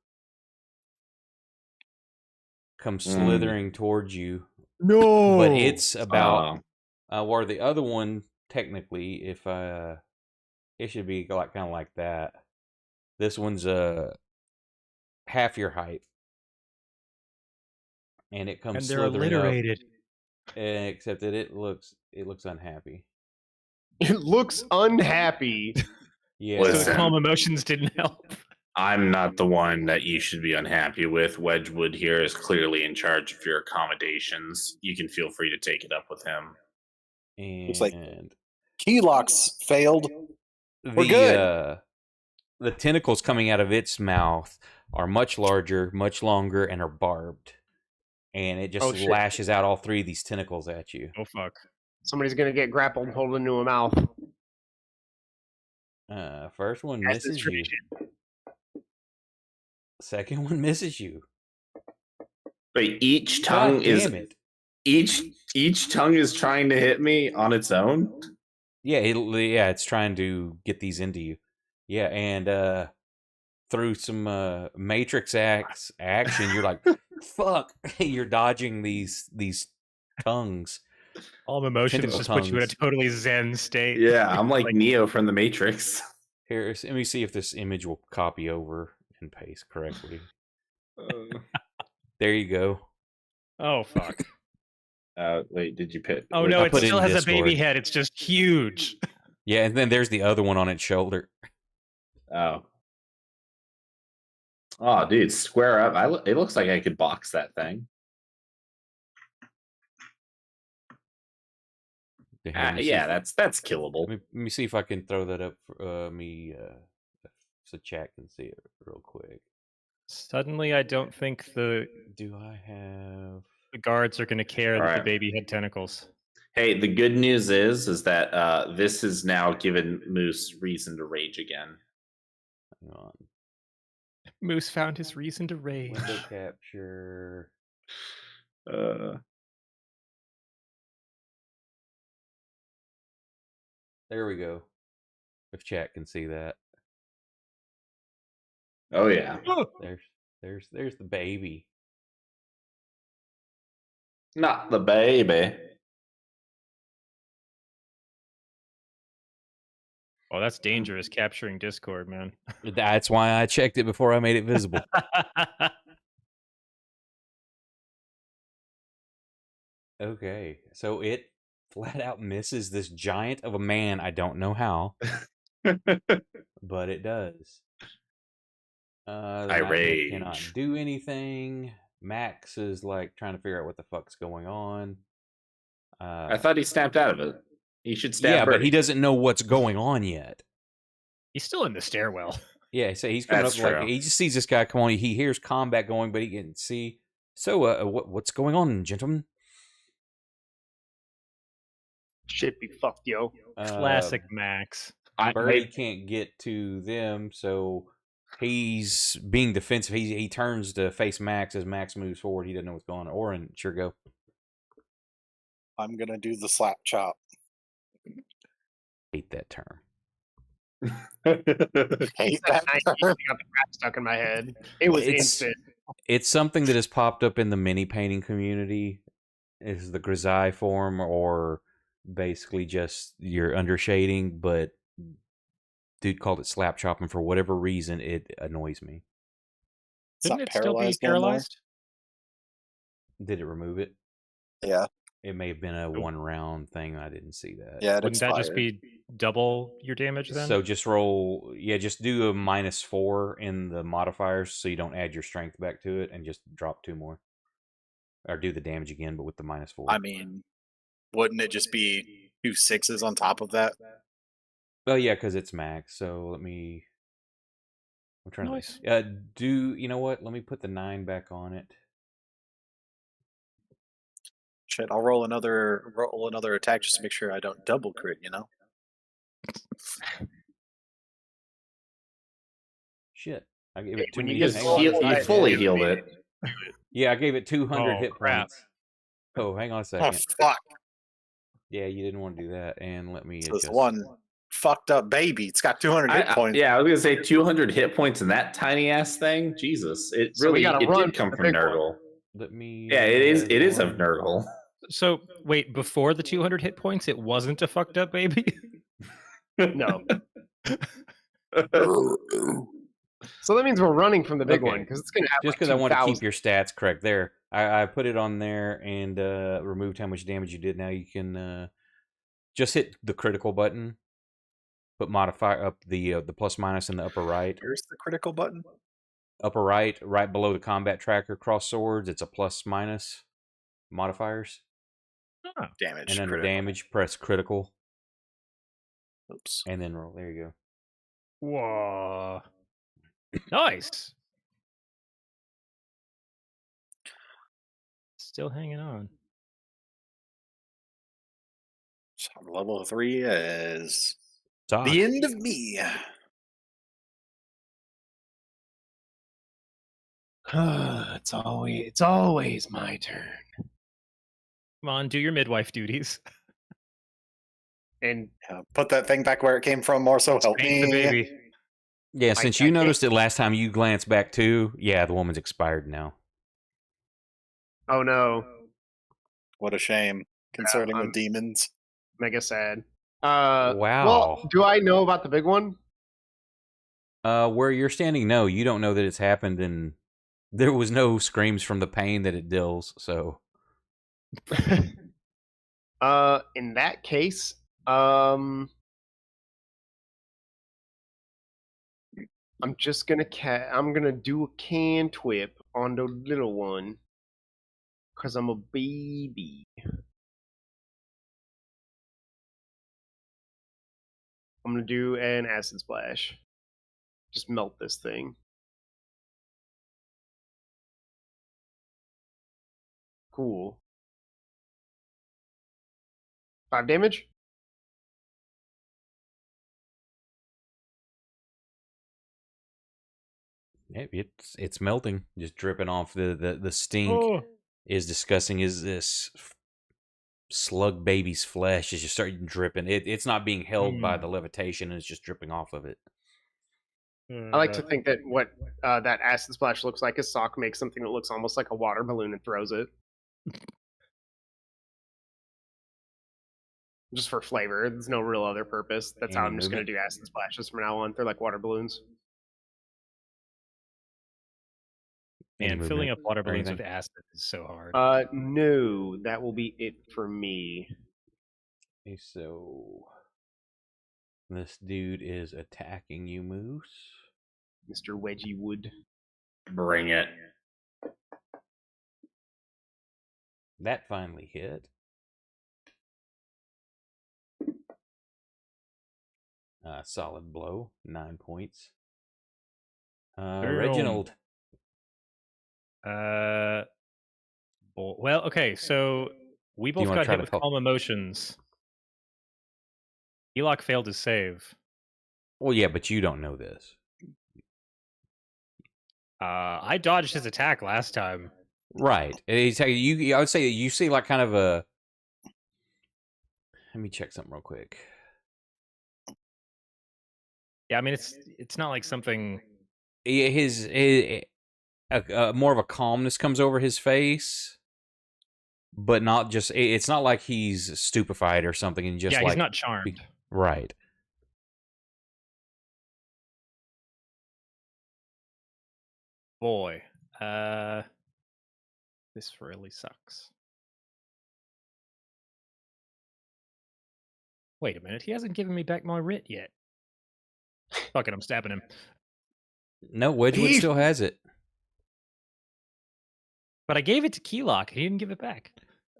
come slithering towards you. No. But it's about Oh. where the other one technically, if it should be like kind of like that. This one's half your height, and it comes and they're slithering alliterated. up. Except that it looks unhappy. It looks unhappy. Yeah. So the Listen. calm emotions didn't help. I'm not the one that you should be unhappy with. Wedgwood here is clearly in charge of your accommodations. You can feel free to take it up with him. Looks like- And Key locks failed. We're the good. The tentacles coming out of its mouth are much larger, much longer, and are barbed. And it just Oh, shit. lashes out all 3 of these tentacles at you. Oh fuck. Somebody's gonna get grappled holding into a mouth. First one That's the misses you. Second one misses you. But each God tongue is damn it. each tongue is trying to hit me on its own. Yeah, it's trying to get these into you. Yeah, and through some Matrix action, you're like, fuck. You're dodging these tongues. All emotions Tentacle just put you in a tongues. totally zen state. Yeah, I'm like Neo from the Matrix. Here, let me see if this image will copy over and paste correctly. There you go. Oh fuck. Wait, did you pick? Oh wait, no, I it put it still in has a baby Discord. head. It's just huge. Yeah, and then there's the other one on its shoulder. Oh. Oh, dude, square up. It looks like I could box that thing. Let me see Yeah, if- that's killable. Let me see if I can throw that up for me, so chat can see it real quick. Suddenly, I don't think the Do I have? guards are going to care that the Alright. baby had tentacles. Hey, the good news is that this has now given Moose reason to rage again. Hang on. Moose found his reason to rage. Window capture. There we go. If chat can see that, Oh yeah. there's the baby. Not the baby. Oh, that's dangerous. Capturing Discord, man. That's why I checked it before I made it visible. Okay, so it flat out misses this giant of a man. I don't know how, but it does. The I Nightmare cannot rage. do anything. Max is like trying to figure out what the fuck's going on. I thought he snapped out of it. He should stab yeah, but Birdie. he doesn't know what's going on yet. He's still in the stairwell. Yeah, so he's coming That's up like true. he just sees this guy come on. He hears combat going, but he can see. So, what's going on, gentlemen? Shit be fucked, yo. Classic Max. Birdie can't get to them, so he's being defensive. He turns to face Max as Max moves forward. He doesn't know what's going on. Oren, sure go. I'm gonna do the slap chop. Hate that term. Hate that I term. got the crap stuck in my head. It was It's- instant. It's something that has popped up in the mini painting community. Is the grisaille form, or basically just your undershading, but dude called it slap chopping for whatever reason. It annoys me. It's Shouldn't not it still be paralyzed no more. paralyzed? Did it remove it? Yeah, It may have been a one round thing. I didn't see that. yeah. It Wouldn't that just expired. be double your damage then? So just roll, just do a -4 in the modifiers so you don't add your strength back to it, and just drop 2 more. Or do the damage again, but with the -4. I mean, wouldn't it just be 2 6s on top of that? Well, yeah, because it's max. So let me. I'm trying Nice. to. You know what? Let me put the 9 back on it. Shit, I'll roll another attack just to make sure I don't double crit. You know. Shit. I gave it too When you many. get Just full you life, fully yeah. healed it. Yeah, I gave it 200 Oh, hit crap. points. Oh, hang on a Oh second. fuck! Yeah, you didn't want to do that. And let me So this adjust. one fucked up baby. It's got 200 hit points. Yeah, I was gonna say 200 hit points in that tiny ass thing. Jesus, it So we really gotta it run did come for the from big one. Nurgle. Let me. Yeah, it is of Nurgle. So wait, before the 200 hit points, it wasn't a fucked up baby. No. So that means we're running from the big one Okay. because it's going to have Just like because I want to 2,000. keep your stats correct there. I put it on there and removed how much damage you did. Now you can just hit the critical button. Put modify up the plus minus in the upper right. Here's the critical button. Upper right, right below the combat tracker cross swords. It's a plus minus modifiers. Damage. And under critical. damage, press critical. Oops. And then roll. There you go. Whoa. Nice. Still hanging on. So level 3 is Sock. the end of me. It's always my turn. Come on, do your midwife duties. And Put that thing back where it came from. More so help Spank me. the baby. Yeah, Like since that you noticed it last time, you glanced back too. Yeah, the woman's expired now. oh no, What a shame. Concerning I'm- the demons. mega sad. Wow. Well, do I know about the big one? Where you're standing, no, you don't know that it's happened, and there was no screams from the pain that it deals. So, In that case, I'm just gonna I'm gonna do a cantrip on the little one, cause I'm a baby. I'm gonna do an acid splash. Just melt this thing. Cool. 5 damage? it's melting, just dripping off. The stink Oh. is disgusting. Is this slug baby's flesh is just starting dripping? It's not being held by the levitation, and it's just dripping off of it. I like to think that what that acid splash looks like is Sock makes something that looks almost like a water balloon and throws it. Just for flavor. There's no real other purpose. That's how Any I'm just going to movement? do acid splashes from now on. They're like water balloons. Any And filling movement up water or balloons anything? with acid is so hard. No, that will be it for me. Okay, so this dude is attacking you, Moose. Mr. Wedgie Wood. Bring it. That finally hit. Solid blow, 9 points. Reginald. Well, okay, so we Do you both wanna got try hit to with help? calm emotions. Eloc failed his save. Well, yeah, but you don't know this. I dodged his attack last time. Right. You, I would say you see like kind of a. Let me check something real quick. Yeah, I mean it's not like something. His more of a calmness comes over his face, but not just. It's not like he's stupefied or something, and just Yeah, like he's not charmed. right. Boy, this really sucks. Wait a minute, he hasn't given me back my writ yet. Fuck it, I'm stabbing him. No, Wedgwood still has it. But I gave it to Keylock. He didn't give it back.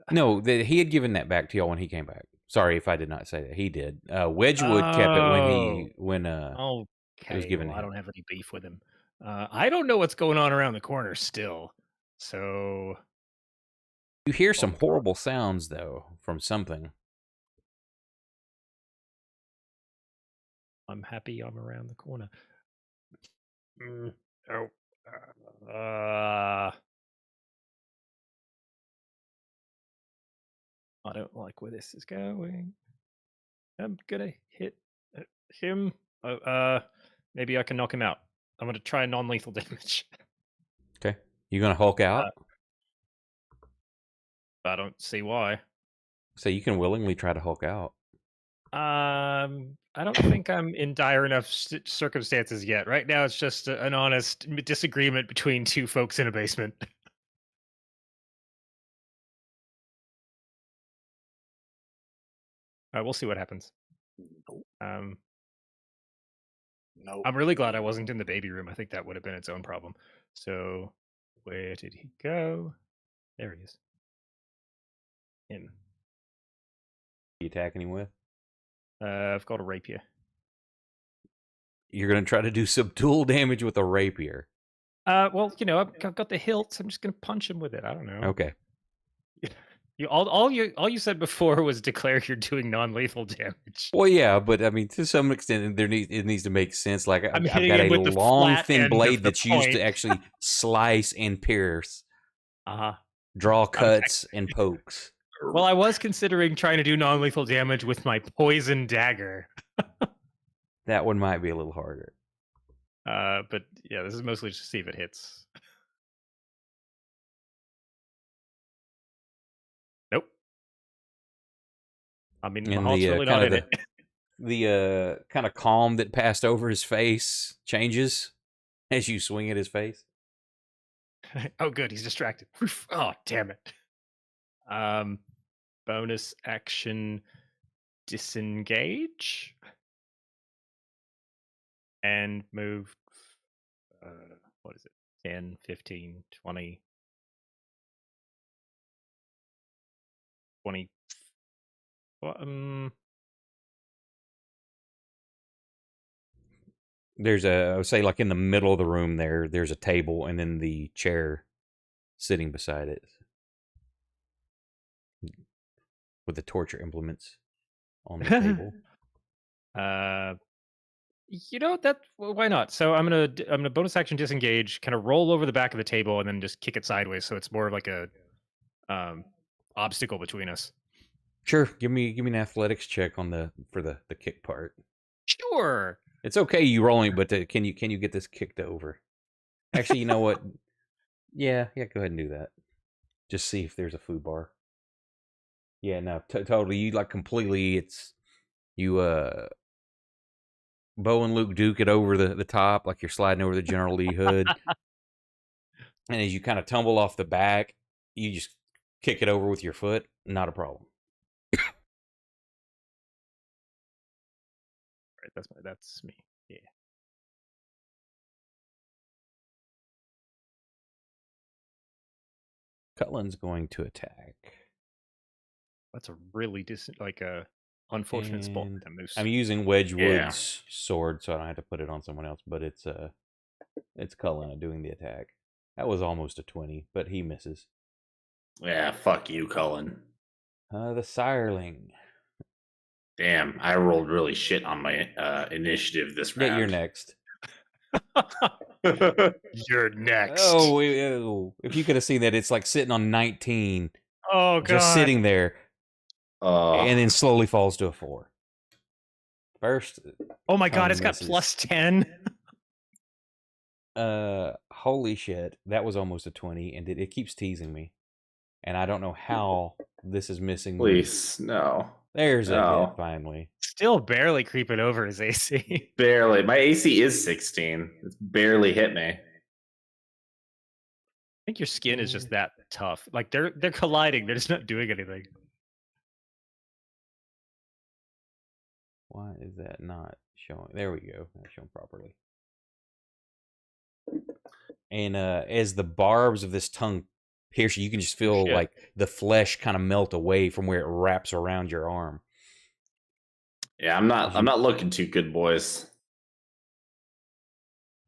No, he had given that back to y'all when he came back. Sorry if I did not say that. He did. Wedgwood kept it when Okay, it was given well, to I him. don't have any beef with him. I don't know what's going on around the corner still. So You hear some horrible sounds though from something. I'm happy I'm around the corner. Oh. I don't like where this is going. I'm gonna hit him. Maybe I can knock him out. I'm gonna try non-lethal damage. Okay. You gonna Hulk out? I don't see why. So you can willingly try to Hulk out. I don't think I'm in dire enough circumstances yet. Right now, it's just an honest disagreement between two folks in a basement. We'll see what happens. No. I'm really glad I wasn't in the baby room. I think that would have been its own problem. So, where did he go? There he is. Him. You attacking him with? I've got a rapier. You're gonna try to do subdual damage with a rapier. Well, I've got the hilt. I'm just gonna punch him with it. I don't know. Okay. All you said before was declare you're doing non-lethal damage. Well, yeah, but I mean, to some extent, it needs to make sense. Like I'm I've hitting got him a with the long, flat thin end blade of the that's used to point. actually slice and pierce, Uh-huh. draw cuts and pokes. Well, I was considering trying to do non-lethal damage with my poison dagger. That one might be a little harder. But yeah, this is mostly just to see if it hits. Nope. I mean, my And heart's the really not in it. the kind of calm that passed over his face changes as you swing at his face. Oh, good, he's distracted. Oh, damn it. Bonus action, disengage, and move. What is it? 10, 15, 20, 20. There's I would say, like in the middle of the room there's a table and then the chair sitting beside it with the torture implements on the table. Why not? So I'm gonna bonus action disengage, kind of roll over the back of the table, and then just kick it sideways, so it's more of like a obstacle between us. Sure, give me an athletics check for the kick part. Sure. It's okay you rolling, but can you get this kicked over? Actually, you know what? Yeah, go ahead and do that. Just see if there's a food bar. Yeah, no, totally. You like completely. It's you. Bo and Luke Duke it over the top, like you're sliding over the General Lee hood. And as you kind of tumble off the back, you just kick it over with your foot. Not a problem. Right, that's me. Yeah. Cutlin's going to attack. That's a really unfortunate spot. And The moose. I'm using Wedgwood's sword, so I don't have to put it on someone else. But it's Cullin doing the attack. That was almost a 20, but he misses. Yeah, fuck you, Cullen. The Sireling. Damn, I rolled really shit on my initiative this round. Yeah, you're next. You're next. Oh, if you could have seen that, it's like sitting on 19. Oh, God. Just sitting there. And then slowly falls to a 4. First. Oh my God, it's misses. got plus 10. Holy shit. That was almost a 20, and it keeps teasing me. And I don't know how this is missing. Please, no. There's a hit, finally. Still barely creeping over his AC. Barely. My AC is 16. It's barely hit me. I think your skin is just that tough. Like they're colliding. They're just not doing anything. Why is that not showing? There we go. That's shown properly. And as the barbs of this tongue pierce you, you can just feel like the flesh kind of melt away from where it wraps around your arm. Yeah, I'm not looking too good, boys.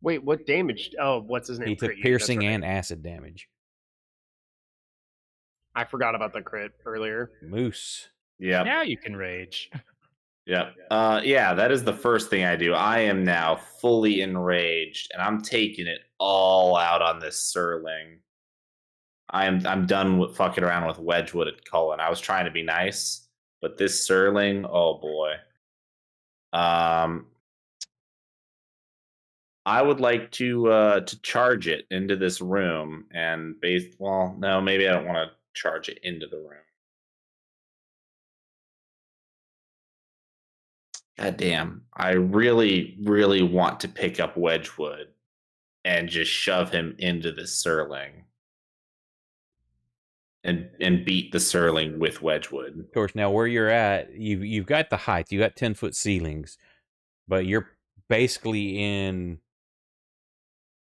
Wait, what damage? Oh, what's his name? He took piercing and acid damage. I forgot about the crit earlier. Moose. Yeah. Now you can rage. Yep. Yeah, that is the first thing I do. I am now fully enraged, and I'm taking it all out on this Surling. I'm done with fucking around with Wedgwood and Cullen. I was trying to be nice, but this Surling, oh boy. I would like to charge it into this room and well, no, maybe I don't want to charge it into the room. God damn. I really, really want to pick up Wedgwood and just shove him into the Surling. And beat the Surling with Wedgwood. Of course, now where you're at, you've got the height, you got 10-foot ceilings, but you're basically in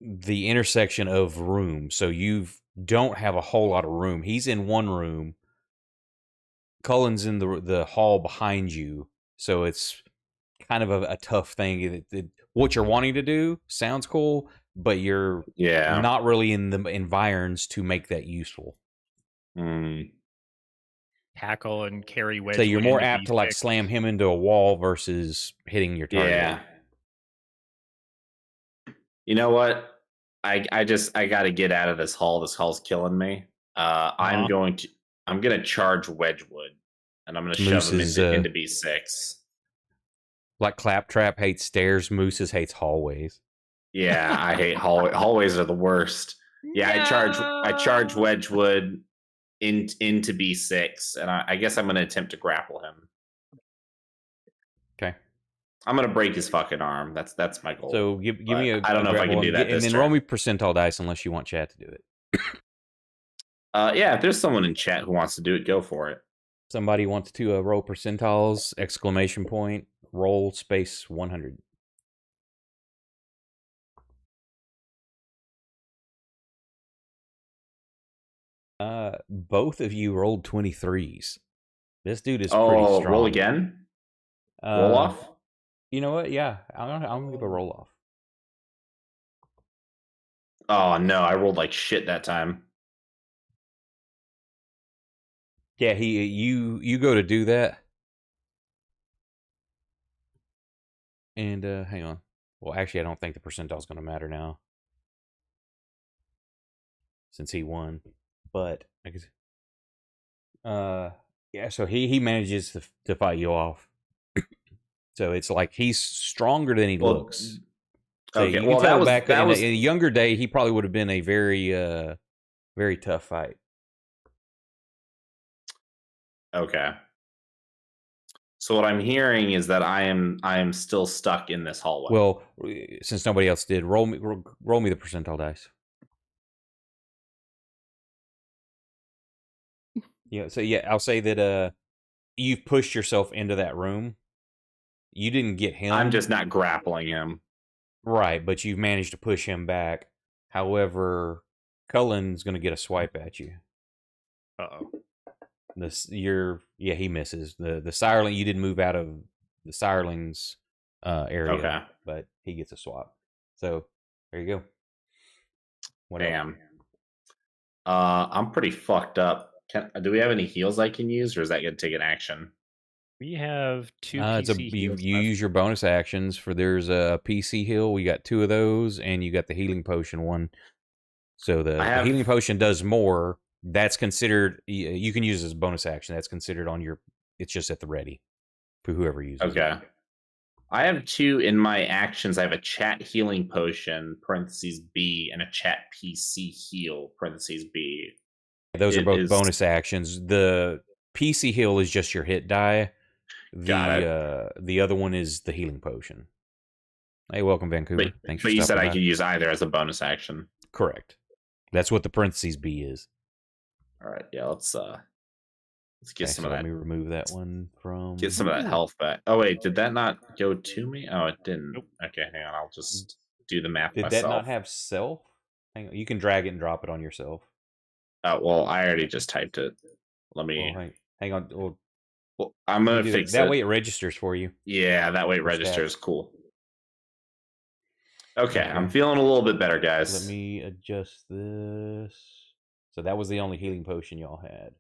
the intersection of rooms, so you don't have a whole lot of room. He's in one room. Cullen's in the hall behind you, so it's kind of a tough thing. What you're wanting to do sounds cool, but you're not really in the environs to make that useful. Tackle and carry Wedgwood. So you're more into apt to like B6. slam him into a wall versus hitting your target. Yeah. You know what? I got to get out of this hall. This hall's killing me. I'm gonna charge Wedgwood, and I'm gonna shove him into B6. Like Claptrap hates stairs, Moose's hates hallways. Yeah, I hate hallways are the worst. Yeah, I charge Wedgwood into B6, and I guess I'm gonna attempt to grapple him. Okay. I'm gonna break his fucking arm. That's my goal. So give me a. I don't know if I can do that. And then roll me percentile dice unless you want chat to do it. Yeah, if there's someone in chat who wants to do it, go for it. Somebody wants to roll percentiles, exclamation point, roll space 100. Both of you rolled 23s. This dude is pretty strong. Roll again? Roll off? You know what? Yeah, I'm gonna give a roll off. Oh no, I rolled like shit that time. Yeah, you go to do that. And hang on. Well, actually, I don't think the percentile is going to matter now, since he won. But I guess, yeah. So he manages to fight you off. So it's like he's stronger than he looks. So okay, you can tell back in a younger day, he probably would have been a very very tough fight. Okay. So what I'm hearing is that I am still stuck in this hallway. Well, since nobody else did, roll me the percentile dice. Yeah. So yeah, I'll say that you've pushed yourself into that room. You didn't get him. I'm just not grappling him. Right, but you've managed to push him back. However, Cullen's going to get a swipe at you. Uh-oh. He misses. The Sireling, you didn't move out of the Sireling's area, but he gets a swap. So there you go. Damn. I'm pretty fucked up. Do we have any heals I can use, or is that going to take an action? We have 2 you heals use your bonus actions for there's a PC heal. We got 2 of those, and you got the healing potion one. So the healing potion does more. That's considered. You can use as a bonus action. That's considered on your. It's just at the ready for whoever uses. Okay. I have 2 in my actions. I have a chat healing potion (B) and a chat PC heal (B). Those are both bonus actions. The PC heal is just your hit die. The other one is the healing potion. Hey, welcome, Vancouver. Thanks for stopping by. But you said I could use either as a bonus action. Correct. That's what the (B) is. All right, yeah, let's get some of that. Let me remove that one from. Get some of that health back. Oh wait, did that not go to me? Oh, it didn't. Nope. Okay, hang on. I'll just do the math myself. Did that not have self? Hang on, you can drag it and drop it on yourself. Oh well, I already just typed it. Let me. Hang on. Well, I'm gonna fix that way. It registers for you. Yeah, that way it registers. Cool. Okay, I'm feeling a little bit better, guys. Let me adjust this. So that was the only healing potion y'all had.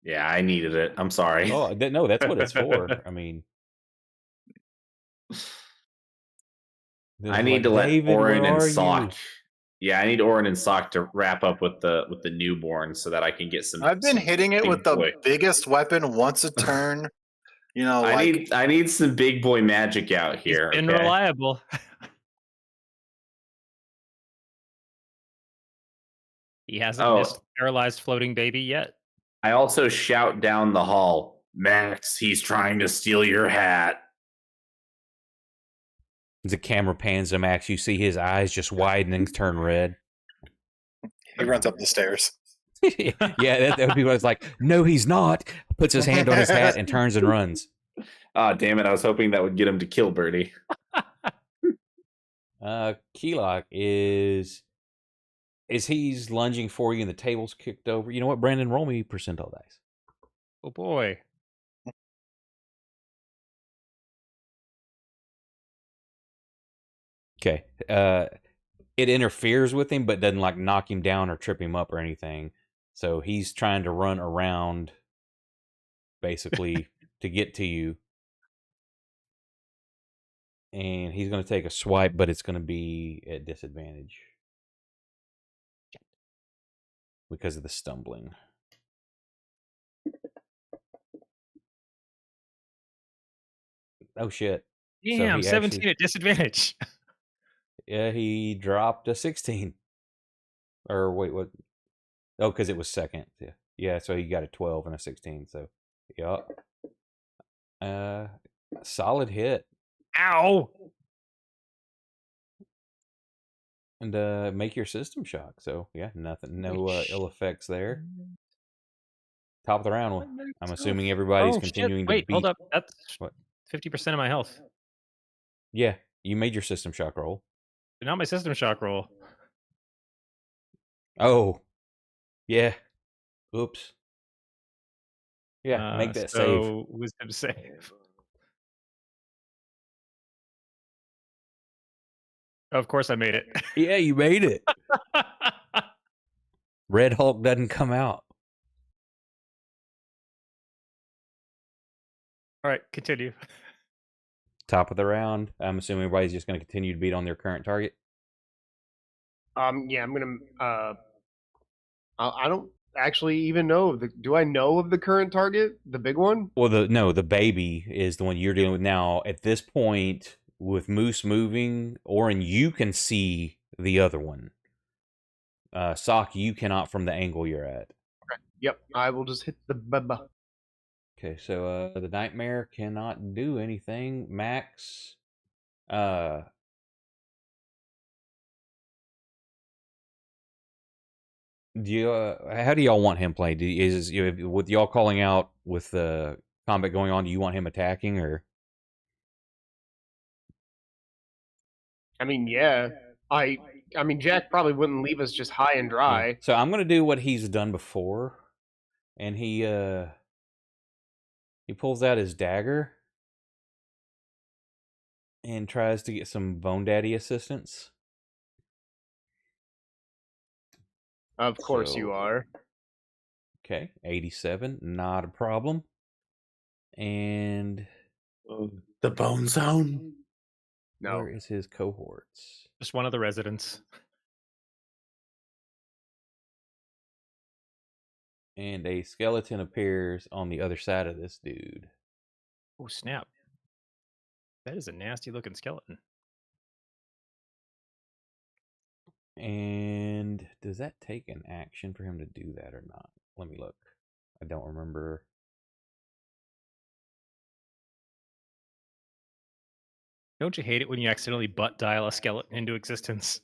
Yeah, I needed it. I'm sorry. Oh no, that's what it's for. I mean, I need like, to let David, Orin where and are Sock. you? Yeah, I need Orin and Sock to wrap up with the newborn so that I can get some. I've been some hitting it big with the boy. biggest weapon once a turn. You know, I need some big boy magic out He's here. been Okay. reliable. He hasn't missed paralyzed floating baby yet. I also shout down the hall, Max, he's trying to steal your hat. As the camera pans to Max, you see his eyes just widen and turn red. he runs up the stairs. Yeah, that would be what it's like. No, he's not. Puts his hand on his hat and turns and runs. Oh, damn it. I was hoping that would get him to kill Birdie. Keylok is he's lunging for you and the table's kicked over. You know what, Brandon? Roll me percentile dice. Oh boy. Okay. It interferes with him, but doesn't like knock him down or trip him up or anything. So he's trying to run around, basically, to get to you. And he's going to take a swipe, but it's going to be at disadvantage because of the stumbling. Oh shit! Damn, he 17 actually- at disadvantage. Yeah, he dropped a 16. Or wait, what? Oh, because it was second. Yeah. So he got a 12 and a 16. So, yup. Solid hit. Ow! And make your system shock. So yeah, nothing, no ill effects there. Top of the round. I'm assuming everybody's continuing to Wait, beat. hold up. That's What? 50% of my health. Yeah, you made your system shock roll. But not my system shock roll. Oh, yeah. Oops. Yeah, make that save. So wisdom save. Of course I made it. Yeah, you made it. Red Hulk doesn't come out. All right, continue. Top of the round. I'm assuming everybody's just going to continue to beat on their current target. Yeah, I'm gonna. I don't actually even know. Do I know of the current target, the big one? Well, the baby is the one you're dealing with now. At this point, with Moose moving, Orin, you can see the other one. Sock, you cannot from the angle you're at. Okay. Yep, I will just hit the baba. Okay, so the Nightmare cannot do anything. Max, do you, how do y'all want him played? With y'all calling out with the combat going on, do you want him attacking or? I mean, yeah. I mean, Jack probably wouldn't leave us just high and dry. Yeah. So I'm gonna do what he's done before, and he pulls out his dagger and tries to get some Bone Daddy assistance. Of course you are. Okay, 87, not a problem. And The Bone Zone. No. where is his cohorts? Just one of the residents. And a skeleton appears on the other side of this dude. Oh, snap. That is a nasty looking skeleton. And does that take an action for him to do that or not? Let me look. I don't remember. Don't you hate it when you accidentally butt dial a skeleton into existence?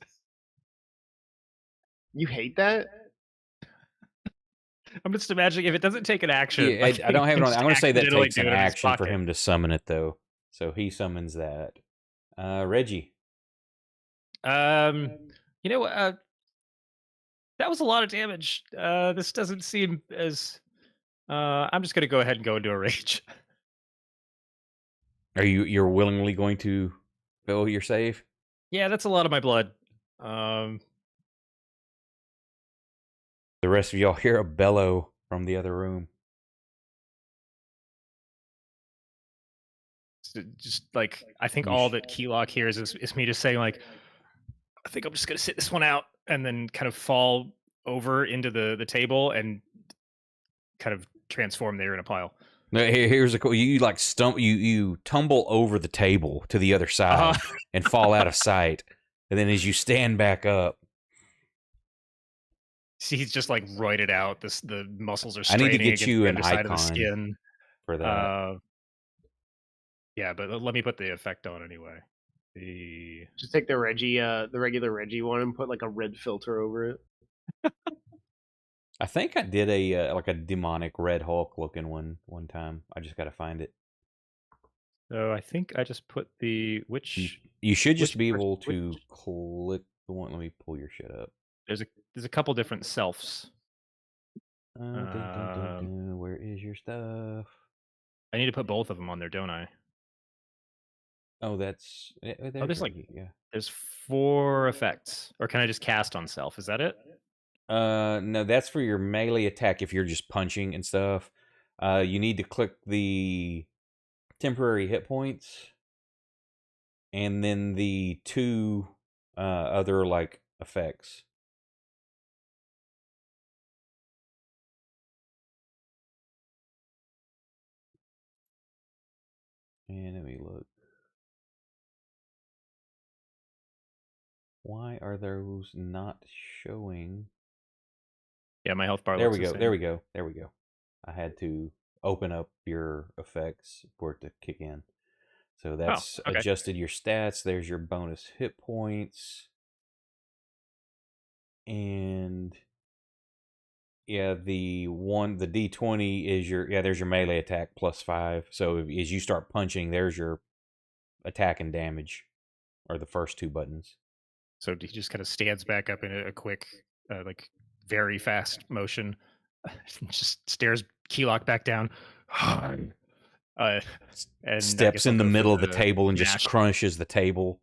You hate that? I'm just imagining if it doesn't take an action. Yeah, I don't have it on. I'm going to say that accidentally takes do an it in his action for pocket. him to summon it, though. So he summons that. Reggie. You know, that was a lot of damage. This doesn't seem as. I'm just gonna go ahead and go into a rage. You're willingly going to fill your save? Yeah, that's a lot of my blood. The rest of y'all hear a bellow from the other room. just like I think You all sh- that Keylock hears is me just saying like, I think I'm just gonna sit this one out, and then kind of fall over into the table and kind of transform there in a pile. Here's a cool. You like you tumble over the table to the other side and fall out of sight, and then as you stand back up, See, he's just like roided out. The muscles are I need to straining get against you the an underside of the icon skin. for that. Yeah, but let me put the effect on anyway. The Just take the regular Reggie one, and put like a red filter over it. I think I did a like a demonic Red Hulk looking one time. I just got to find it. So I think I just put the which You should just which be pers- able which- to click the one. Let me pull your shit up. there's a couple different selves. Where is your stuff? I need to put both of them on there, don't I? Oh, that's there's like yeah. There's 4 effects, or can I just cast on self? Is that it? No, that's for your melee attack if you're just punching and stuff. You need to click the temporary hit points, and then the 2 other like effects. And let me look. Why are those not showing? Yeah, my health bar. There looks we the go. same. There we go. There we go. I had to open up your effects for it to kick in. So that's okay. adjusted your stats. There's your bonus hit points. And yeah, the D20 is there's your melee attack +5. So as you start punching, there's your attack and damage, or the first 2 buttons. So he just kind of stands back up in a quick, like very fast motion, just stares Keylock back down, and Steps in the middle of the table and mash. just crunches the table.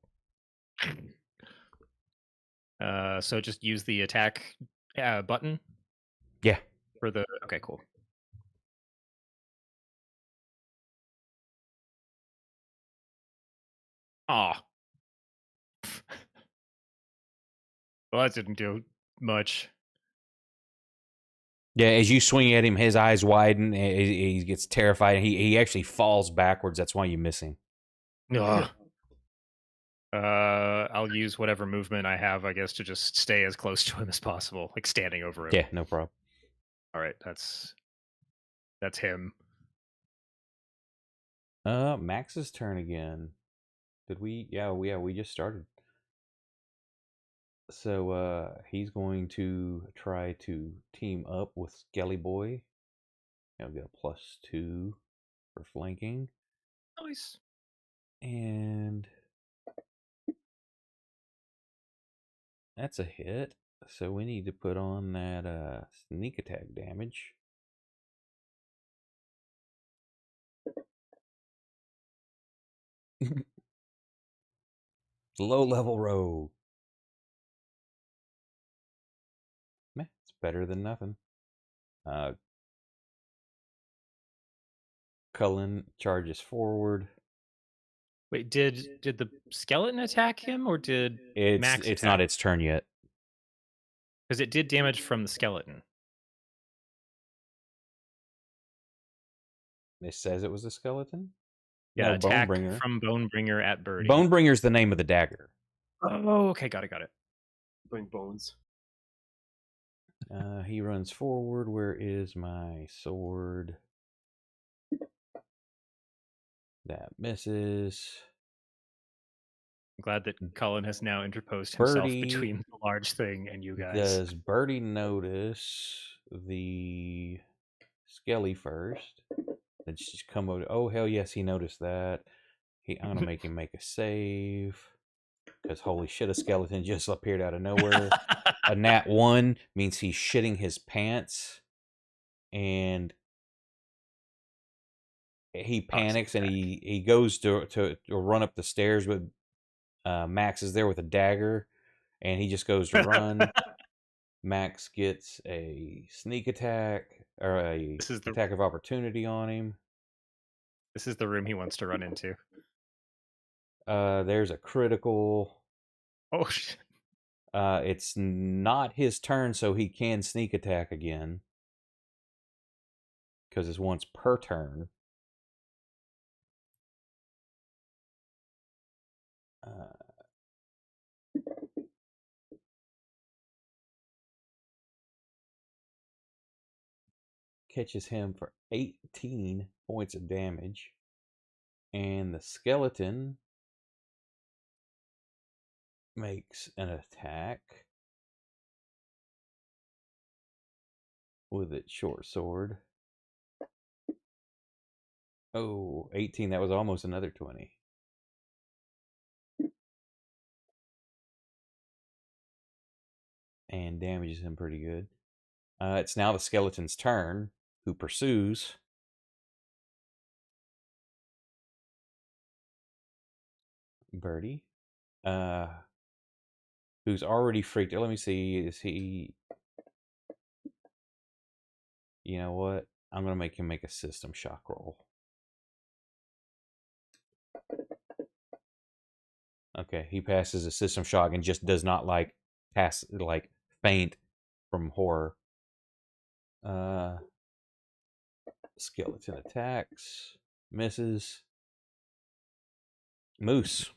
So just use the attack button. Yeah. Okay, cool. Aw. Well, that didn't do much. Yeah, as you swing at him, his eyes widen. He gets terrified. He actually falls backwards. That's why you miss him. I'll use whatever movement I have, I guess, to just stay as close to him as possible, like standing over him. Yeah, no problem. All right, that's him. Max's turn again. Did we? Yeah, we just started. So he's going to try to team up with Skelly Boy. He'll get a +2 for flanking. Nice. And that's a hit. So we need to put on that sneak attack damage. Low level rogue. Meh, it's better than nothing. Cullen charges forward. Wait, did the skeleton attack him, or did Max It's attack? not its turn yet. Because it did damage from the skeleton. It says it was a skeleton. Yeah, No, attack Bonebringer. from Bonebringer at Birdie. Bonebringer's the name of the dagger. Oh, okay, got it. Bring bones. He runs forward. Where is my sword? That misses. I'm glad that Cullen has now interposed himself Birdie between the large thing and you guys. Does Birdie notice the Skelly first? Then she's come over. Oh, hell yes, he noticed that. I'm going to make him make a save. Because holy shit, a skeleton just appeared out of nowhere. A nat 1 means he's shitting his pants. And he panics and he goes to run up the stairs, but Max is there with a dagger. And he just goes to run. Max gets a sneak attack, or attack of opportunity on him. This is the room he wants to run into. There's a critical. Oh shit! It's not his turn, so he can sneak attack again. Because it's once per turn. Catches him for 18 points of damage. And the skeleton makes an attack with its short sword. Oh, 18. That was almost another 20. And damages him pretty good. It's now the skeleton's turn, who pursues. Birdie. Who's already freaked out. Let me see. Is he... You know what? I'm going to make him make a system shock roll. Okay, he passes a system shock and just does not faint from horror. Skeleton attacks, misses. Moose,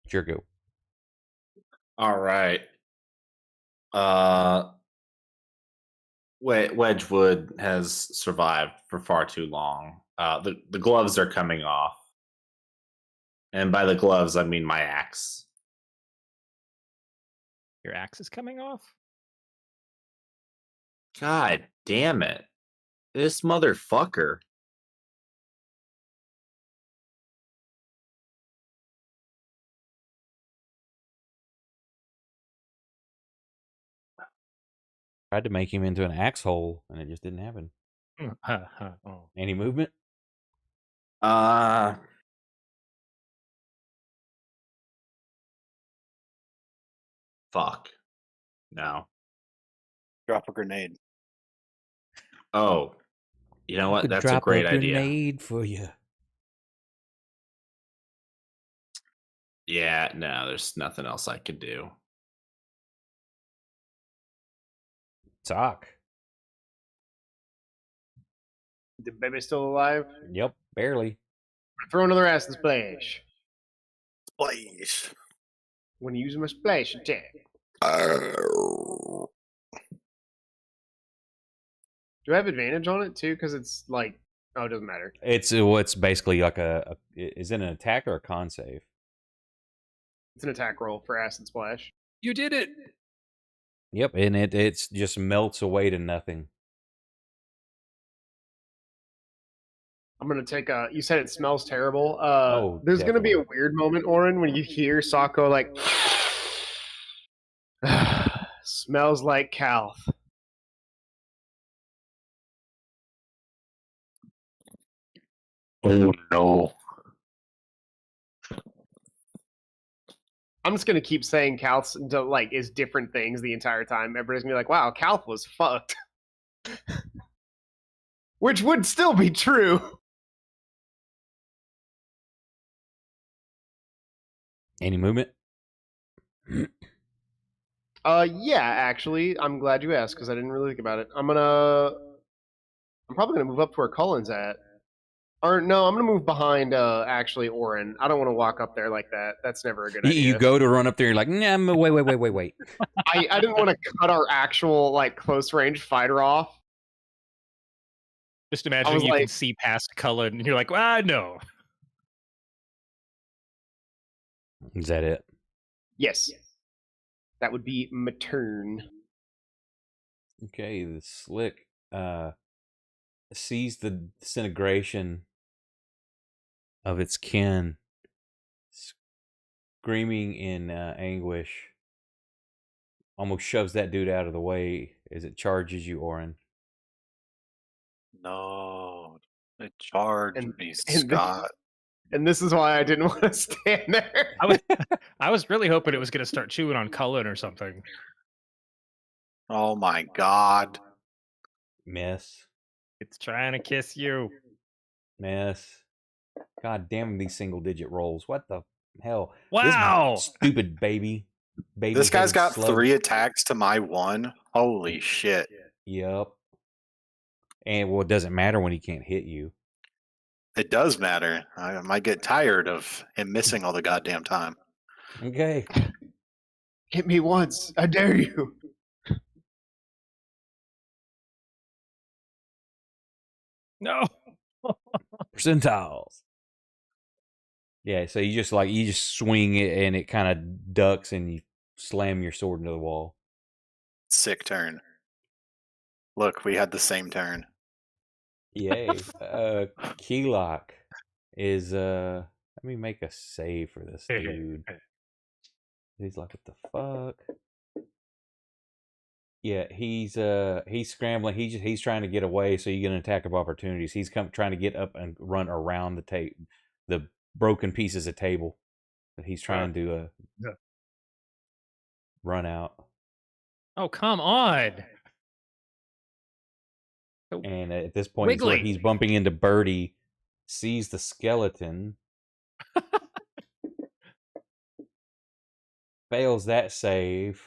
it's your go. All right. Wedgwood has survived for far too long. The gloves are coming off. And by the gloves, I mean my axe. Your axe is coming off? God damn it. This motherfucker. Tried to make him into an axe hole, and it just didn't happen. Oh. Any movement? Fuck. No. Drop a grenade. Oh. You know what? That's a great idea. Grenade for you. Yeah, no, there's nothing else I could do. Sock. The baby's still alive? Yep, barely. Throw another acid splash. Please. When using my splash attack. Do I have advantage on it too? Because it's like, oh, it doesn't matter. It's basically like is it an attack or a con save? It's an attack roll for acid splash. You did it! Yep, and it's just melts away to nothing. I'm gonna take a. You said it smells terrible. definitely. There's gonna be a weird moment, Oren, when you hear Sako like smells like Calth. Oh no. I'm just gonna keep saying Calth until like is different things the entire time. Everybody's gonna be like, "Wow, Calth was fucked," which would still be true. Any movement? Yeah, actually, I'm glad you asked because I didn't really think about it. I'm probably gonna move up to where Cullen's at. Or no, I'm gonna move behind. Actually, Oren. I don't want to walk up there like that. That's never a good idea. You go to run up there, you're like, nah, wait. I didn't want to cut our actual like close range fighter off. Just imagine you can see past Cullen, and you're like, no. Is that it? Yes. That would be my turn. Okay, the Slick sees the disintegration of its kin, screaming in anguish, almost shoves that dude out of the way as it charges you, Oren. No. It charged me, Scott. And this is why I didn't want to stand there. I was really hoping it was going to start chewing on Cullen or something. Oh my god. Miss. It's trying to kiss you. Miss. God damn these single-digit rolls. What the hell? Wow. This stupid baby This guy's headed got slug. 3 attacks to my 1. Holy shit. Yep. And well, it doesn't matter when he can't hit you. It does matter. I might get tired of him missing all the goddamn time. Okay. Hit me once. I dare you. No. Percentiles. Yeah, so you just swing it and it kind of ducks and you slam your sword into the wall. Sick turn. Look, we had the same turn. Yay. Keylock is let me make a save for this dude. He's like, what the fuck? Yeah, he's scrambling. He's trying to get away, so you get an attack of opportunities. He's trying to get up and run around the broken pieces of table that he's trying to run out. Oh, come on. And at this point, it's where Wiggly. he's bumping into Birdie, sees the skeleton, fails that save,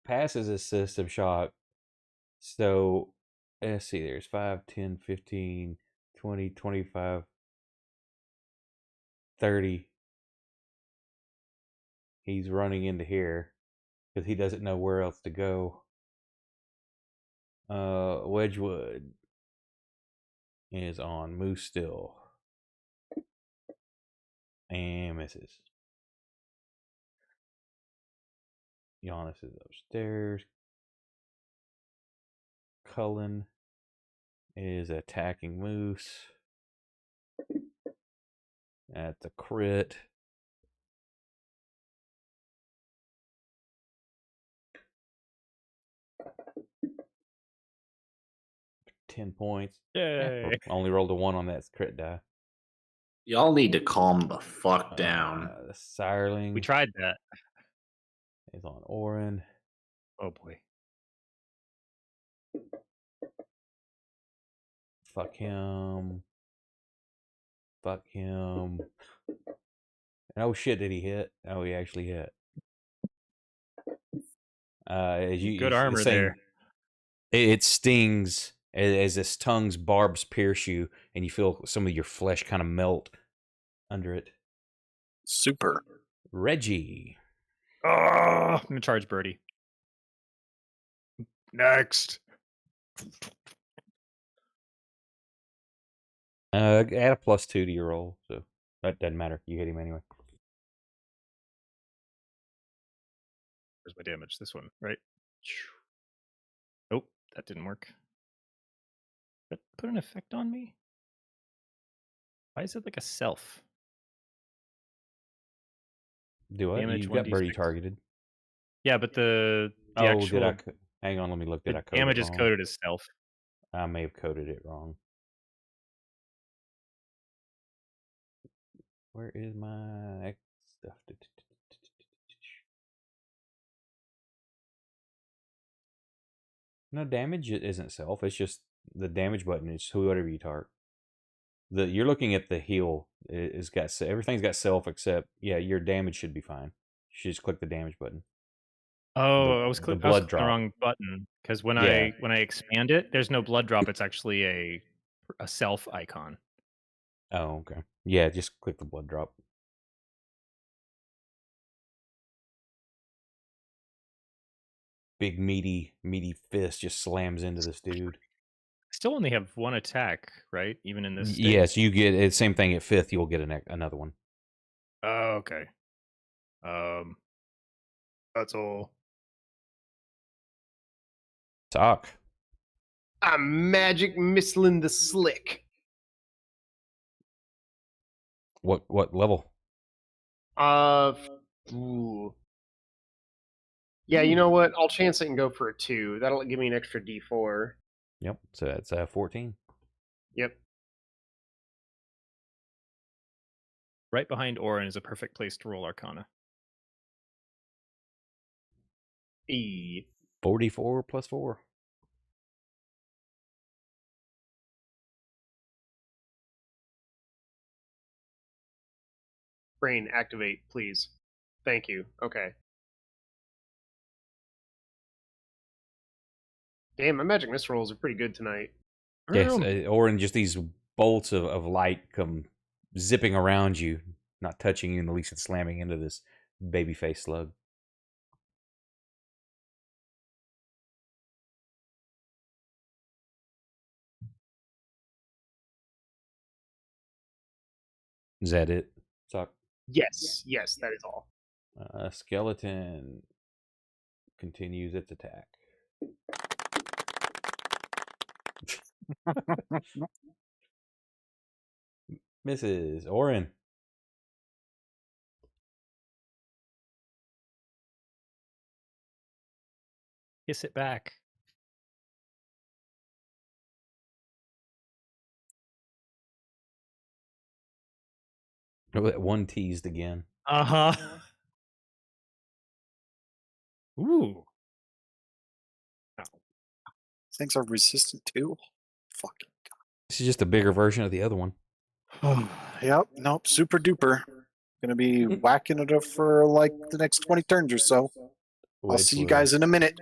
passes his system shock. So, let's see, there's 5, 10, 15, 20, 25, 30. He's running into here because he doesn't know where else to go. Wedgwood is on Moose still. And misses. Giannis is upstairs. Cullen is attacking Moose. That's a crit. $10. Yay. Only rolled a 1 on that crit die. Y'all need to calm the fuck down. The Sireling We tried that. is on Orin. Oh boy. Fuck him. Fuck him. And oh shit, did he hit? Oh, he actually hit. Good armor there. It stings as this tongue's barbs pierce you, and you feel some of your flesh kind of melt under it. Super. Reggie. Oh, I'm gonna charge Birdie. Next. Add a +2 to your roll, so that doesn't matter. You hit him anyway. Where's my damage? This one, right? Nope, that didn't work. That put an effect on me? Why is it like a self? Do what? Damage You got Birdie 1d6. targeted. Yeah, but the Oh, actual hang on, let me look. Did I code damage it is wrong? coded as self. I may have coded it wrong. Where is my stuff? No, damage isn't self. It's just the damage button is whoever you target. You're looking at the heal. It's got everything's got self except your damage should be fine. You should just click the damage button. Oh, I was the clicking blood the drop. wrong button because when Yeah. I expand it, there's no blood drop. It's actually a self icon. Oh, okay. Yeah, just click the blood drop. Big meaty fist just slams into this dude. Still only have one attack, right? Even in this state. Yes, you get it. Same thing at 5th. You'll get another one. Oh, okay. That's all. Talk. I'm magic missling the slick. What level? Ooh. Yeah, you know what? I'll chance it and go for a 2. That'll give me an extra D4. Yep. So that's 14. Yep. Right behind Orin is a perfect place to roll Arcana. 44 plus 4. Brain, activate, please. Thank you. Okay. Damn, my magic missile rolls are pretty good tonight. Yes, or in just these bolts of light come zipping around you, not touching you, and at least it's slamming into this babyface slug. Is that it? Sock? Yes, that is all. Skeleton continues its attack. Misses. Orin. Kiss it back. Oh, that one teased again. Uh-huh. Ooh. Things are resistant too. Fucking. This is just a bigger version of the other one. Yep. Nope. Super duper. Gonna be whacking it up for like the next 20 turns or so. I'll see you Wedgwood. guys in a minute.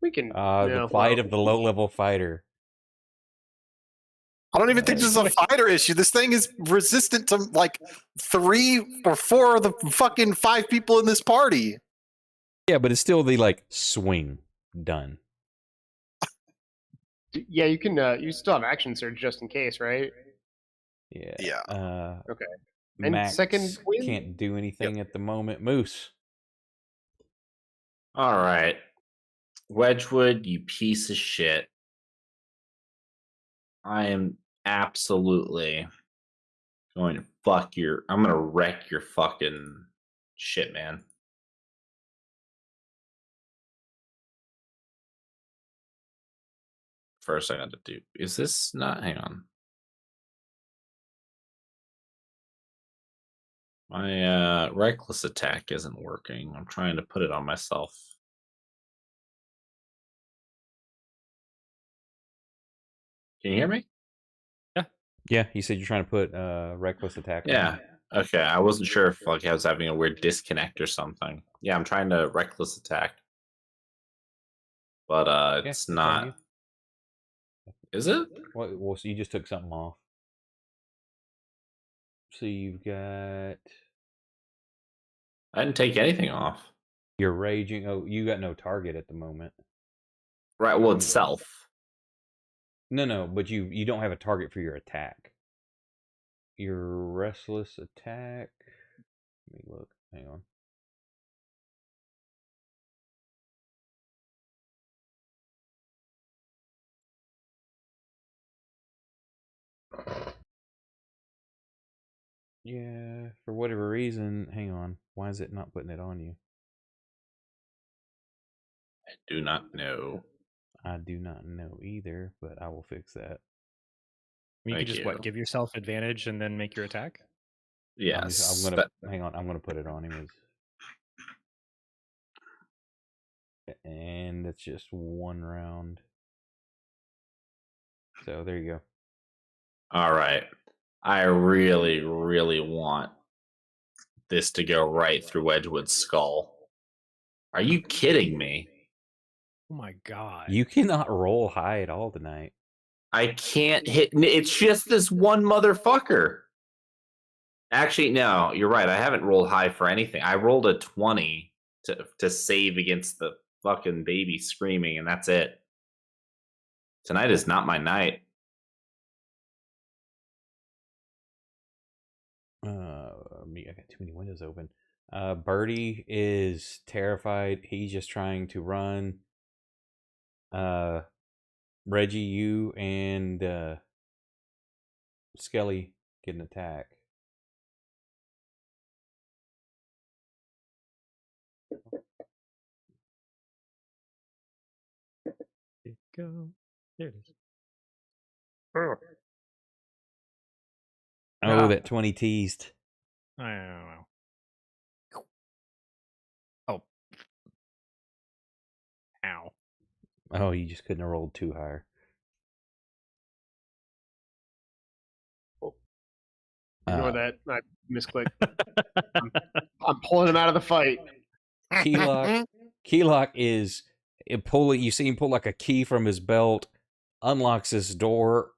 We can. The plight of the low-level fighter. I don't even think this is a fighter issue. This thing is resistant to like 3 or 4 of the fucking 5 people in this party. Yeah, but it's still the like swing done. Yeah, you can. You still have action surge just in case, right? Yeah. Yeah. Okay. And Max second win? can't do anything at the moment. Moose. All right. Wedgwood, you piece of shit. I am absolutely going to I'm going to wreck your fucking shit, man. First I got to do. Is this not? Hang on. My reckless attack isn't working. I'm trying to put it on myself. Can you hear me? Yeah, you said you're trying to put reckless attack on. Yeah. Okay. I wasn't sure if like I was having a weird disconnect or something. Yeah, I'm trying to reckless attack. But it's not. You. Is it? Well, so you just took something off. So you've got. I didn't take anything off. You're raging. Oh, you got no target at the moment. Right. Well, itself. No, but you don't have a target for your attack. Your restless attack. Let me look. Hang on. Yeah, for whatever reason. Hang on. Why is it not putting it on you? I do not know. I do not know either, but I will fix that. You Thank could just you. give yourself advantage and then make your attack. Yes. I'm gonna hang on. I'm gonna put it on him. And it's just one round. So there you go. All right. I really, really want this to go right through Wedgwood's skull. Are you kidding me? Oh my god. You cannot roll high at all tonight. I can't hit. It's just this one motherfucker. Actually, no, you're right. I haven't rolled high for anything. I rolled a 20 to save against the fucking baby screaming, and that's it. Tonight is not my night. I got too many windows open. Birdie is terrified. He's just trying to run. Reggie, you and Skelly get an attack. Go. There it is. Oh, that 20 teased. I don't know. Oh. Ow. Oh, you just couldn't have rolled too higher. Ignore that. I misclicked. I'm pulling him out of the fight. Keylock is you see him pull like a key from his belt, unlocks his door,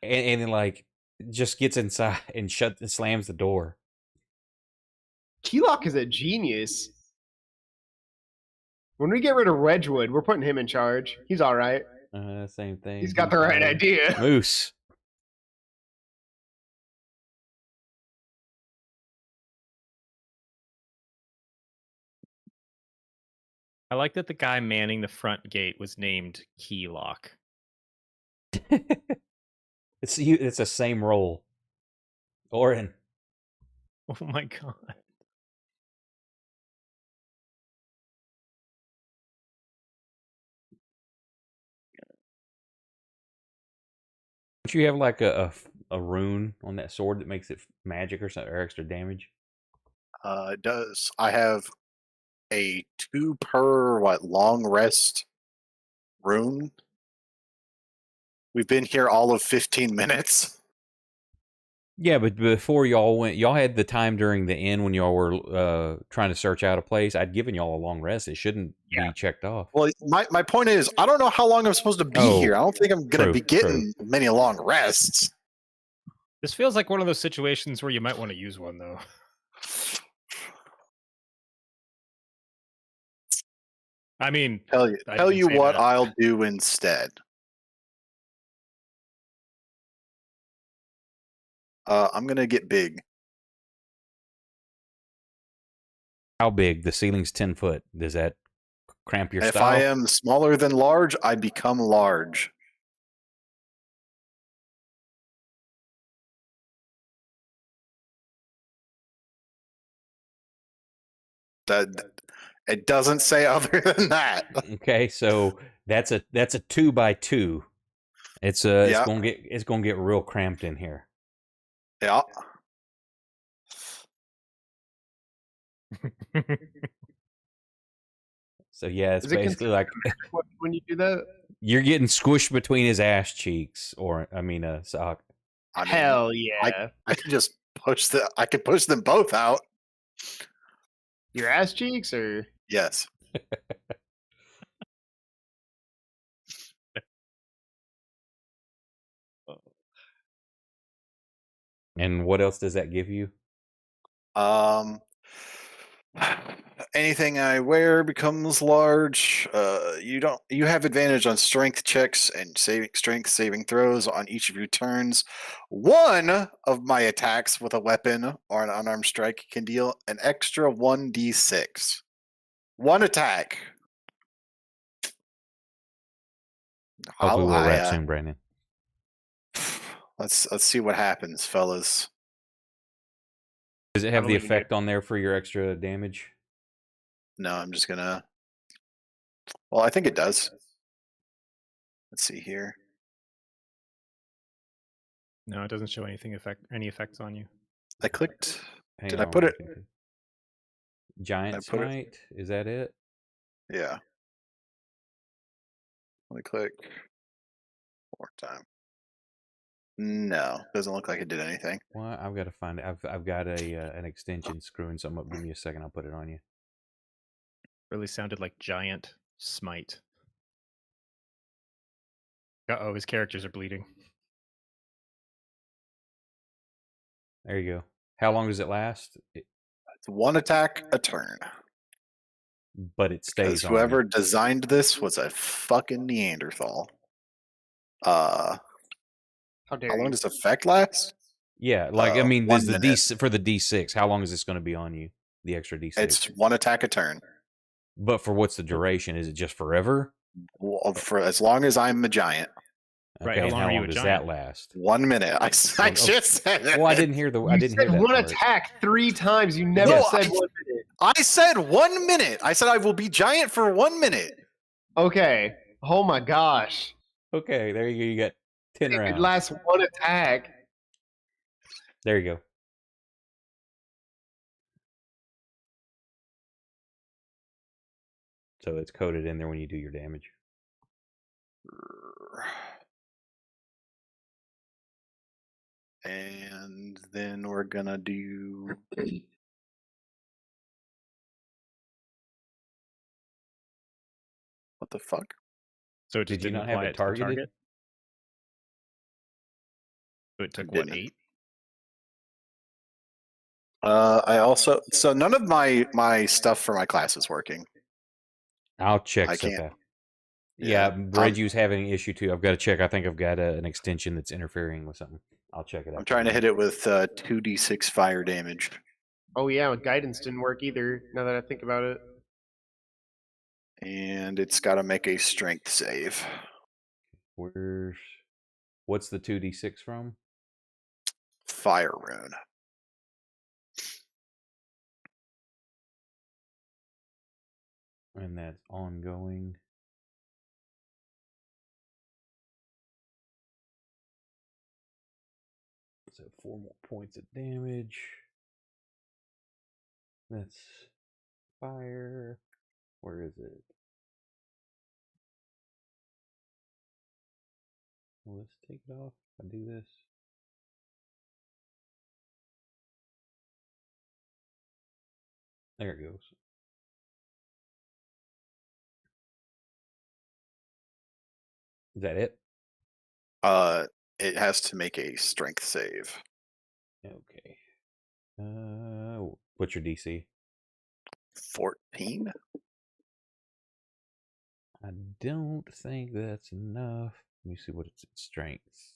and then like just gets inside and slams the door. Keylock is a genius. When we get rid of Wedgwood, we're putting him in charge. He's all right. Same thing. He's got the right idea. Moose. I like that the guy manning the front gate was named Keylock. It's the same role. Orin. Oh my god. Don't you have like a rune on that sword that makes it magic or something, or extra damage? It does. I have a 2 per long rest rune. We've been here all of 15 minutes. Yeah, but before y'all went, y'all had the time during the end when y'all were trying to search out a place. I'd given y'all a long rest. It shouldn't be checked off. Well, my point is, I don't know how long I'm supposed to be here. I don't think I'm going to be getting many long rests. This feels like one of those situations where you might want to use one, though. I mean, tell you what I'll do instead. I'm going to get big. How big? The ceiling's 10 foot. Does that cramp your If style? I am smaller than large, I become large. It doesn't say other than that. Okay, so that's a 2 by 2. It's gonna get real cramped in here. Yeah. So yeah, it's basically like when you do that, you're getting squished between his ass cheeks, or Sock. I mean, hell yeah! I can just push I can push them both out. Your ass cheeks, or yes. And what else does that give you? Anything I wear becomes large. You have advantage on strength checks and strength saving throws on each of your turns. One of my attacks with a weapon or an unarmed strike can deal an extra 1d6. One attack. Hopefully we'll wrap soon, Brandon. Let's see what happens, fellas. Does it have the effect on there for your extra damage? No, I'm just gonna. Well, I think it does. Let's see here. No, it doesn't show any effects on you. I clicked. Did I put it? Giant Smite? Is that it? Yeah. Let me click one more time. No, doesn't look like it did anything. Well, I've got to find it. I've got an extension screwing something up. Give me a second. I'll put it on you. Really sounded like Giant Smite. Uh-oh, his characters are bleeding. There you go. How long does it last? It's one attack a turn. But it stays because whoever designed this was a fucking Neanderthal. How long does effect last? Yeah, like I mean, there's the for the D6. How long is this going to be on you? The extra D6. It's one attack a turn. But for what's the duration? Is it just forever? Well, for as long as I'm a giant. Okay, right, how long does that last? 1 minute. I just said that. Well, I didn't hear I didn't hear that one part. Attack 3 times. You never said 1 minute. I said 1 minute. I said I will be giant for 1 minute. Okay. Oh my gosh. Okay, there you go. You got 10 rounds. It lasts 1 attack. There you go. So it's coded in there when you do your damage. And then we're gonna do. What the fuck? So it just Did you didn't not have apply it it to the targeted? target. So it took Didn't. what, 8? I also none of my stuff for my class is working. I'll check I stuff can't. out. Yeah, I'm, Reggie's having an issue too. I've got to check. I think I've got an extension that's interfering with something. I'll check it out. I'm trying to hit it with 2d6 fire damage. Oh yeah, guidance didn't work either. Now that I think about it. And it's got to make a strength save. What's the 2d6 from? Fire rune. And that's ongoing. So 4 more points of damage. That's fire. Where is it? Let's take it off. I do this. There it goes. Is that it? It has to make a strength save. Okay. What's your DC? 14. I don't think that's enough. Let me see what its strength.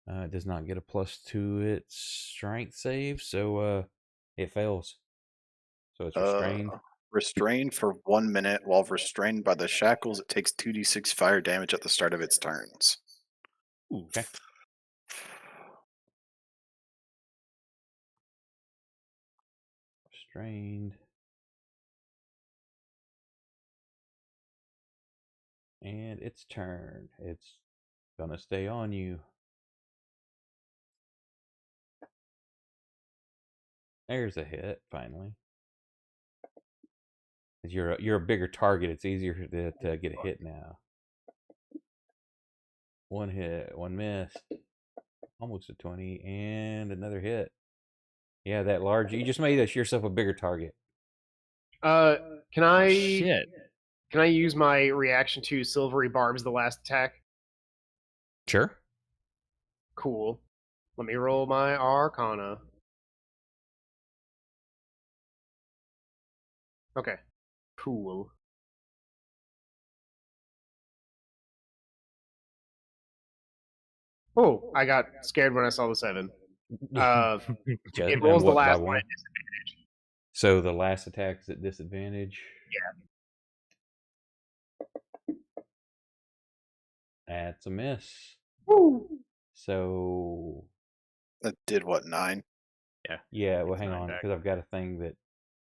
It does not get a plus to its strength save, so it fails. So it's restrained. Restrained for 1 minute. While restrained by the shackles, it takes 2d6 fire damage at the start of its turns. Okay. Restrained. And its turn. It's gonna stay on you. There's a hit, finally. You're a bigger target. It's easier to get a hit now. 1 hit, 1 miss. Almost a 20, and another hit. Yeah, that large. You just made yourself a bigger target. Can I Shit. can I use my reaction to silvery barbs the last attack? Sure. Cool. Let me roll my Arcana. Okay. Cool. Oh, I got scared when I saw the 7. It rolls the last one at disadvantage. So the last attack is at disadvantage. Yeah. That's a miss. Woo! So That did what, 9? yeah. Well, It's hang 9 on, back. because I've got a thing that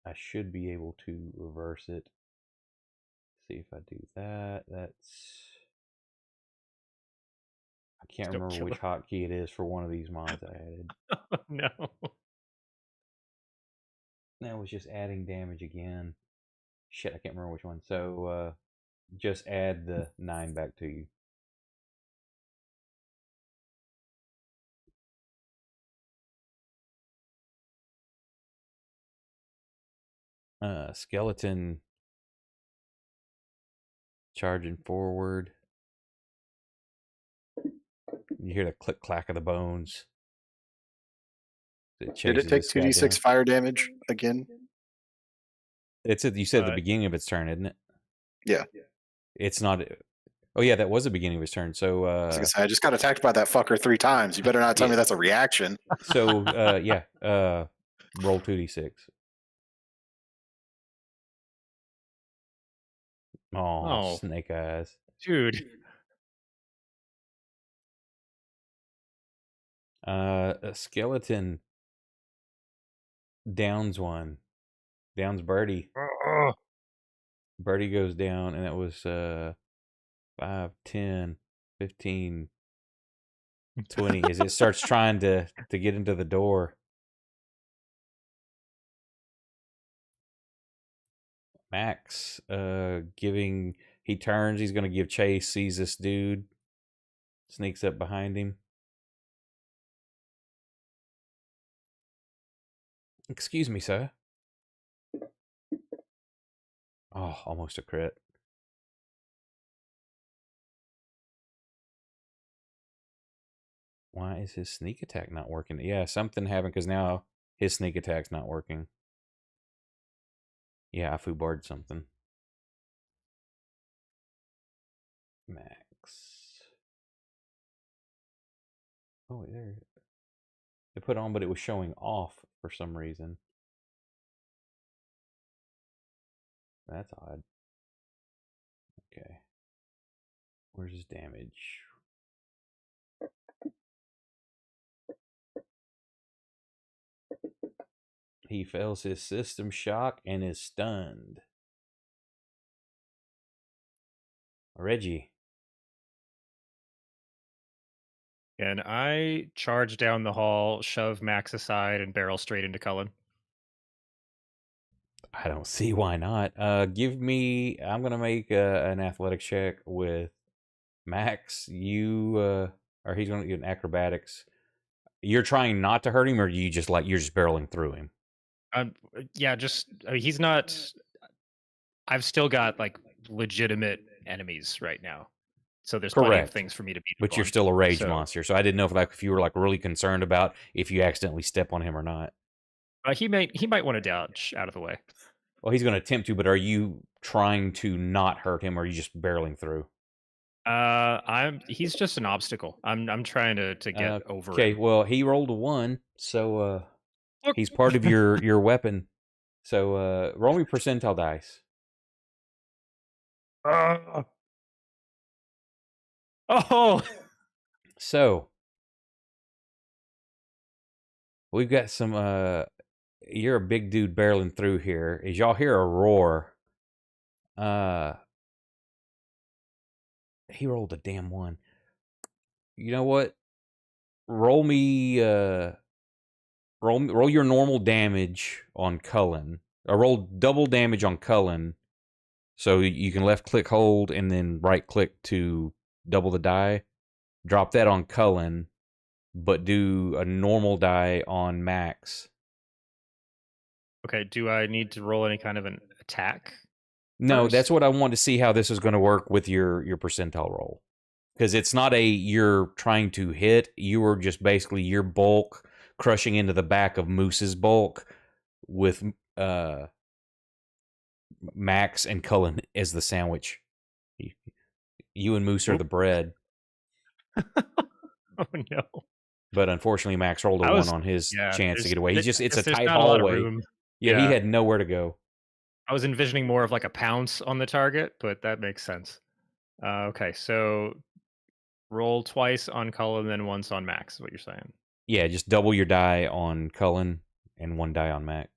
I should be able to reverse it. See if I do that. I can't Don't remember kill which hotkey it is for one of these mods I added. No. That was just adding damage again. Shit, I can't remember which one. So just add the 9 back to you. Skeleton charging forward. You hear the click clack of the bones. Did it chases take this guy 2d6 down. fire damage again? You said the beginning of its turn, isn't it? Yeah. It's not. Oh yeah, that was the beginning of his turn. So I was gonna say, I just got attacked by that fucker 3 times. You better not tell me that's a reaction. So yeah, roll 2d6. Oh, snake eyes. Dude. A skeleton downs one. Downs Birdie. Birdie goes down, and that was 5, 10, 15, 20 as it starts trying to get into the door. Max he turns, he's gonna give chase, sees this dude, sneaks up behind him. Excuse me, sir. Oh, almost a crit. Why is his sneak attack not working? Yeah, something happened because now his sneak attack's not working. Yeah, I foobarred something. Max. Oh, wait, there. It put on, but it was showing off for some reason. That's odd. Okay. Where's his damage? He fails his system shock and is stunned. Reggie. And I charge down the hall, shove Max aside, and barrel straight into Cullen. I don't see why not. Give me. I'm gonna make an athletic check with Max. You or he's gonna get an acrobatics. You're trying not to hurt him, or you just you're just barreling through him. Yeah, just he's not. I've still got like legitimate enemies right now, so there's plenty of Correct. things for me to beat. But you're still a rage monster, so I didn't know if you were really concerned about if you accidentally step on him or not. He might want to dodge out of the way. Well, he's going to attempt to, but are you trying to not hurt him, or are you just barreling through? He's just an obstacle. I'm trying to get over. Okay, him. well, he rolled a 1, so he's part of your weapon. So roll me percentile dice. Oh. So we've got some. You're a big dude barreling through here. As y'all hear a roar, he rolled a damn 1. You know what? Roll me. Roll your normal damage on Cullen. Or roll double damage on Cullen. So you can left click hold and then right click to double the die. Drop that on Cullen, but do a normal die on Max. Okay, do I need to roll any kind of an attack? No, first? That's what I wanted to see how this is going to work with your percentile roll. Because it's not you're trying to hit, you are just basically your bulk crushing into the back of Moose's bulk with Max and Cullen as the sandwich. You and Moose are the bread. Oh no. But unfortunately, Max rolled a 1 on his chance to get away. It's a tight hallway. Yeah, he had nowhere to go. I was envisioning more of like a pounce on the target, but that makes sense. Okay, so roll twice on Cullen, then once on Max, is what you're saying. Yeah, just double your die on Cullen and 1 die on Max.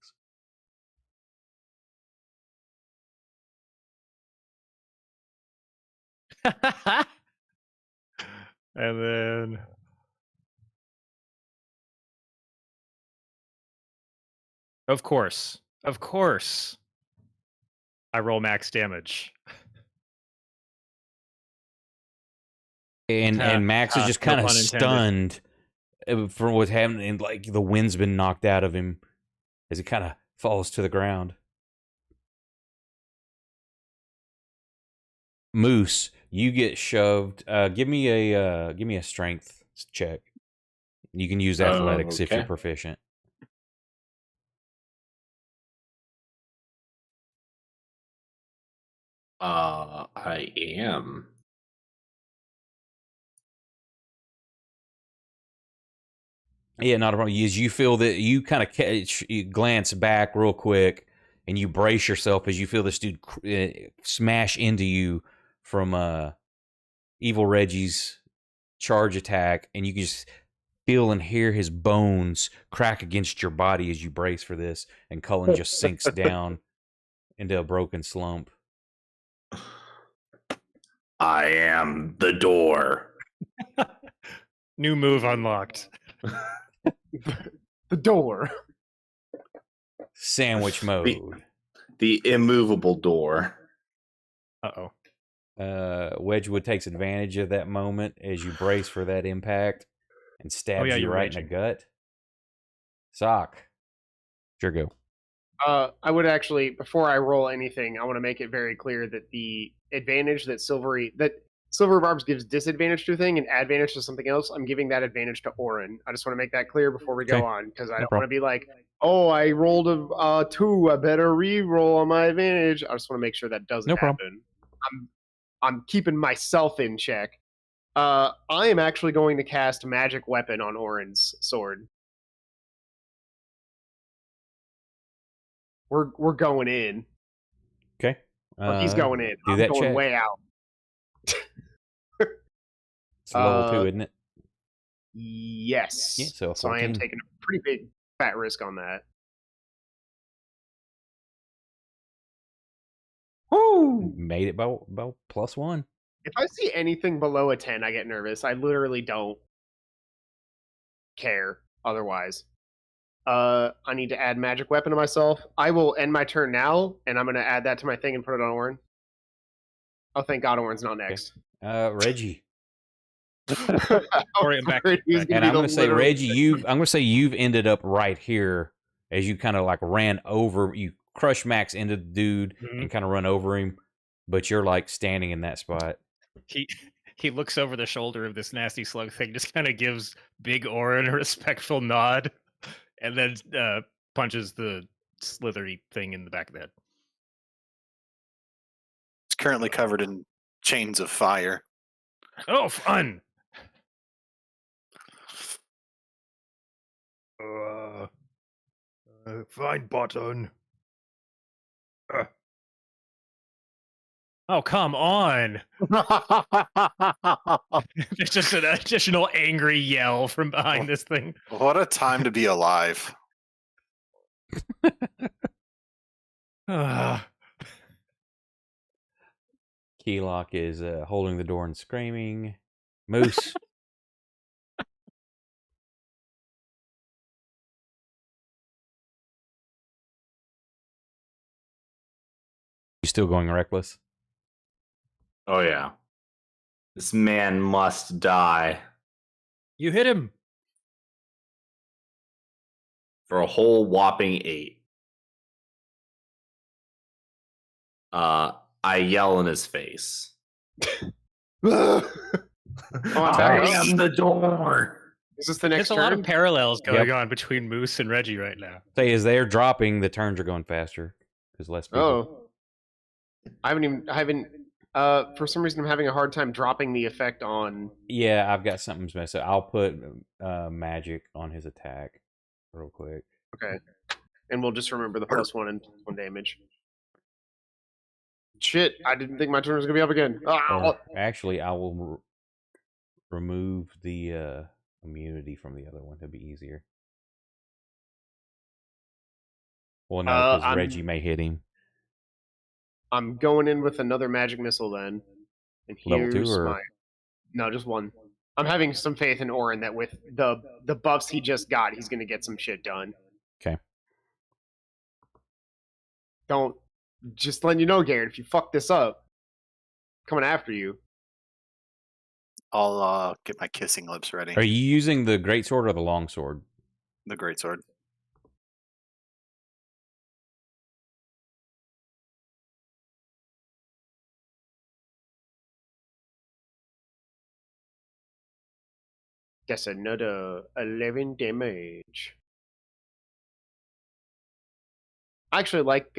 And then Of course, I roll max damage. And Max is just kind of stunned for what's happening, and like the wind's been knocked out of him as he kind of falls to the ground. Moose, you get shoved. Give me a strength check. You can use athletics if you're proficient. I am. Yeah, not a problem. As you feel that you kind of you glance back real quick and you brace yourself as you feel this dude smash into you from Evil Reggie's charge attack, and you can just feel and hear his bones crack against your body as you brace for this, and Cullen just sinks down into a broken slump. I am the door. New move unlocked. The door. Sandwich mode. The immovable door. Uh-oh. Wedgwood takes advantage of that moment as you brace for that impact and stabs you right in the gut. Sock. Sure, go. I would actually, before I roll anything, I want to make it very clear that the advantage that Silver Barbs gives disadvantage to a thing and advantage to something else, I'm giving that advantage to Orin. I just want to make that clear before we go Okay. on, because I No don't problem. want to be like, oh, I rolled a 2, I better re-roll on my advantage. I just want to make sure that doesn't No problem. happen. I'm keeping myself in check. I am actually going to cast Magic Weapon on Orin's sword. We're going in. Okay. Or he's going in. Do I'm that going check. way out. It's level 2, isn't it? Yes. Yeah, so a So I am 14. taking a pretty big fat risk on that. Woo! Made it by +1. If I see anything below a 10, I get nervous. I literally don't care otherwise. I need to add Magic Weapon to myself. I will end my turn now, and I'm going to add that to my thing and put it on Orin. Oh, thank God Orin's not next. Reggie. Or back. And I'm going to say, Reggie, I'm going to say you've ended up right here as you kind of like ran over. You crush Max into the dude and kind of run over him, but you're like standing in that spot. He looks over the shoulder of this nasty slug thing, just kind of gives Big Orin a respectful nod, and then punches the slithery thing in the back of the head. It's currently covered in chains of fire. Oh, fun! Fine button. Oh, come on! There's just an additional angry yell from behind this thing. What a time to be alive. Keylock is holding the door and screaming. Moose. You still going reckless? Oh, yeah. This man must die. You hit him. For a whole whopping 8. I yell in his face. I am the door. Is this the next There's a lot turn? of parallels going on between Moose and Reggie right now. Say, as they're dropping, the turns are going faster because less people. Oh. I haven't for some reason I'm having a hard time dropping the effect on. Yeah, I've got something messed up. I'll put magic on his attack real quick. Okay. And we'll just remember the +1 and +1 damage. Shit, I didn't think my turn was going to be up again. Or, actually, I will remove the immunity from the other one. It'll be easier. Well, no, because Reggie may hit him. I'm going in with another magic missile then. And Level 2 here's or? my... No, just one. I'm having some faith in Orin that with the buffs he just got, he's going to get some shit done. Okay. Don't... Just letting you know, Garrett, if you fuck this up, I'm coming after you. I'll get my kissing lips ready. Are you using the greatsword or the longsword? The greatsword. That's another 11 damage. I actually like,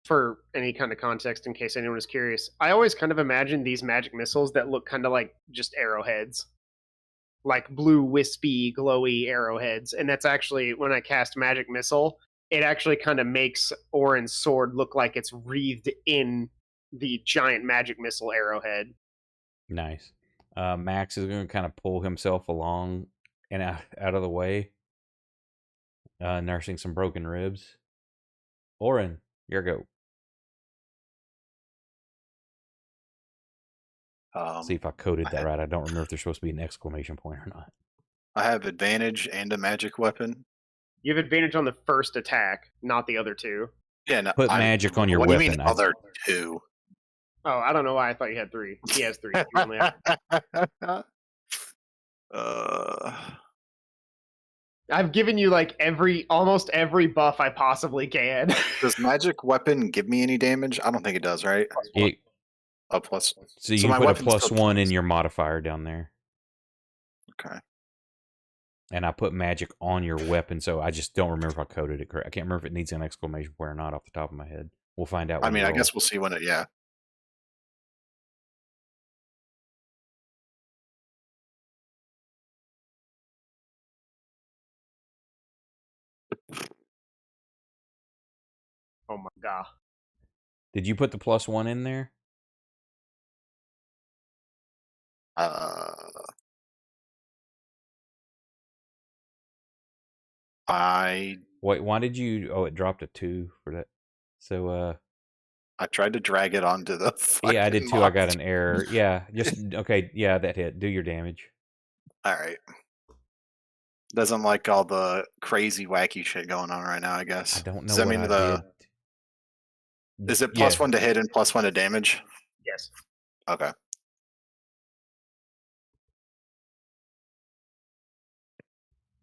for any kind of context, in case anyone is curious, I always kind of imagine these magic missiles that look kind of like just arrowheads. Like blue, wispy, glowy arrowheads. And that's actually, when I cast Magic Missile, it actually kind of makes Orin's sword look like it's wreathed in the giant Magic Missile arrowhead. Nice. Max is going to kind of pull himself along and out of the way, nursing some broken ribs. Orin, your go. See if I coded that right. I don't remember if there's supposed to be an exclamation point or not. I have advantage and a magic weapon. You have advantage on the first attack, not the other two. Yeah, no, Put magic on your what weapon. What do you mean other two? Oh, I don't know why I thought you had 3. He has 3. You only have... I've given you like almost every buff I possibly can. Does magic weapon give me any damage? I don't think it does, right? It, A plus. so you So can my put a weapon's plus still 1 in 20. your modifier down there. Okay. And I put magic on your weapon, so I just don't remember if I coded it correct. I can't remember if it needs an exclamation point or not off the top of my head. We'll find out. I When mean, you I roll. guess we'll see when it. Yeah. Oh my god. Did you put the plus 1 in there? I Wait, why did you? Oh, it dropped a 2 for that. So, tried to drag it onto the. yeah, I did fucking too. I got monster. an error. Yeah, just okay. Yeah, that hit. Do your damage. All right. Doesn't like all the crazy wacky shit going on right now. I guess. I don't know Does that what mean I the? did. Is it Yeah. +1 to hit and +1 to damage? Yes. Okay.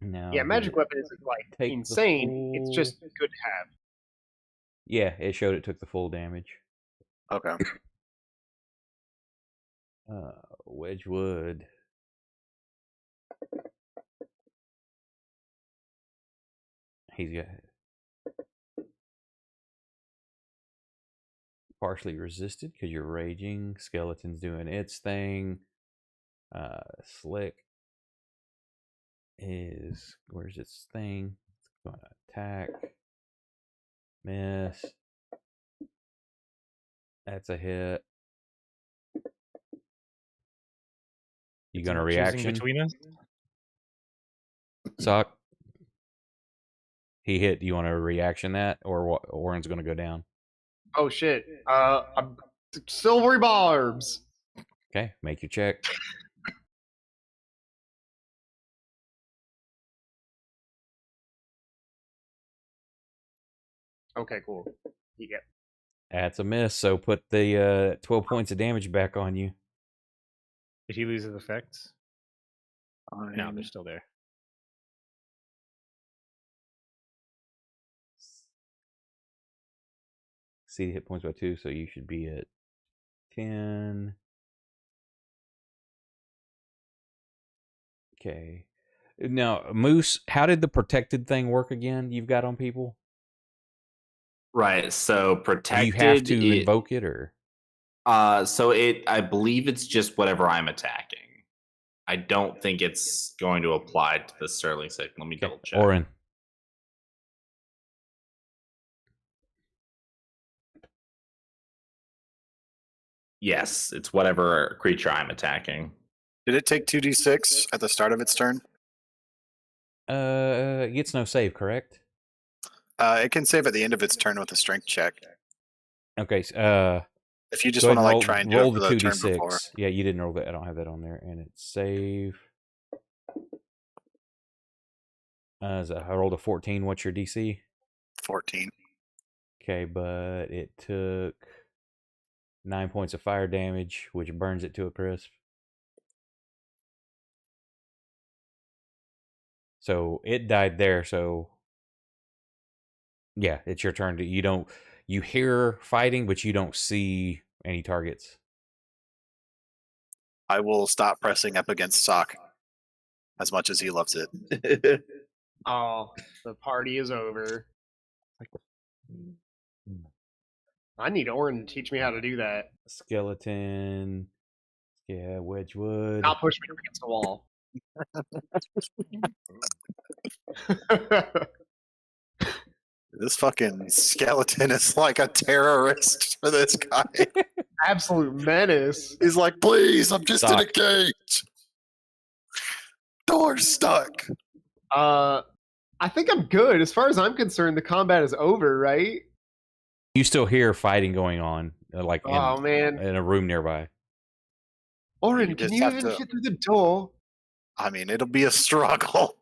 No. Yeah, magic weapon isn't like take the insane. It's full- just good to have. Yeah, it showed it took the full damage. Okay. Wedgwood. He's got partially resisted because you're raging. Skeleton's doing its thing. Slick is where's its thing? It's going to attack. Miss. That's a hit. You gonna Choosing reaction? between us? Sock. He hit. Do you want to reaction that, or what? Orin's gonna go down. Oh shit. I'm silvery barbs. Okay, make your check. Okay, cool. You get. That's a miss. So put the 12 points of damage back on you. Did he lose his effects? No, they're still there. See the hit points by 2, so you should be at 10. Okay. Now, Moose, how did the protected thing work again? You've got on people. Right. So Do protected. you have to invoke it, or? So I believe it's just whatever I'm attacking. I don't think it's going to apply to the Sterling Sick. Let me double check. Orin. Yes, it's whatever creature I'm attacking. Did it take 2d6 at the start of its turn? It gets no save, correct? It can save at the end of its turn with a strength check. Okay. If you just Go want ahead to and try and do roll it for the the turn 2d6. before. Yeah, you didn't roll that. I don't have that on there. And it's save. I rolled a 14. What's your DC? 14. Okay, but it took 9 points of fire damage, which burns it to a crisp. So it died there. So yeah, it's your turn. You hear fighting, but you don't see any targets. I will stop pressing up against Sock as much as he loves it. Oh, the party is over. I need Orin to teach me how to do that. Skeleton. Yeah, Wedgwood. Not push me against the wall. This fucking skeleton is like a terrorist for this guy. Absolute menace. He's like, please, I'm just in a Sock. cage. Door's stuck. I think I'm good. As far as I'm concerned, the combat is over, right? You still hear fighting going on, Oh man. in a room nearby. Orin, You can just you have even to- get through the door? I mean, it'll be a struggle.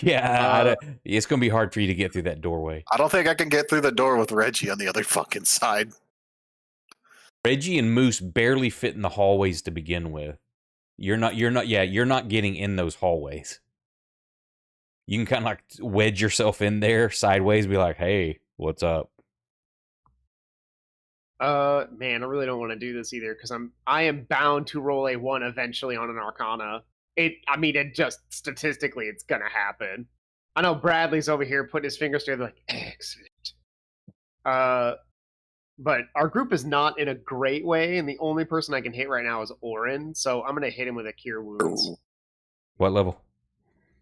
Yeah, it's going to be hard for you to get through that doorway. I don't think I can get through the door with Reggie on the other fucking side. Reggie and Moose barely fit in the hallways to begin with. You're not getting in those hallways. You can kind of like wedge yourself in there sideways, and be like, "Hey, what's up?" Man, I really don't want to do this either because I am bound to roll a 1 eventually on an Arcana. It just statistically, it's gonna happen. I know Bradley's over here putting his fingers together, like excellent. But our group is not in a great way, and the only person I can hit right now is Orin, so I'm gonna hit him with a Cure Wounds. What level?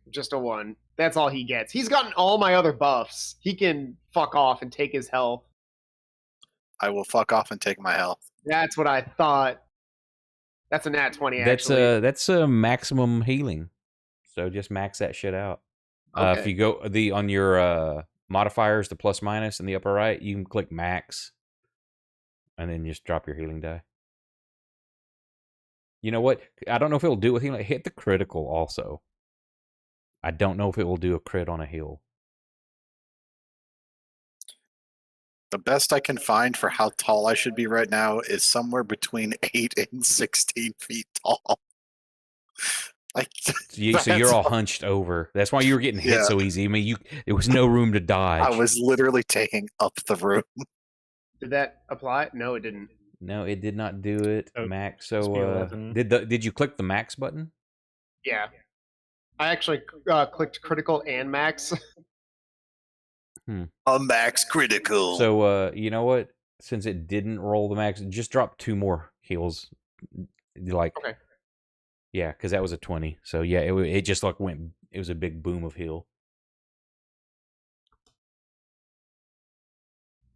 Just a 1. That's all he gets. He's gotten all my other buffs. He can fuck off and take his health. I will fuck off and take my health. That's what I thought. That's a nat 20, actually. That's a maximum healing. So just max that shit out. Okay. If you go on your modifiers, the plus minus in the upper right, you can click max, and then just drop your healing die. You know what? I don't know if it'll do with healing. Hit the critical also. I don't know if it will do a crit on a heal. The best I can find for how tall I should be right now is somewhere between 8 and 16 feet tall. Like, So you're all hunched over. That's why you were getting hit so easy. I mean, there was no room to dodge. I was literally taking up the room. Did that apply? No, it didn't. No, it did not do it, Oh, max. must be So 11. did you click the max button? Yeah. I actually clicked critical and max. A max critical. So you know what? Since it didn't roll the max, just drop 2 more heals. Like, Okay. yeah, because that was a 20. So yeah, it just like went. It was a big boom of heal.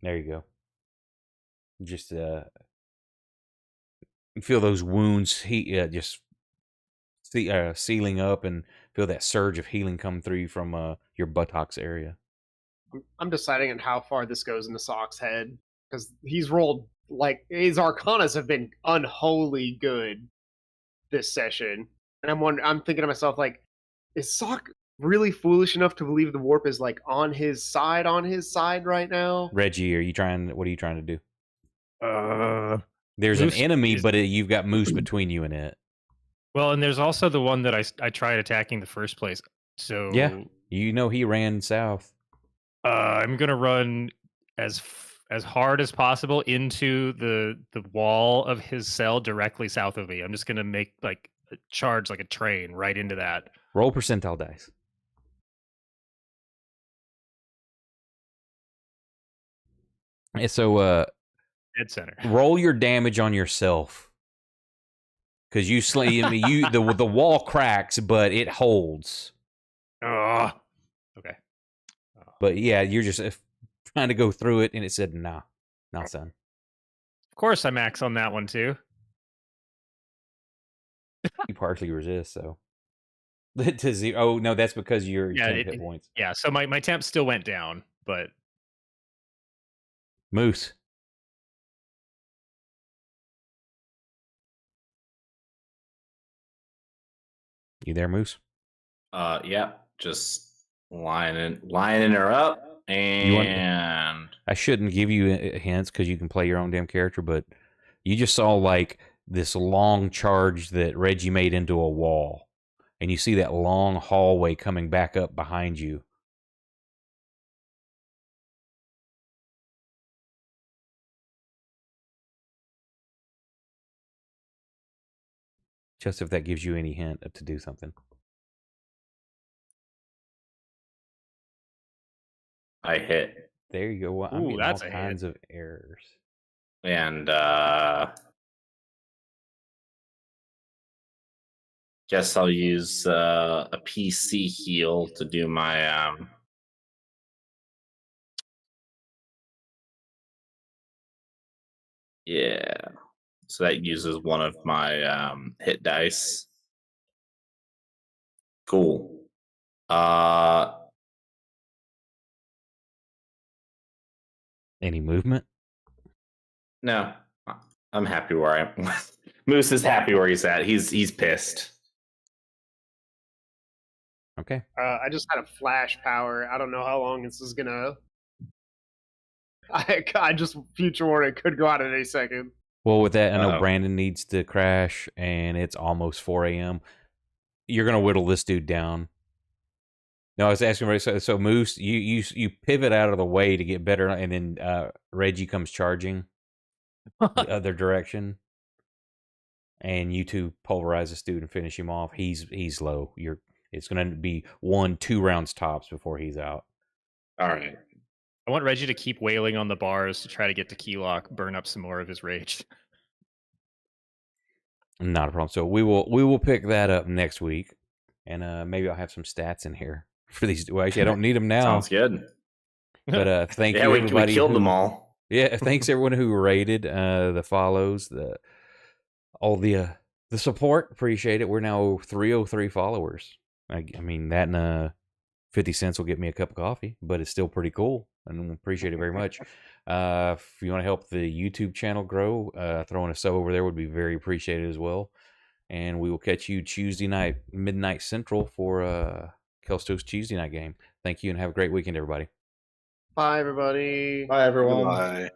There you go. Just you feel those wounds just sealing up, and feel that surge of healing come through from your buttocks area. I'm deciding on how far this goes into Sock's head because he's rolled like his Arcanas have been unholy good this session, and I'm thinking to myself like, is Sock really foolish enough to believe the warp is like on his side right now? Reggie, what are you trying to do? There's Moose an enemy, is- but you've got Moose between you and it. Well, and there's also the one that I tried attacking the first place. So Yeah. You know he ran south. I'm gonna run as hard as possible into the wall of his cell directly south of me. I'm just gonna make like a charge like a train right into that. Roll percentile dice. So Dead center. roll your damage on yourself, because you the wall cracks, but it holds. Oh. Okay. But yeah, you're just trying to go through it, and it said, "Nah, son." Of course, I max on that one too. You partially resist, so to 0. Oh no, that's because you're 10 hit points. Yeah. So my temp still went down, but Moose. You there, Moose? Yeah, just lining her up, and I shouldn't give you hints because you can play your own damn character, but you just saw like this long charge that Reggie made into a wall, and you see that long hallway coming back up behind you. Just if that gives you any hint to do something. I hit. There you go. Well, I'm Ooh, getting that's all a kinds of errors. And guess I'll use a PC heal to do my yeah. So that uses one of my hit dice. Cool. Any movement? No. I'm happy where I am. Moose is happy where he's at. He's pissed. Okay. I just had a flash power. I don't know how long this is gonna. I just future warning could go out at any second. Well, with that, I know Uh-oh. Brandon needs to crash, and it's almost 4 a.m. You're gonna whittle this dude down. No, I was asking Ray. So Moose, you pivot out of the way to get better, and then Reggie comes charging the other direction, and you two pulverize this dude and finish him off. He's low. It's going to be 1-2 rounds tops before he's out. All right. I want Reggie to keep wailing on the bars to try to get to Keylock, burn up some more of his rage. Not a problem. So we will pick that up next week, and maybe I'll have some stats in here for these. Well, actually, I don't need them now. Sounds good. But thank you, we everybody. killed them all. Yeah, thanks everyone who rated, the follows, all the support. Appreciate it. We're now 303 followers. I mean that and 50 cents will get me a cup of coffee, but it's still pretty cool, and appreciate it very much. If you want to help the YouTube channel grow, throwing a sub over there would be very appreciated as well. And we will catch you Tuesday night, midnight Central, for Kelsto's Tuesday night game. Thank you, and have a great weekend, everybody. Bye, everybody. Bye, everyone. Bye.